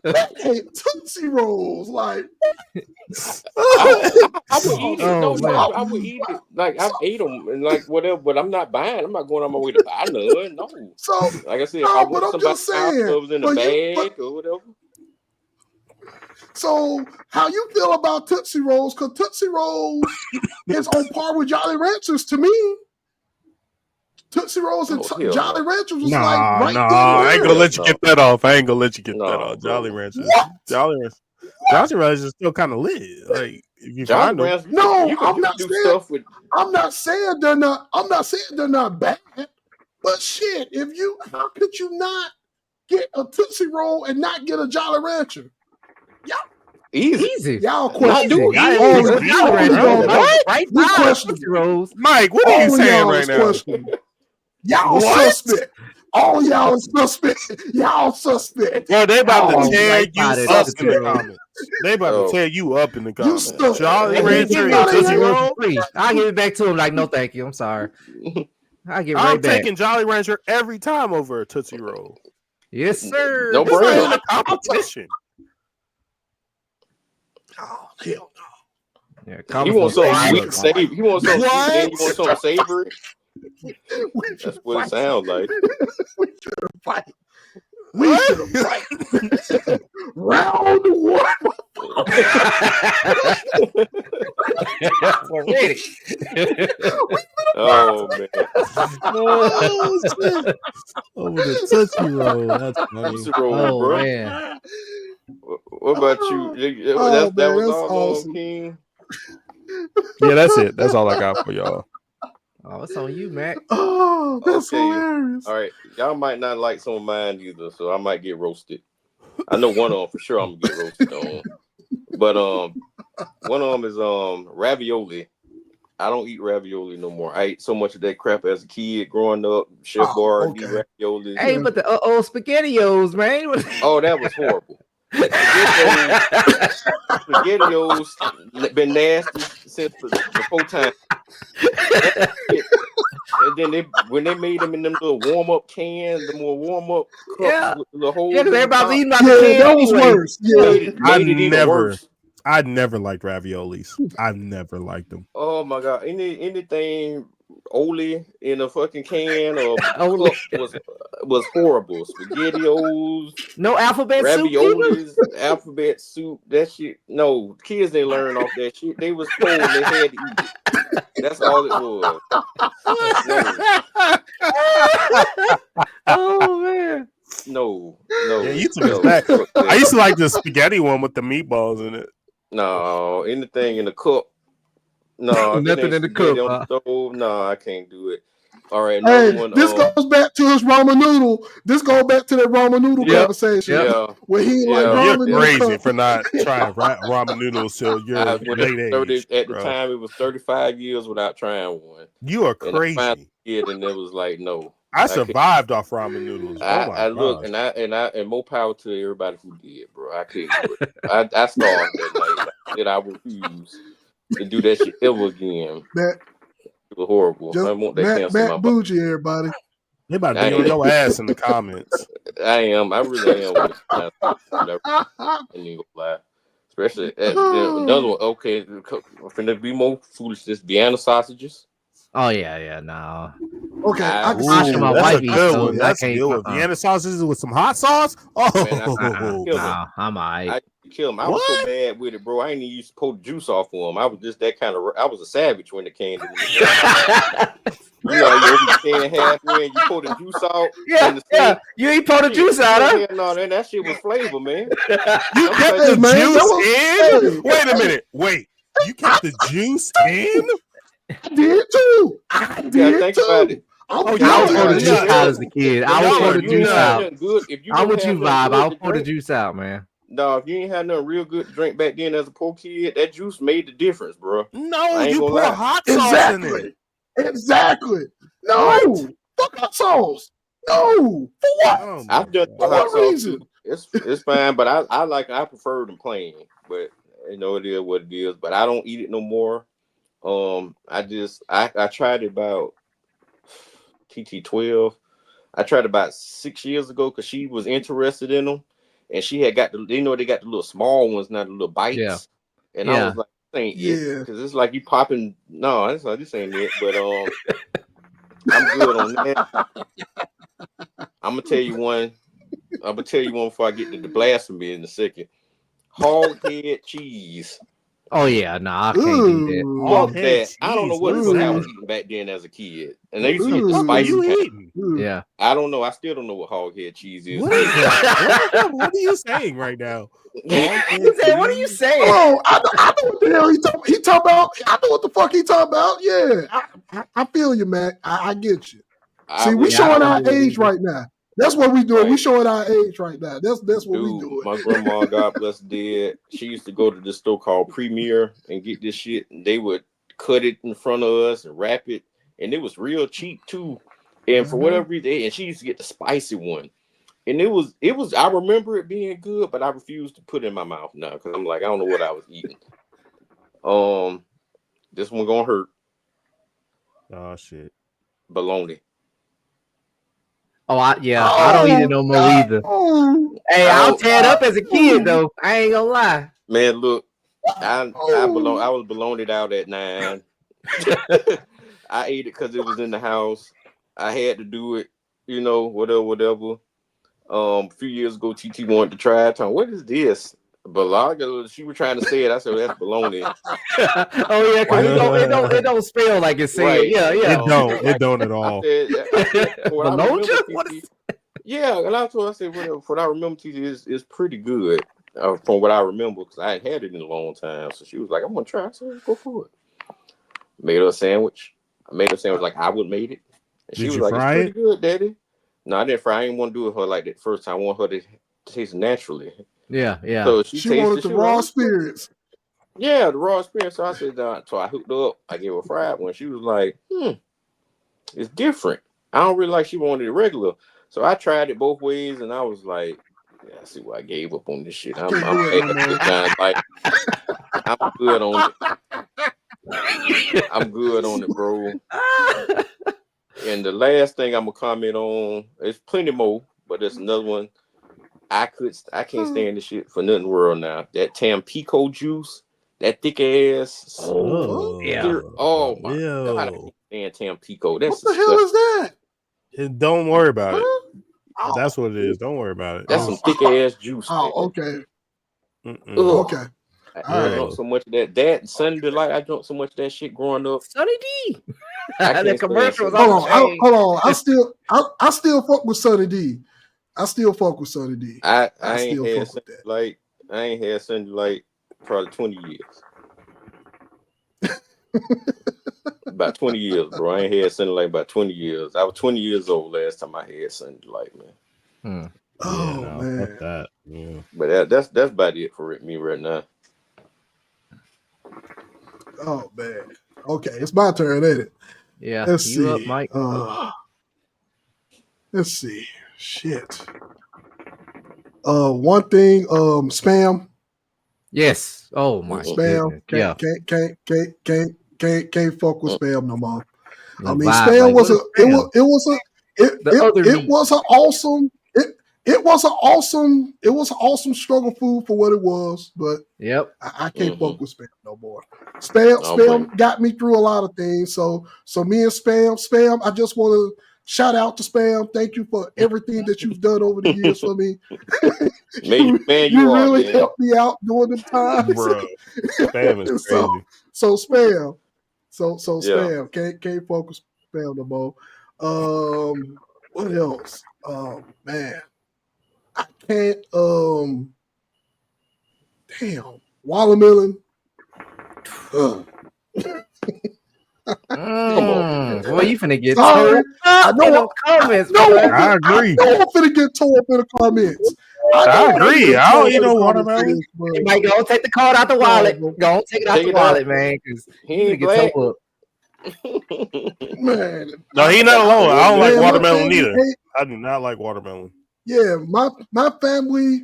that ain't Tootsie Rolls. Like, I would eat it. I would eat it. Like I've ate them and like whatever, but I'm not buying. I'm not going on my way to buy none. No. So, like I said, I want somebody's house that was in a bag or whatever. So, how you feel about Tootsie Rolls? Because Tootsie Rolls is on par with Jolly Ranchers to me. Tootsie Rolls and Jolly Ranchers was right there. I ain't gonna let you get that off. Jolly Ranchers. Jolly Ranchers is still kind of lit. Like if you find them. I'm not saying they're not bad. But shit, how could you not get a Tootsie Roll and not get a Jolly Rancher? Y'all easy. Y'all question. Mike, what are you saying right now? Y'all suspect. All y'all suspect. Y'all suspect. Well, they about to tear you up in the comments. They about to tear you up in the comments. Jolly Rancher and Tootsie Roll. I'll give it back to him. Like, no, thank you. I'm sorry. I'll give it right I'm back. taking Jolly Rancher every time over a Tootsie Roll. Yes, sir. No brand. A competition. Oh, hell no. Yeah, He wants something What? sweet and savory. He wants something sweet, then you want What? something savory. We That's should what it fight. sounds like. We should fight. We should fight. Round one. We're ready. Oh man, Oh shit! Over the Tootsie Roll. That's funny. Tootsie Roll, Oh bro. man. What about you? Oh, That man, was that's all awesome. on King. Yeah, that's it. That's all I got for y'all. Oh, it's on you, Mac. Oh, that's Okay. hilarious. All right, y'all might not like some of mine either, so I might get roasted. I know one of them for sure. I'm gonna get roasted on, but one of them is ravioli. I don't eat ravioli no more. I ate so much of that crap as a kid growing up. Chef Bar, okay. raviolis. Hey, but the SpaghettiOs, man. Oh, that was horrible. SpaghettiOs been nasty since before time. And then when they made them in them little warm up cans, the more warm up cups Yeah. with the holes. Yeah, because everybody's eating out Yeah, the can that was anyway. worse. Yeah. Made it even worse. I never liked raviolis. I've never liked them. Oh my god! Anything Oli in a fucking can or Oli. cup was horrible. SpaghettiOs, No alphabet soup either. raviolis, alphabet soup. That shit. No, kids didn't learn off that shit. They was told they had to eat it. That's all it was. Oh man. No. Yeah, you took us back. I used to like the spaghetti one with the meatballs in it. No, anything in the cup. No, Nothing in the cup. On the stove. No, I can't do it. All right, Hey, another one. this goes back to his ramen noodle. This goes back to that ramen noodle conversation. Yeah. Where he like You're ramen crazy for not trying ramen noodles till your late age. At the time, it was 35 years without trying one. You are crazy. And it was like, no. I survived off ramen noodles. I look and more power to everybody who did, bro. I couldn't do it. I starved that night. I refuse to do that shit ever again. It was horrible. I want that cancer in my body. Bougie, everybody. They about to be on your ass in the comments. I am. I really am. I ain't gonna lie. Especially another one. Okay, finna be more foolish. This Vienna sausages. Oh yeah, no. Okay, I can see my wife eats those. That's a good one. Vienna sausages with some hot sauce. Oh, man, I'm alright. I kill him. I was so bad with it, bro. I ain't even used to pull the juice off for him. I was just that kind of. I was a savage when it came to me. You know, you open the can halfway and you pour the juice out. Yeah. You ain't pour the juice out, huh? No, that shit was flavor, man. You kept the juice in? Wait a minute. Wait. You kept the juice in? I did too. I did too. I would pour the juice out as a kid. I would pour the juice out. I'm with you, Vibe. I'll pour the juice out, man. No, if you ain't had nothing real good to drink back then as a poor kid, that juice made the difference, bro. No, you pour hot sauce in it. Exactly. No. Fuck hot sauce. No. For what? Oh I've done for hot what reason? It's fine, but I prefer them plain. But you know it is what it is. But I don't eat it no more. I tried it about TT12. I tried about 6 years ago because she was interested in them, and she had got they got the little small ones, not the little bites. Yeah. And I was like, this ain't it, because it's like you popping. No, this ain't it. But I'm good on that. I'm gonna tell you one before I get to the blasphemy in a second. Hog head cheese. Oh yeah, I can't do that. I don't know what I was eating back then as a kid, and they used to get the spicy kind. Yeah, I don't know. I still don't know what hog head cheese is. What is that? What are you saying right now? What are you saying? Oh, I know what the hell he talking about. I know what the fuck he talking about. Yeah, I feel you, Mac. I get you. See, we showing our age right now. That's what we doing. Right. We showing our age right now. That's what we doing. My grandma, God bless, dead. She used to go to this store called Premier and get this shit. And they would cut it in front of us and wrap it, and it was real cheap too. And for whatever reason, and she used to get the spicy one. And it was. I remember it being good, but I refused to put it in my mouth now because I'm like, I don't know what I was eating. This one gonna hurt. Oh shit. Bologna. I don't eat it no more either. Hey, I'll tear it up as a kid though. I ain't gonna lie. Man, look, I was baloned out at 9. I ate it because it was in the house. I had to do it, whatever. A few years ago, TT wanted to try it. What is this? Balaga. She was trying to say it. I said, that's baloney. Oh yeah, because it don't spell like it said. Right. Yeah. It don't at all. Yeah, and I said, what I remember, TT is pretty good from what I remember, because I hadn't had it in a long time. So she was like, I'm gonna try. So go for it. Made her a sandwich. I made her a sandwich like I would made it. And she was like, it's pretty good, Daddy. No, I didn't fry. I didn't want to do it her like that first time. I want her to taste it naturally. Yeah. So she wanted the raw spirits. Yeah, the raw experience. So I said, so I hooked her up. I gave her a fried one. She was like, it's different. I don't really like. She wanted it regular. So I tried it both ways, and I was like, yeah, I see why I gave up on this shit. I'm good on it. I'm good on it, bro. And the last thing I'm gonna comment on, there's plenty more, but there's another one. I can't stand this shit for nothing world now. That Tampico juice, that thick ass. Oh yeah. Oh my God, I can't stand Tampico. That's what the hell is that? Don't worry about it. That's what it is. Don't worry about it. That's some thick ass juice. Okay. Okay. I drunk so much of that. And Sunny Delight. I drunk so much of that shit growing up. Sunny D. That commercial was hold on. I still fuck with Sunny D. I ain't had Sunny Delight. I ain't had Sunny Delight probably 20 years. About 20 years, bro. I ain't had Sunny Delight about 20 years. I was 20 years old last time I had Sunny Delight, man. Man. Fuck that. Yeah. But that's about it for me right now. Oh man. Okay, it's my turn, ain't it? Yeah. Let's see. Up, Mike. Let's see. Shit. One thing, spam. Yes. Oh my spam. Can't fuck with spam no more. I mean, spam was an awesome struggle food for what it was, but I can't fuck with spam no more. Spam got me through a lot of things. So me and spam, I just want to shout out to Spam. Thank you for everything that you've done over the years for me. You really helped me out during the time. Bro, Spam is crazy. So Spam. So Spam. Can't focus Spam no more. What else? Man. I can't damn. Watermelon. Boy, you finna get tore up in the comments. I agree. I know I'm finna get tore up in the comments. I agree. I don't eat no watermelon. You might go take the card out the wallet. Go take it out the wallet, man. Because he ain't get tore up. Man. No, he not alone. I don't like watermelon either. I do not like watermelon. Yeah, my family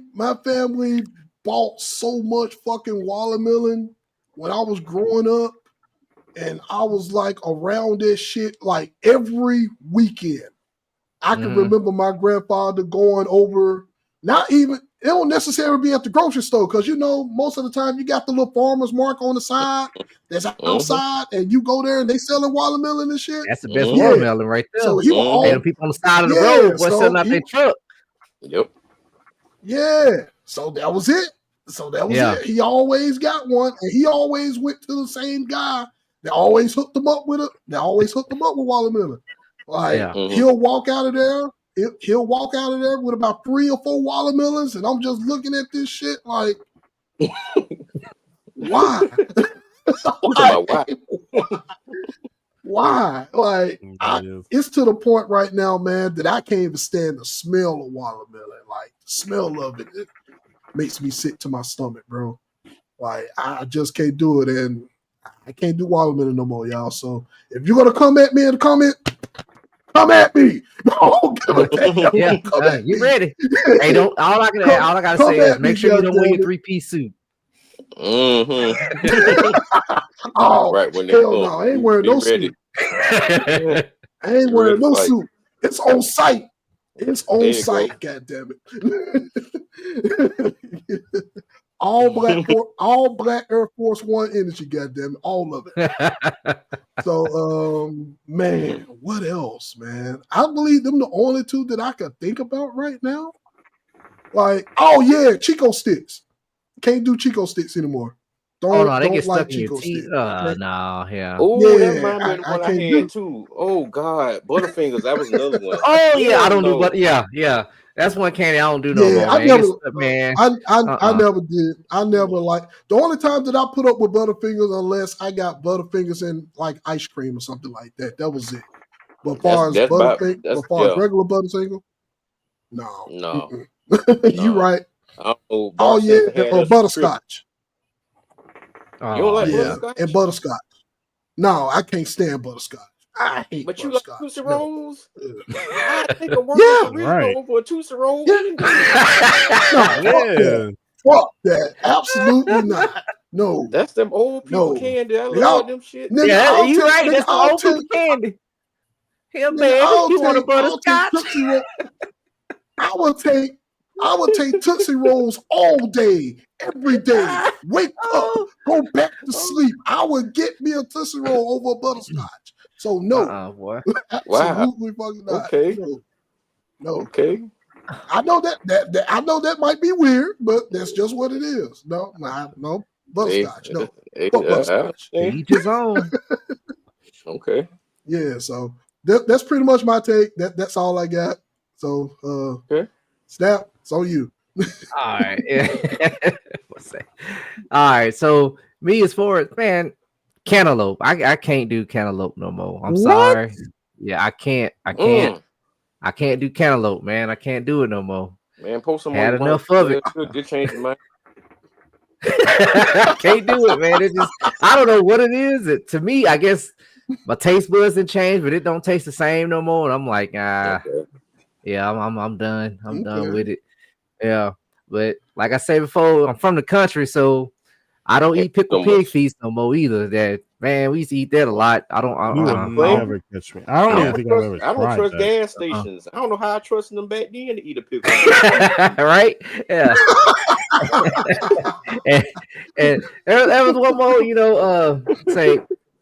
bought so much fucking watermelon when I was growing up, and I was like around this shit like every weekend. I can remember my grandfather going over, it don't necessarily be at the grocery store, because most of the time you got the little farmer's mark on the side that's outside, and you go there and they selling watermelon and shit. That's the best watermelon right there. So he was the people on the side of the road was selling out their truck. Yep. Yeah. So that was it. It. He always got one, and he always went to the same guy that always hooked him up with watermelon. Like he'll walk out of there. He'll walk out of there with about 3 or 4 watermelons, and I'm just looking at this shit like, why? Why? Like, it's to the point right now, man, that I can't even stand the smell of watermelon. Like, the smell of it makes me sick to my stomach, bro. Like, I just can't do it, and I can't do watermelon no more, y'all. So if you're gonna come at me in the comment, come at me. You ready? Hey, all I gotta say is make sure you don't wear your 3-piece suit. Oh, right, hell no, I ain't wearing no suit. I ain't wearing no suit. It's on site. It's on site. God damn it. all black Air Force One energy, goddamn it, all of it. So, man, what else, man? I believe them the only two that I can think about right now. Like, oh yeah, Chico sticks. Can't do Chico sticks anymore. They Don't get like stuck in your Chico teeth. sticks. No, yeah. Oh, that Yeah, reminds me of the I one I can't had do. too. Oh God, Butterfingers. That was another one. Oh yeah, I don't do, no. but yeah. That's one candy I don't do no Yeah, more, I man. never, Man. I never did. I never like the only time that I put up with Butterfingers unless I got Butterfingers in like ice cream or something like that. That was it. But as far as regular Butterfinger, no. No. You right. I don't know. Oh yeah, or butterscotch. You don't like butterscotch? And butterscotch. No, I can't stand butterscotch. I hate but you butterscotch. like Tootsie Rolls? I think a right. for a Tootsie Roll. No, fuck that. Absolutely not. No. That's them old people candy. I love them shit. Nigga, yeah, you right. That's the old people candy. Here, man, you want a butterscotch? I would take Tootsie Rolls all day, every day. Wake up, go back to sleep. I would get me a Tootsie Roll over a butterscotch. So no, boy. Absolutely fucking not. Okay, no. Okay. I know that I know that might be weird, but that's just what it is. No, butterscotch. No, butterscotch. Each his own. Okay. Yeah, so that's pretty much my take. That's all I got. So, Snap, it's on you. All right. What's that? All right. So me as far as cantaloupe. I can't do cantaloupe no more. I'm sorry. Yeah, I can't. I can't do cantaloupe, man. I can't do it no more. Man, post some had enough of it. Good change your mind. I can't do it, man. It just I don't know what it is. To me, I guess my taste buds didn't change, but it don't taste the same no more. And I'm like, yeah, I'm done. I'm done with it. Yeah, but like I said before, I'm from the country, so I don't eat pickled pig feast no more either. That man, we used to eat that a lot. I don't never catch me. I don't think I've ever tried. I don't trust gas stations. I don't know how I trusted them back then to eat a pickle. Right? Yeah. and there was one more, say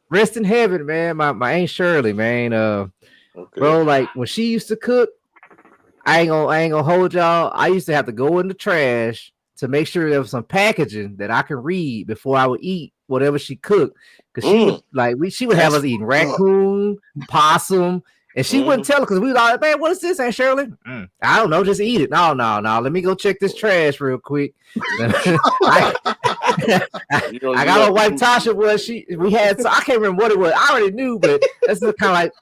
rest in heaven, man. My Aunt Shirley, man. Bro, like when she used to cook, I ain't gonna hold y'all. I used to have to go in the trash to make sure there was some packaging that I could read before I would eat whatever she cooked. Because she would have us eating raccoon, possum, and she wouldn't tell us because we was all like, man, what is this, Aunt Shirley? I don't know, just eat it. No. Let me go check this trash real quick. I got a wife Tasha we had I can't remember what it was. I already knew, but that's kind of like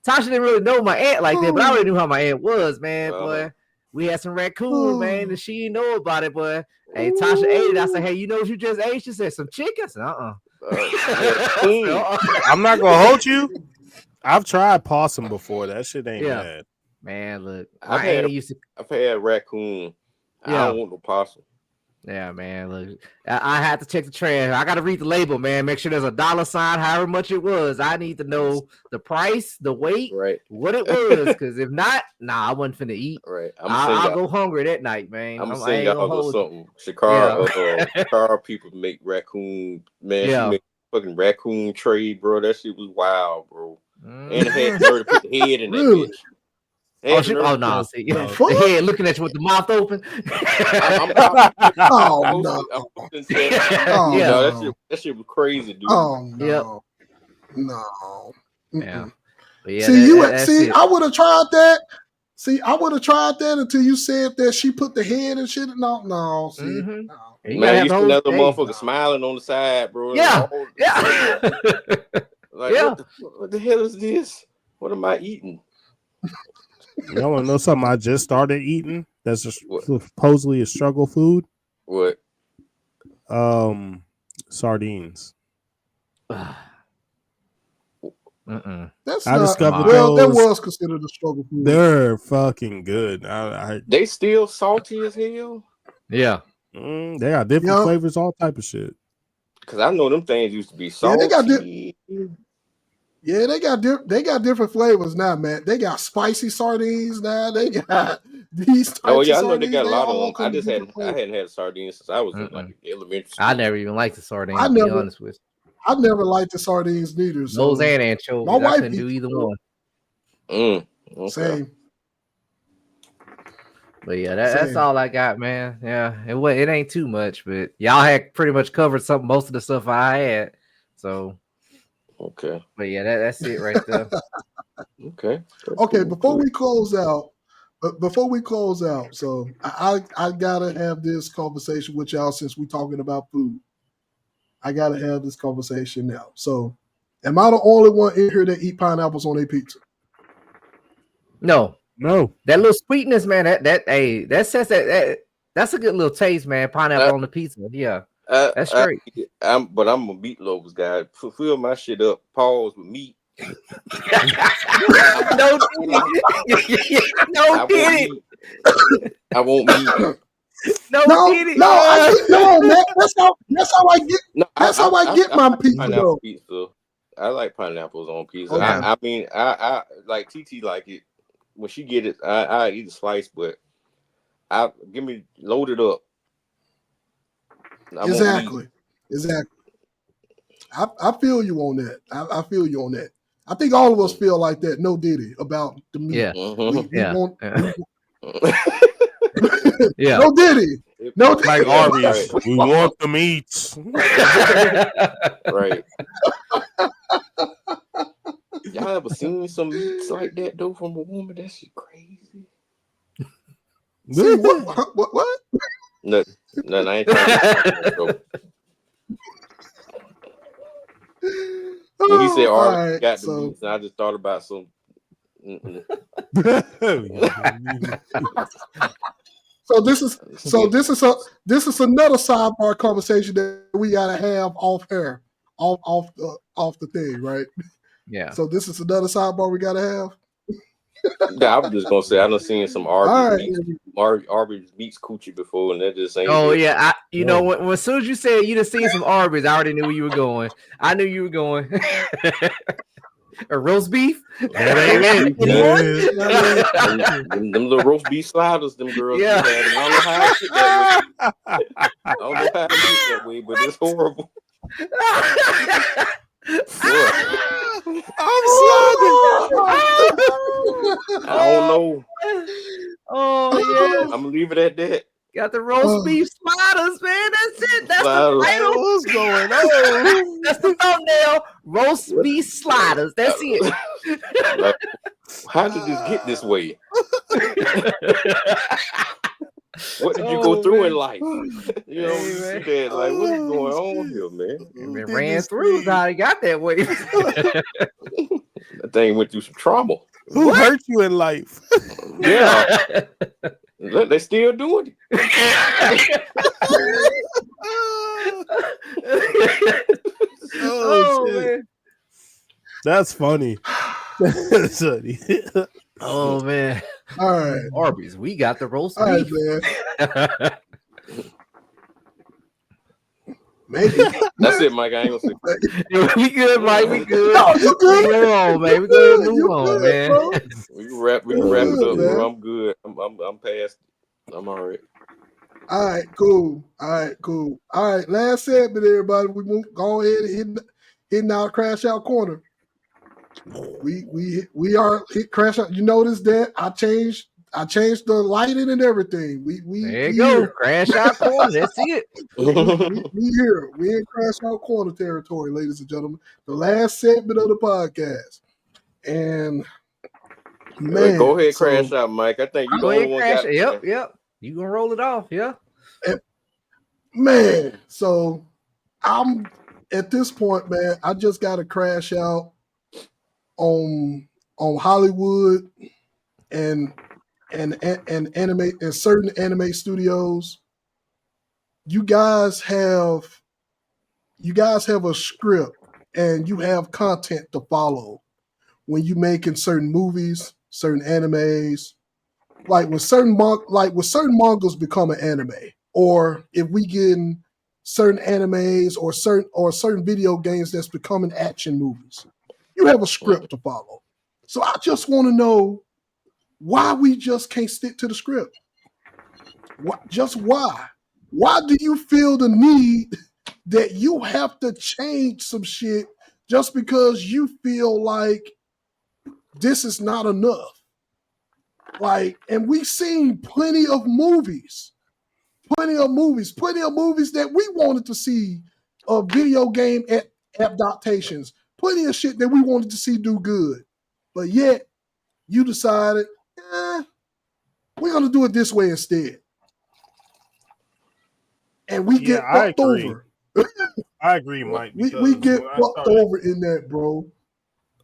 Tasha didn't really know my aunt like that, but I already knew how my aunt was, man. Boy, we had some raccoon, man, and she didn't know about it, boy. Hey, Tasha ate it. I said, hey, you know what you just ate? She said, some chicken. I said, I'm not gonna hold you. I've tried possum before. That shit ain't bad. Man, look, I've had raccoon. I don't want no possum. Yeah, man. Look, I had to check the trash. I got to read the label, man. Make sure there's a dollar sign, however much it was. I need to know the price, the weight, what it was. Because if not, I wasn't finna eat. Right. I'll go hungry that night, man. I'm gonna send y'all something. Chicago people make raccoon. Man, she made fucking raccoon tray, bro. That shit was wild, bro. And it had nerve to put the head in that bitch. See, the head looking at you with the mouth open. That shit was crazy, dude. No. Yeah. See, I would have tried that. See, I would have tried that until you said that she put the head and shit. No. See, Man, you used to have the motherfucker smiling on the side, bro. What the hell is this? What am I eating? Y'all want to know something I just started eating? That's supposedly a struggle food. What? Sardines. That's I discovered that was considered a struggle food. They're fucking good. They still salty as hell. Yeah. They got different flavors, all type of shit. Because I know them things used to be salty. They got different flavors now, man. They got spicy sardines now. They got these types Oh yeah, of I know they sardines, got a they lot of all them. come in different I hadn't had sardines since I was in like elementary school. I never even liked the sardines. I To be never- honest with I never liked the sardines neither. So those and anchovies. my wife I couldn't do eats either them. one. Okay. Same. But yeah, that's all I got, man. Yeah, it ain't too much, but y'all had pretty much covered most of the stuff I had. So okay. But yeah, that's it right there. Okay. Okay, before we close out, so I gotta have this conversation with y'all since we're talking about food. I gotta have this conversation now. So, am I the only one in here that eat pineapples on a pizza? No. That little sweetness, man. That's a good little taste, man. Pineapple on the pizza. Yeah. That's straight. But I'm a meatloaf guy. Fill my shit up. Pause with meat. No diddy. I won't meat. No, man. That's how I get. That's how I get my pizza. Pineapple pizza. I like pineapples on pizza. Okay. I mean, I like TT like it. When she get it, I eat a slice, but give me load it up. Exactly. I feel you on that. I feel you on that. I think all of us feel like that. No diddy about the meat. Yeah. We want. Yeah. No diddy. No diddy. Like Arby's. We want the meats. Right. Y'all ever seen some meats like that though from a woman? That shit crazy. See what? No, I ain't trying to when he said Arby's got the meats, and I just thought about some. So this is another sidebar conversation that we gotta have off air, off the thing, right? Yeah. So this is another sidebar we gotta have. Yeah, I was just gonna say I done seen some Arby's meats coochie before, and that just ain't. Oh yeah, you know when as soon as you said you done seen some Arby's, I already knew where you were going. I knew you were going. A roast beef? That ain't it. Them little roast beef sliders, them girls. Yeah. I don't know how I get that way. I don't know how I get that way, but it's horrible. I'm slogging. I don't know. Oh yeah. I'm gonna leave it at that. Got the roast beef sliders, man. That's it. That's the title. What's going on? That's the thumbnail. Roast beef sliders. That's it. Like, how did this get this way? What did you go through in life? You know, you see that, like, what is going on here, man? It ran through how he got that way. That thing went through some trauma. Who hurt you in life? Yeah. They still doing it. Man. That's funny. Oh man. All right. Arby's, we got the roast All right, beef. man. Maybe. That's it, Mike. I ain't gonna say. We good, Mike. We good. No, you good. Move on, man. We go and move on, man. Bro. We can wrap it up, man. bro. I'm good. I'm past. I'm all right. All right, cool. All right, last segment, everybody. We go ahead and hitting our crash out corner. We are hit crash out. You notice that I changed the lighting and everything. There you go. Crash out corner. That's it. we here. We in crash out corner territory, ladies and gentlemen. The last segment of the podcast. And man, go ahead, crash out, Mike. I think you the only one got it. Yep. You gonna roll it off, yeah. Man, so I'm at this point, man. I just got to crash out on Hollywood and anime and certain anime studios. You guys have a script and you have content to follow when you making certain movies, certain animes. Like when certain mangas become an anime, or if we get certain animes or certain video games that's becoming action movies, you have a script to follow. So I just want to know why we just can't stick to the script. Just why? Why do you feel the need that you have to change some shit just because you feel like this is not enough? Like, and we've seen plenty of movies that we wanted to see video game adaptations, plenty of shit that we wanted to see do good. But yet, you decided, we're going to do it this way instead. And we get fucked over. I agree, Mike. We get fucked over in that, bro.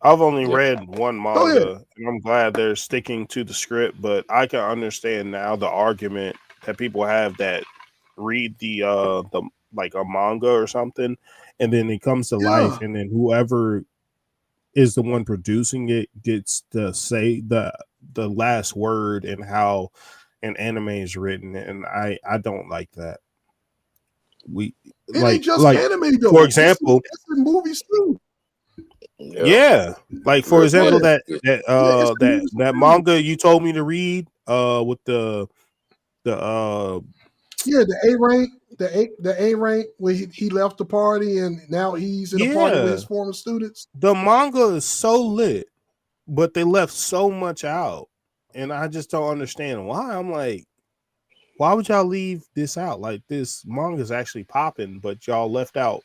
I've only read one manga, and I'm glad they're sticking to the script, but I can understand now the argument that people have that read the like a manga or something, and then it comes to life, and then whoever is the one producing it gets to say the last word and how an anime is written, and I don't like that. It ain't just anime though. For example, it's in movies too. Yeah, like for example, that manga you told me to read, with the A rank when he left the party and now he's in a party with his former students. The manga is so lit, but they left so much out, and I just don't understand why. I'm like, why would y'all leave this out? Like, this manga is actually popping, but y'all left out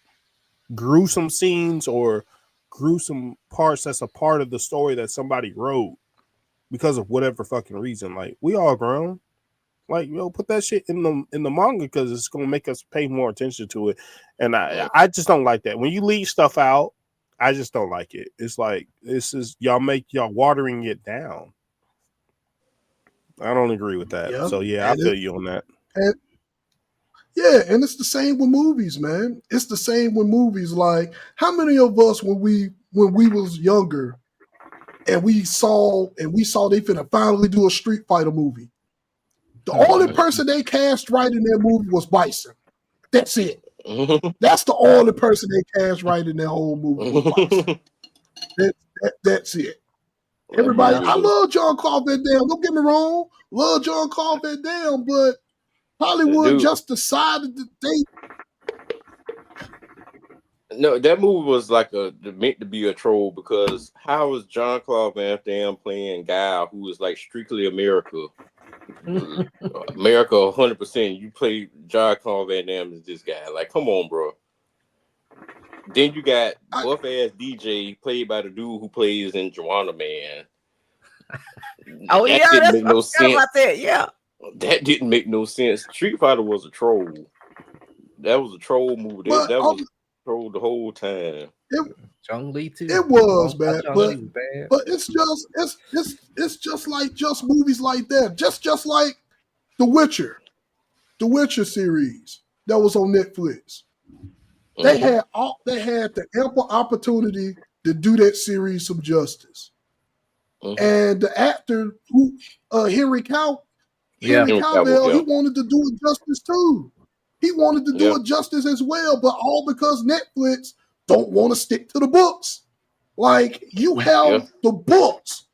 gruesome scenes or gruesome parts that's a part of the story that somebody wrote because of whatever fucking reason. Like, we all grown. Like, put that shit in the manga because it's gonna make us pay more attention to it. And I just don't like that. When you leave stuff out, I just don't like it. It's like, this is y'all watering it down. I don't agree with that. So I feel you on that. And it's the same with movies, man. It's the same with movies. Like, how many of us when we was younger and we saw they finna finally do a Street Fighter movie. The only person they cast right in their movie was Bison. That's it. That's the only person they cast right in their whole movie was Bison. That's it. Everybody, I love Jean-Claude Van Damme. Don't get me wrong. Love Jean-Claude Van Damme, but Hollywood just decided that they... No, that movie was like meant to be a troll, because how was Jean-Claude Van Damme playing Guy who was like strictly America? America 100%. You play Jean-Claude Van Damme as this guy. Like, come on, bro. Then you got buff ass DJ played by the dude who plays in Joanna Man. That didn't make no sense. About that. That didn't make no sense. Street Fighter was a troll. That was a troll movie. That was a troll the whole time. Chun-Li too. It was bad, but it's just like just movies like that. Just like The Witcher series that was on Netflix. They had the ample opportunity to do that series some justice. And the actor who Henry Cavill, he wanted to do it justice too. He wanted to do it justice as well, but all because Netflix don't want to stick to the books. Like, you have the books,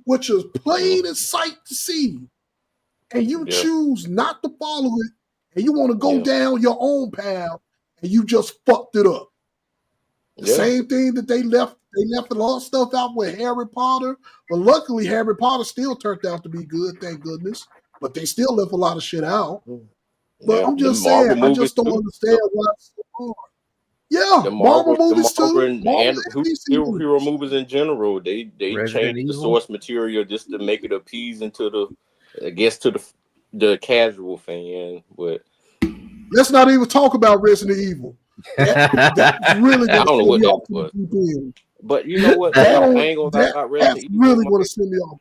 which is plain and sight to see, and you choose not to follow it, and you want to go down your own path, and you just fucked it up. The same thing that they left a lot of stuff out with Harry Potter, but luckily Harry Potter still turned out to be good, thank goodness. But they still left a lot of shit out. But I'm just saying, I just don't understand why it's so hard. Yeah, the Marvel movies too. And hero movies in general, they changed the source material just to make it appeasing to the casual fan. But let's not even talk about Resident Evil. That's really I don't know what that was. But you know what? I ain't gonna lie about Resident Evil. Really want to send me off.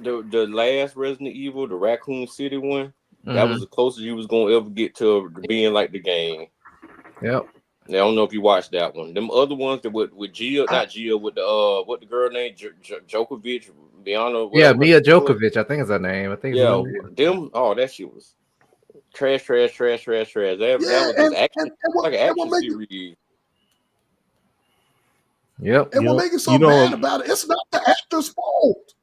The last Resident Evil, the Raccoon City one, that was the closest you was gonna ever get to being like the game. Yep. I don't know if you watched that one. Them other ones that with Gia, not Gia, with the what the girl named Djokovic, Biana. Mia Djokovic, I think is her name. I think. Them. Oh, that shit was trash. That was just action, like an action series. Yep. And what makes it so bad about it, it's not the actor's fault.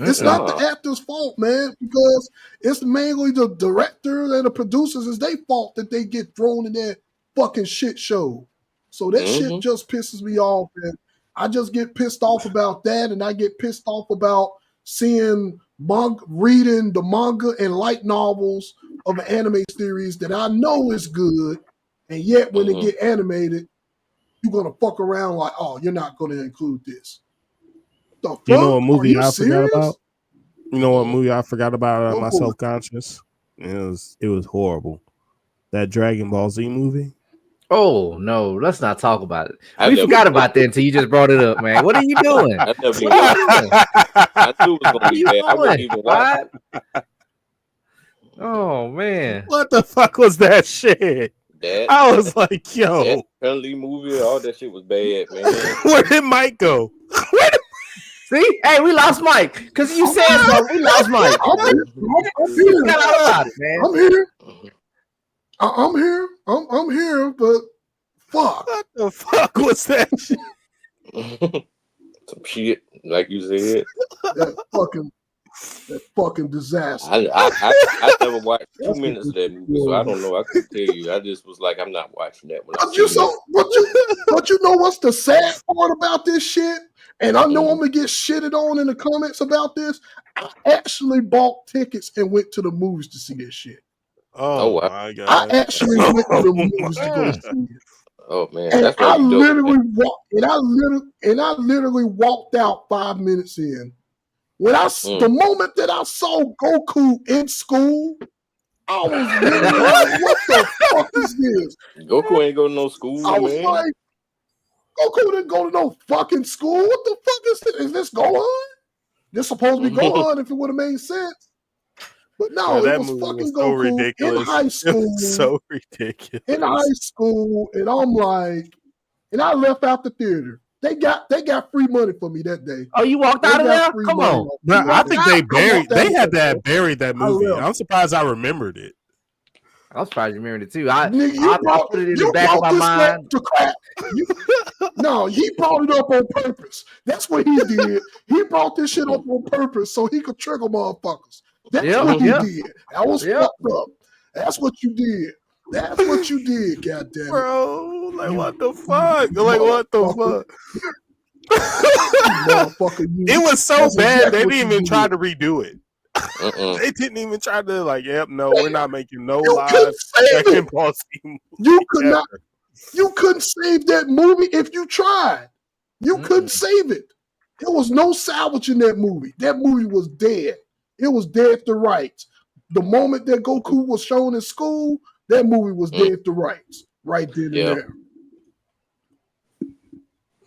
It's not the actor's fault, man, because it's mainly the director and the producers. It's their fault that they get thrown in that fucking shit show. So that shit just pisses me off, and I just get pissed off about that, and I get pissed off about seeing reading the manga and light novels of an anime series that I know is good, and yet when it get animated, you're gonna fuck around like, oh, you're not gonna include this. The fuck? You know what movie I serious? forgot about? You know what movie I forgot about? My self-conscious. It was horrible. That Dragon Ball Z movie. Oh no, let's not talk about it. We forgot about that until you just brought it up, man. What are you doing? I knew it was gonna be bad. I wouldn't even watch it. Oh man, what the fuck was that shit? I was like, yo, that penalty movie, all that shit was bad, man. Where did Mike go? See, hey, we lost Mike because you said so. We lost Mike. I'm here. I'm here. I'm here, but fuck. What the fuck was that shit? Some shit, like you said. That fucking disaster. I never watched 2 minutes of that movie, so I don't know. I couldn't tell you. I just was like, I'm not watching that. But you know what's the sad part about this shit? And I know I'm gonna get shitted on in the comments about this. I actually bought tickets and went to the movies to see this shit. Oh my god! I actually went to the movies to go see it. Oh man! And that's I literally walked out 5 minutes in. When the moment that I saw Goku in school, I was literally like, "What the fuck is this?" Goku ain't go to no school. I was like, Goku didn't go to no fucking school. What the fuck is this? Is this Gohan? This supposed to be Gohan if it would have made sense. But no, it was fucking Goku in high school. So ridiculous. In high school, and I'm like, and I left out the theater. They got free money for me that day. Oh, you walked out of there? Come on. I think they had to have buried that movie. I'm surprised I remembered it. I was surprised you remembered it too. I put it in the back of my mind. No, he brought it up on purpose. That's what he did. He brought this shit up on purpose so he could trigger motherfuckers. That's what he did. That was fucked up. That's what you did. That's what you did, goddamn bro. Like what the fuck? Like what the fuck? It was so bad they didn't even try to redo it. They didn't even try to no, we're not making no live Dragon Ball Z movie. You couldn't save that movie if you tried. You couldn't save it. There was no salvaging that movie. That movie was dead. It was dead to rights. The moment that Goku was shown in school, that movie was dead to rights. Right then and there.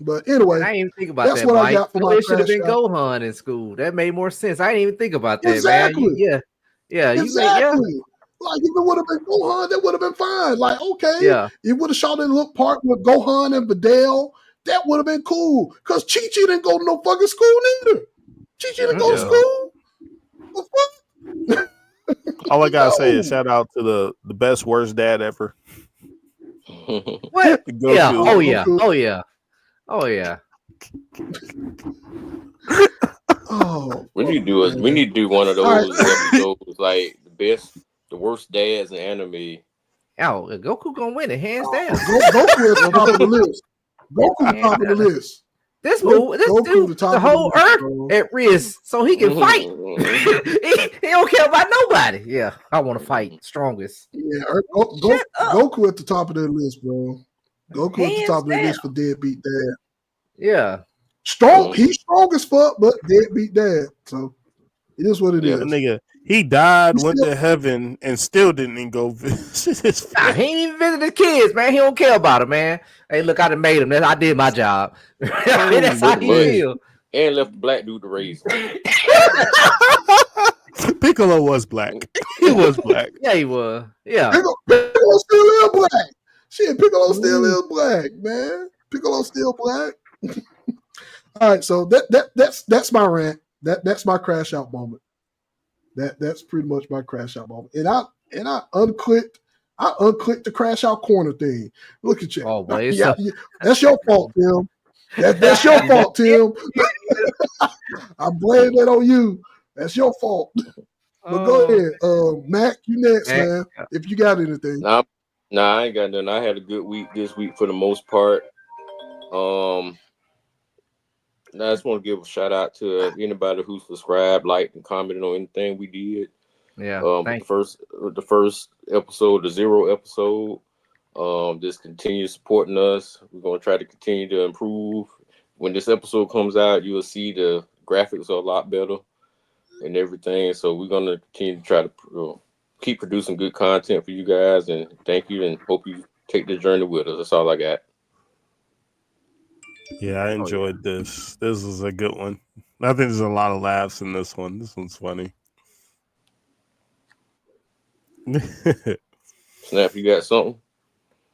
But anyway, I didn't even think about that, Mike. It should have been Gohan in school. That made more sense. I didn't even think about that, man. Yeah. Exactly. Like if it would have been Gohan, that would have been fine. Like, okay, you would have shot in a little part with Gohan and Videl. That would have been cool. Because Chi-Chi didn't go to no fucking school neither. Chi-Chi didn't go to school. What the fuck? All I gotta say is shout out to the best worst dad ever. What? Yeah. Oh yeah. Oh, we need to do one of those episodes, like the worst dads in anime. Oh, Goku gonna win it hands down. Goku is on top of the list. Goku top of the list. This dude, the whole earth at risk, so he can fight. he don't care about nobody. Yeah, I want to fight strongest. Yeah, Goku at the top of that list, bro. Goku at the top of that list for deadbeat dad. Yeah, strong. He's strong as fuck, but deadbeat dad. So it is what it is. Nigga, he died, went to heaven, and still didn't even go visit his family. He ain't even visit his kids, man. He don't care about it, man. Hey, look, I done made him. I did my job. That's how he feel. And left the black dude to raise him. Piccolo was black. He was black. Yeah, he was. Yeah. Piccolo still is black. Shit, Piccolo still is black, man. Piccolo still black. All right, so that's my rant. That's my crash out moment. That's pretty much my crash out moment. And I unclicked the crash out corner thing. Look at you. Oh, boy, that's your fault, Tim. That's your fault, Tim. I blame that on you. That's your fault. But go ahead, Mac. You next, man. If you got anything. Nah, I ain't got nothing. I had a good week this week for the most part. I just want to give a shout out to anybody who subscribed, liked, and commented on anything we did. Yeah. The first episode, the 0 episode. Just continue supporting us. We're gonna try to continue to improve. When this episode comes out, you will see the graphics are a lot better and everything. So we're gonna continue to try to keep producing good content for you guys. And thank you, and hope you take the journey with us. That's all I got. Yeah, I enjoyed this. This was a good one. I think there's a lot of laughs in this one. This one's funny. Snap, you got something?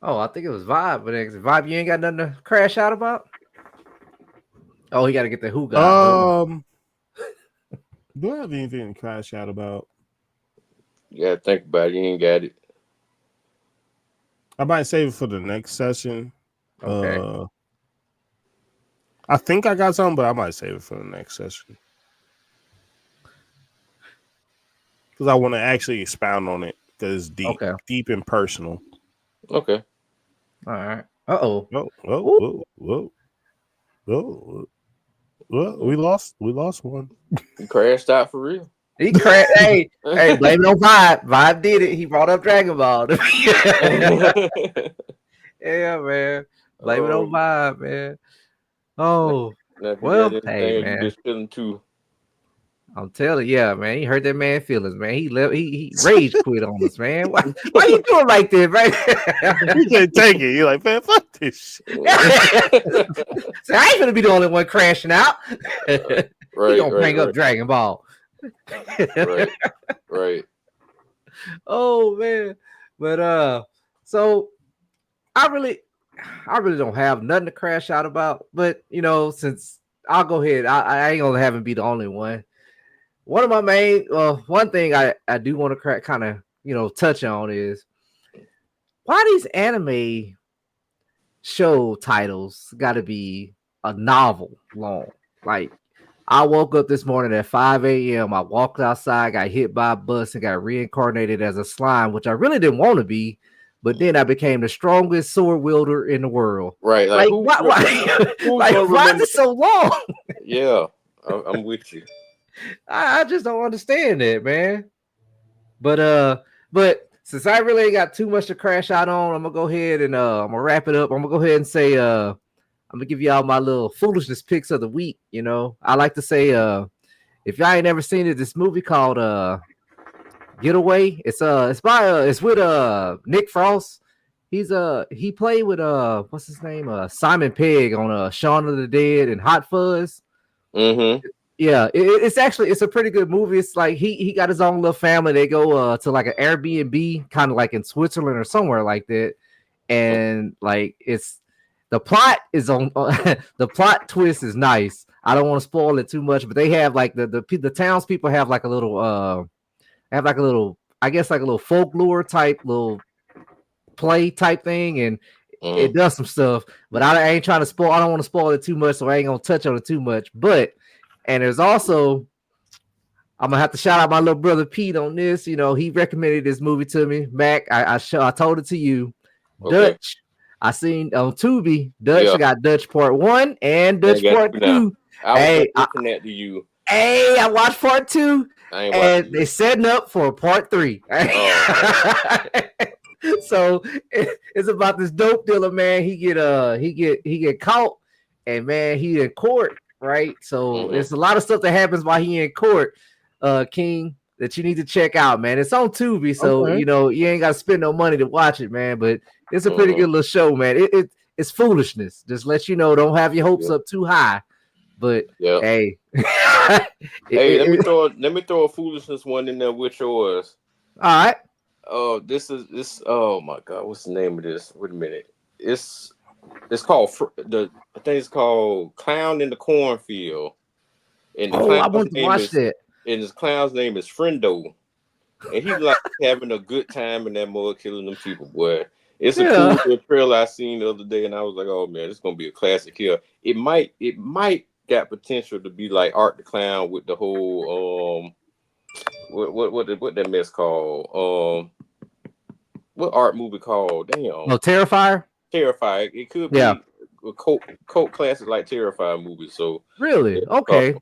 Oh, I think it was Vibe, but Vibe, you ain't got nothing to crash out about? Oh, he got to get the who guy. Do I have anything to crash out about? You gotta think about it. You ain't got it. I might save it for the next session. Okay. I think I got something, but I might save it for the next session. Because I want to actually expound on it, because it's deep, deep and personal. Okay. All right. Uh-oh. Whoa. Well, we lost one. You crashed out for real. He crashed. Hey, blame it on Vibe. Vibe did it. He brought up Dragon Ball. Yeah, man. Blame it on Vibe, man. Oh, well, hey, man. You just feeling too. I'm telling you, man. He hurt that man feelings, man. He left. He rage quit on us, man. Why you doing like this, man? You can't take it. You're like, man, fuck this shit. So I ain't gonna be the only one crashing out. Right. He gonna bring up Dragon Ball. Right. Oh man, but so I really don't have nothing to crash out about. But since I'll go ahead, I ain't gonna have him be the only one. One of my main, one thing I do want to kind of touch on is why these anime show titles got to be a novel long. Like, I woke up this morning at 5 a.m. I walked outside, got hit by a bus, and got reincarnated as a slime, which I really didn't want to be. But then I became the strongest sword wielder in the world. Right. Like why is it so long? Yeah, I'm with you. I just don't understand it, man. But since I really ain't got too much to crash out on, I'm gonna go ahead and I'm gonna wrap it up. I'm gonna go ahead and say I'm gonna give y'all my little foolishness picks of the week. I like to say if y'all ain't never seen it, this movie called Getaway. It's with Nick Frost. He played with what's his name? Simon Pegg on Shaun of the Dead and Hot Fuzz. Mm-hmm. Yeah, it's a pretty good movie. It's like he got his own little family. They go to like an Airbnb, kind of like in Switzerland or somewhere like that. And like the plot is on the plot twist is nice. I don't want to spoil it too much, but they have like the townspeople have like a little I guess like a little folklore type little play type thing, and it does some stuff. But I ain't trying to spoil. I don't want to spoil it too much, so I ain't gonna touch on it too much. And there's also, I'm gonna have to shout out my little brother Pete on this. He recommended this movie to me. Mac, I told it to you. Okay. Dutch, I seen on Tubi. Dutch got Dutch Part 1 and Dutch Part 2. I was that to you. Hey, I watched Part 2, and they setting up for Part 3. So it's about this dope dealer, man. He get caught, and man, he in court. Right, so there's a lot of stuff that happens while he in court, King, that you need to check out, man. It's on Tubi, so you ain't got to spend no money to watch it, man. But it's a pretty good little show, man. It's foolishness. Just let you know, don't have your hopes up too high. But hey, let me throw a foolishness one in there with yours. All right. Oh, this. Oh my God, what's the name of this? Wait a minute. It's called I think it's called Clown in the Cornfield. And I want to watch that. And his clown's name is Friendo, and he's like having a good time in that mud, killing them people. Boy, it's a cool trailer I seen the other day, and I was like, oh man, it's gonna be a classic here. It might got potential to be like Art the Clown with the whole what that mess called? What art movie called? Damn. No, Terrifier. Terrifier. It could be a cult classic like Terrifier movie. So really, okay.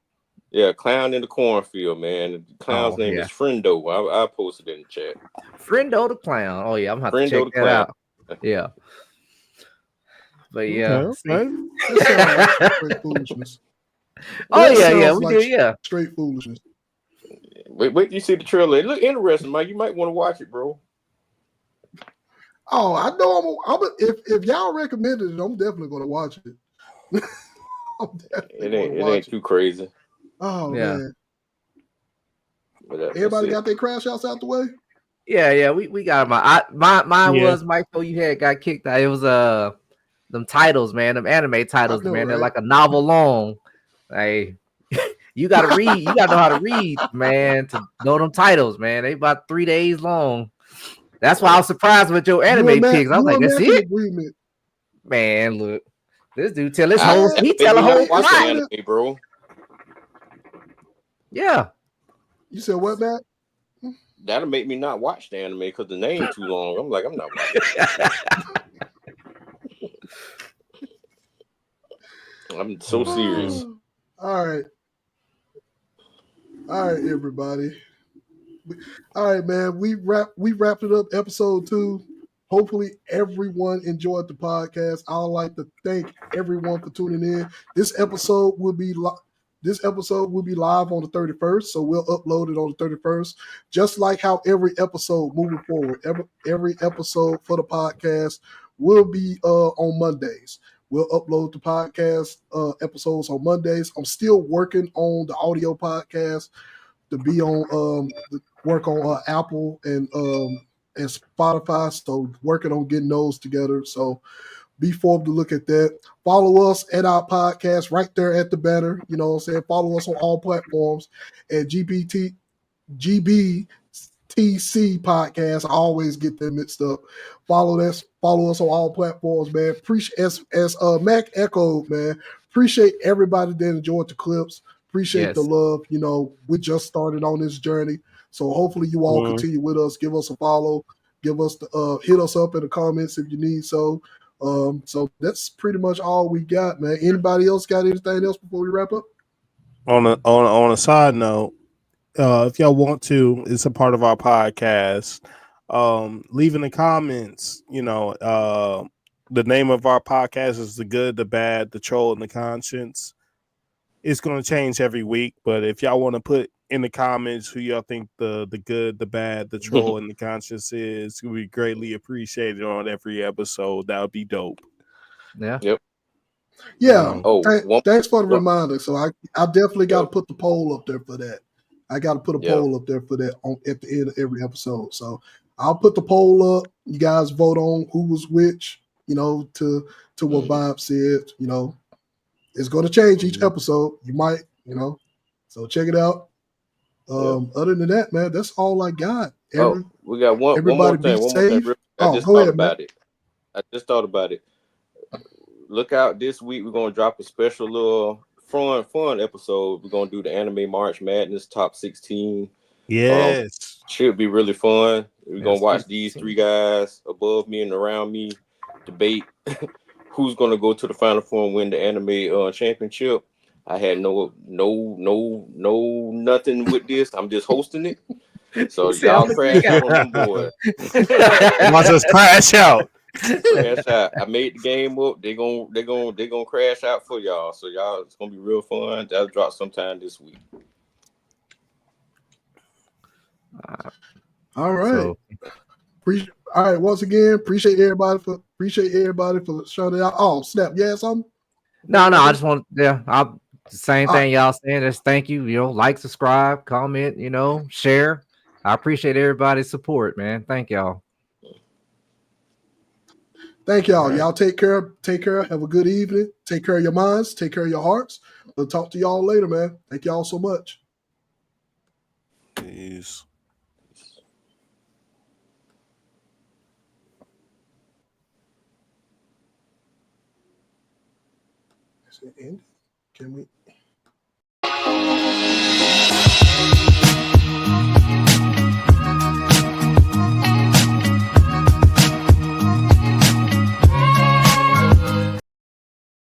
Yeah, Clown in the Cornfield, man. The clown's name is Friendo. I posted it in the chat. Friendo the Clown. Oh yeah, I'm gonna have Friendo to check that out. Yeah. But yeah. Okay. That sounds like straight foolishness. Oh yeah, we do. Yeah, straight foolishness. Wait till you see the trailer. It look interesting, Mike. You might want to watch it, bro. Oh, I know. If y'all recommended it, I'm definitely going to watch it. It ain't too crazy. Oh man. Everybody got their crash outs out the way? Yeah, we got mine was Mike. You got kicked out. It was them titles, man, them anime titles, man. Right? They're like a novel long. Hey, you gotta read, you gotta know how to read, man, to know them titles, man. They about 3 days long. That's why I was surprised with your anime picks. I was like, that's it? Agreement. Man, look, this dude tell a whole plot. Anime, bro. Yeah. You said what, Matt? That'll make me not watch the anime because the name too long. I'm like, I'm not watching. I'm so serious. All right, everybody. All right, man. We wrapped it up. Episode 2. Hopefully, everyone enjoyed the podcast. I'd like to thank everyone for tuning in. This episode will be live on the 31st, so we'll upload it on the 31st. Just like how every episode moving forward, every episode for the podcast will be on Mondays. We'll upload the podcast episodes on Mondays. I'm still working on the audio podcast to be on work on Apple and Spotify. So working on getting those together. So be forward to look at that. Follow us at our podcast right there at the banner. You know what I'm saying? Follow us on all platforms at GBTC podcast. I always get them mixed up. Follow us on all platforms, man. Appreciate as Mac echoed, man. Appreciate everybody that enjoyed the clips. Appreciate the love. You know, we just started on this journey. So hopefully you all continue with us. Give us a follow. Give us the hit us up in the comments if you need so. So that's pretty much all we got, man. Anybody else got anything else before we wrap up? On a side note, if y'all want to, it's a part of our podcast. Leave in the comments, the name of our podcast is The Good, the Bad, the Troll, and the Conscience. It's going to change every week, but if y'all want to put in the comments who y'all think the good, the bad, the troll, and the conscience is, we greatly appreciate it on every episode. That would be dope. Yeah. Yep. Yeah. Thanks for the reminder. So I definitely got to put the poll up there for that. I got to put a poll up there for that at the end of every episode. So I'll put the poll up. You guys vote on who was which, to what Bob said, It's going to change each episode. You might, so check it out. Other than that, man, that's all I got. We got one more thing. I just thought about it. Look out this week. We're going to drop a special little fun episode. We're going to do the Anime March Madness Top 16. Yes. Should be really fun. We're going to watch these 3 guys above me and around me debate who's going to go to the Final Four and win the anime championship. I had no nothing with this. I'm just hosting it. So y'all crash out on them boys. Watch us crash out. Crash out. I made the game up. They're gonna crash out for y'all. So y'all, it's gonna be real fun. That'll drop sometime this week. All right. All right. Once again, appreciate everybody for showing it out. Oh, snap! Yeah, something. No. I just want. The same thing y'all saying. Just thank you. Like, subscribe, comment. Share. I appreciate everybody's support, man. Thank y'all. Thank y'all. Right. Y'all take care. Have a good evening. Take care of your minds. Take care of your hearts. We'll talk to y'all later, man. Thank y'all so much. Peace. Is it ended? Can we?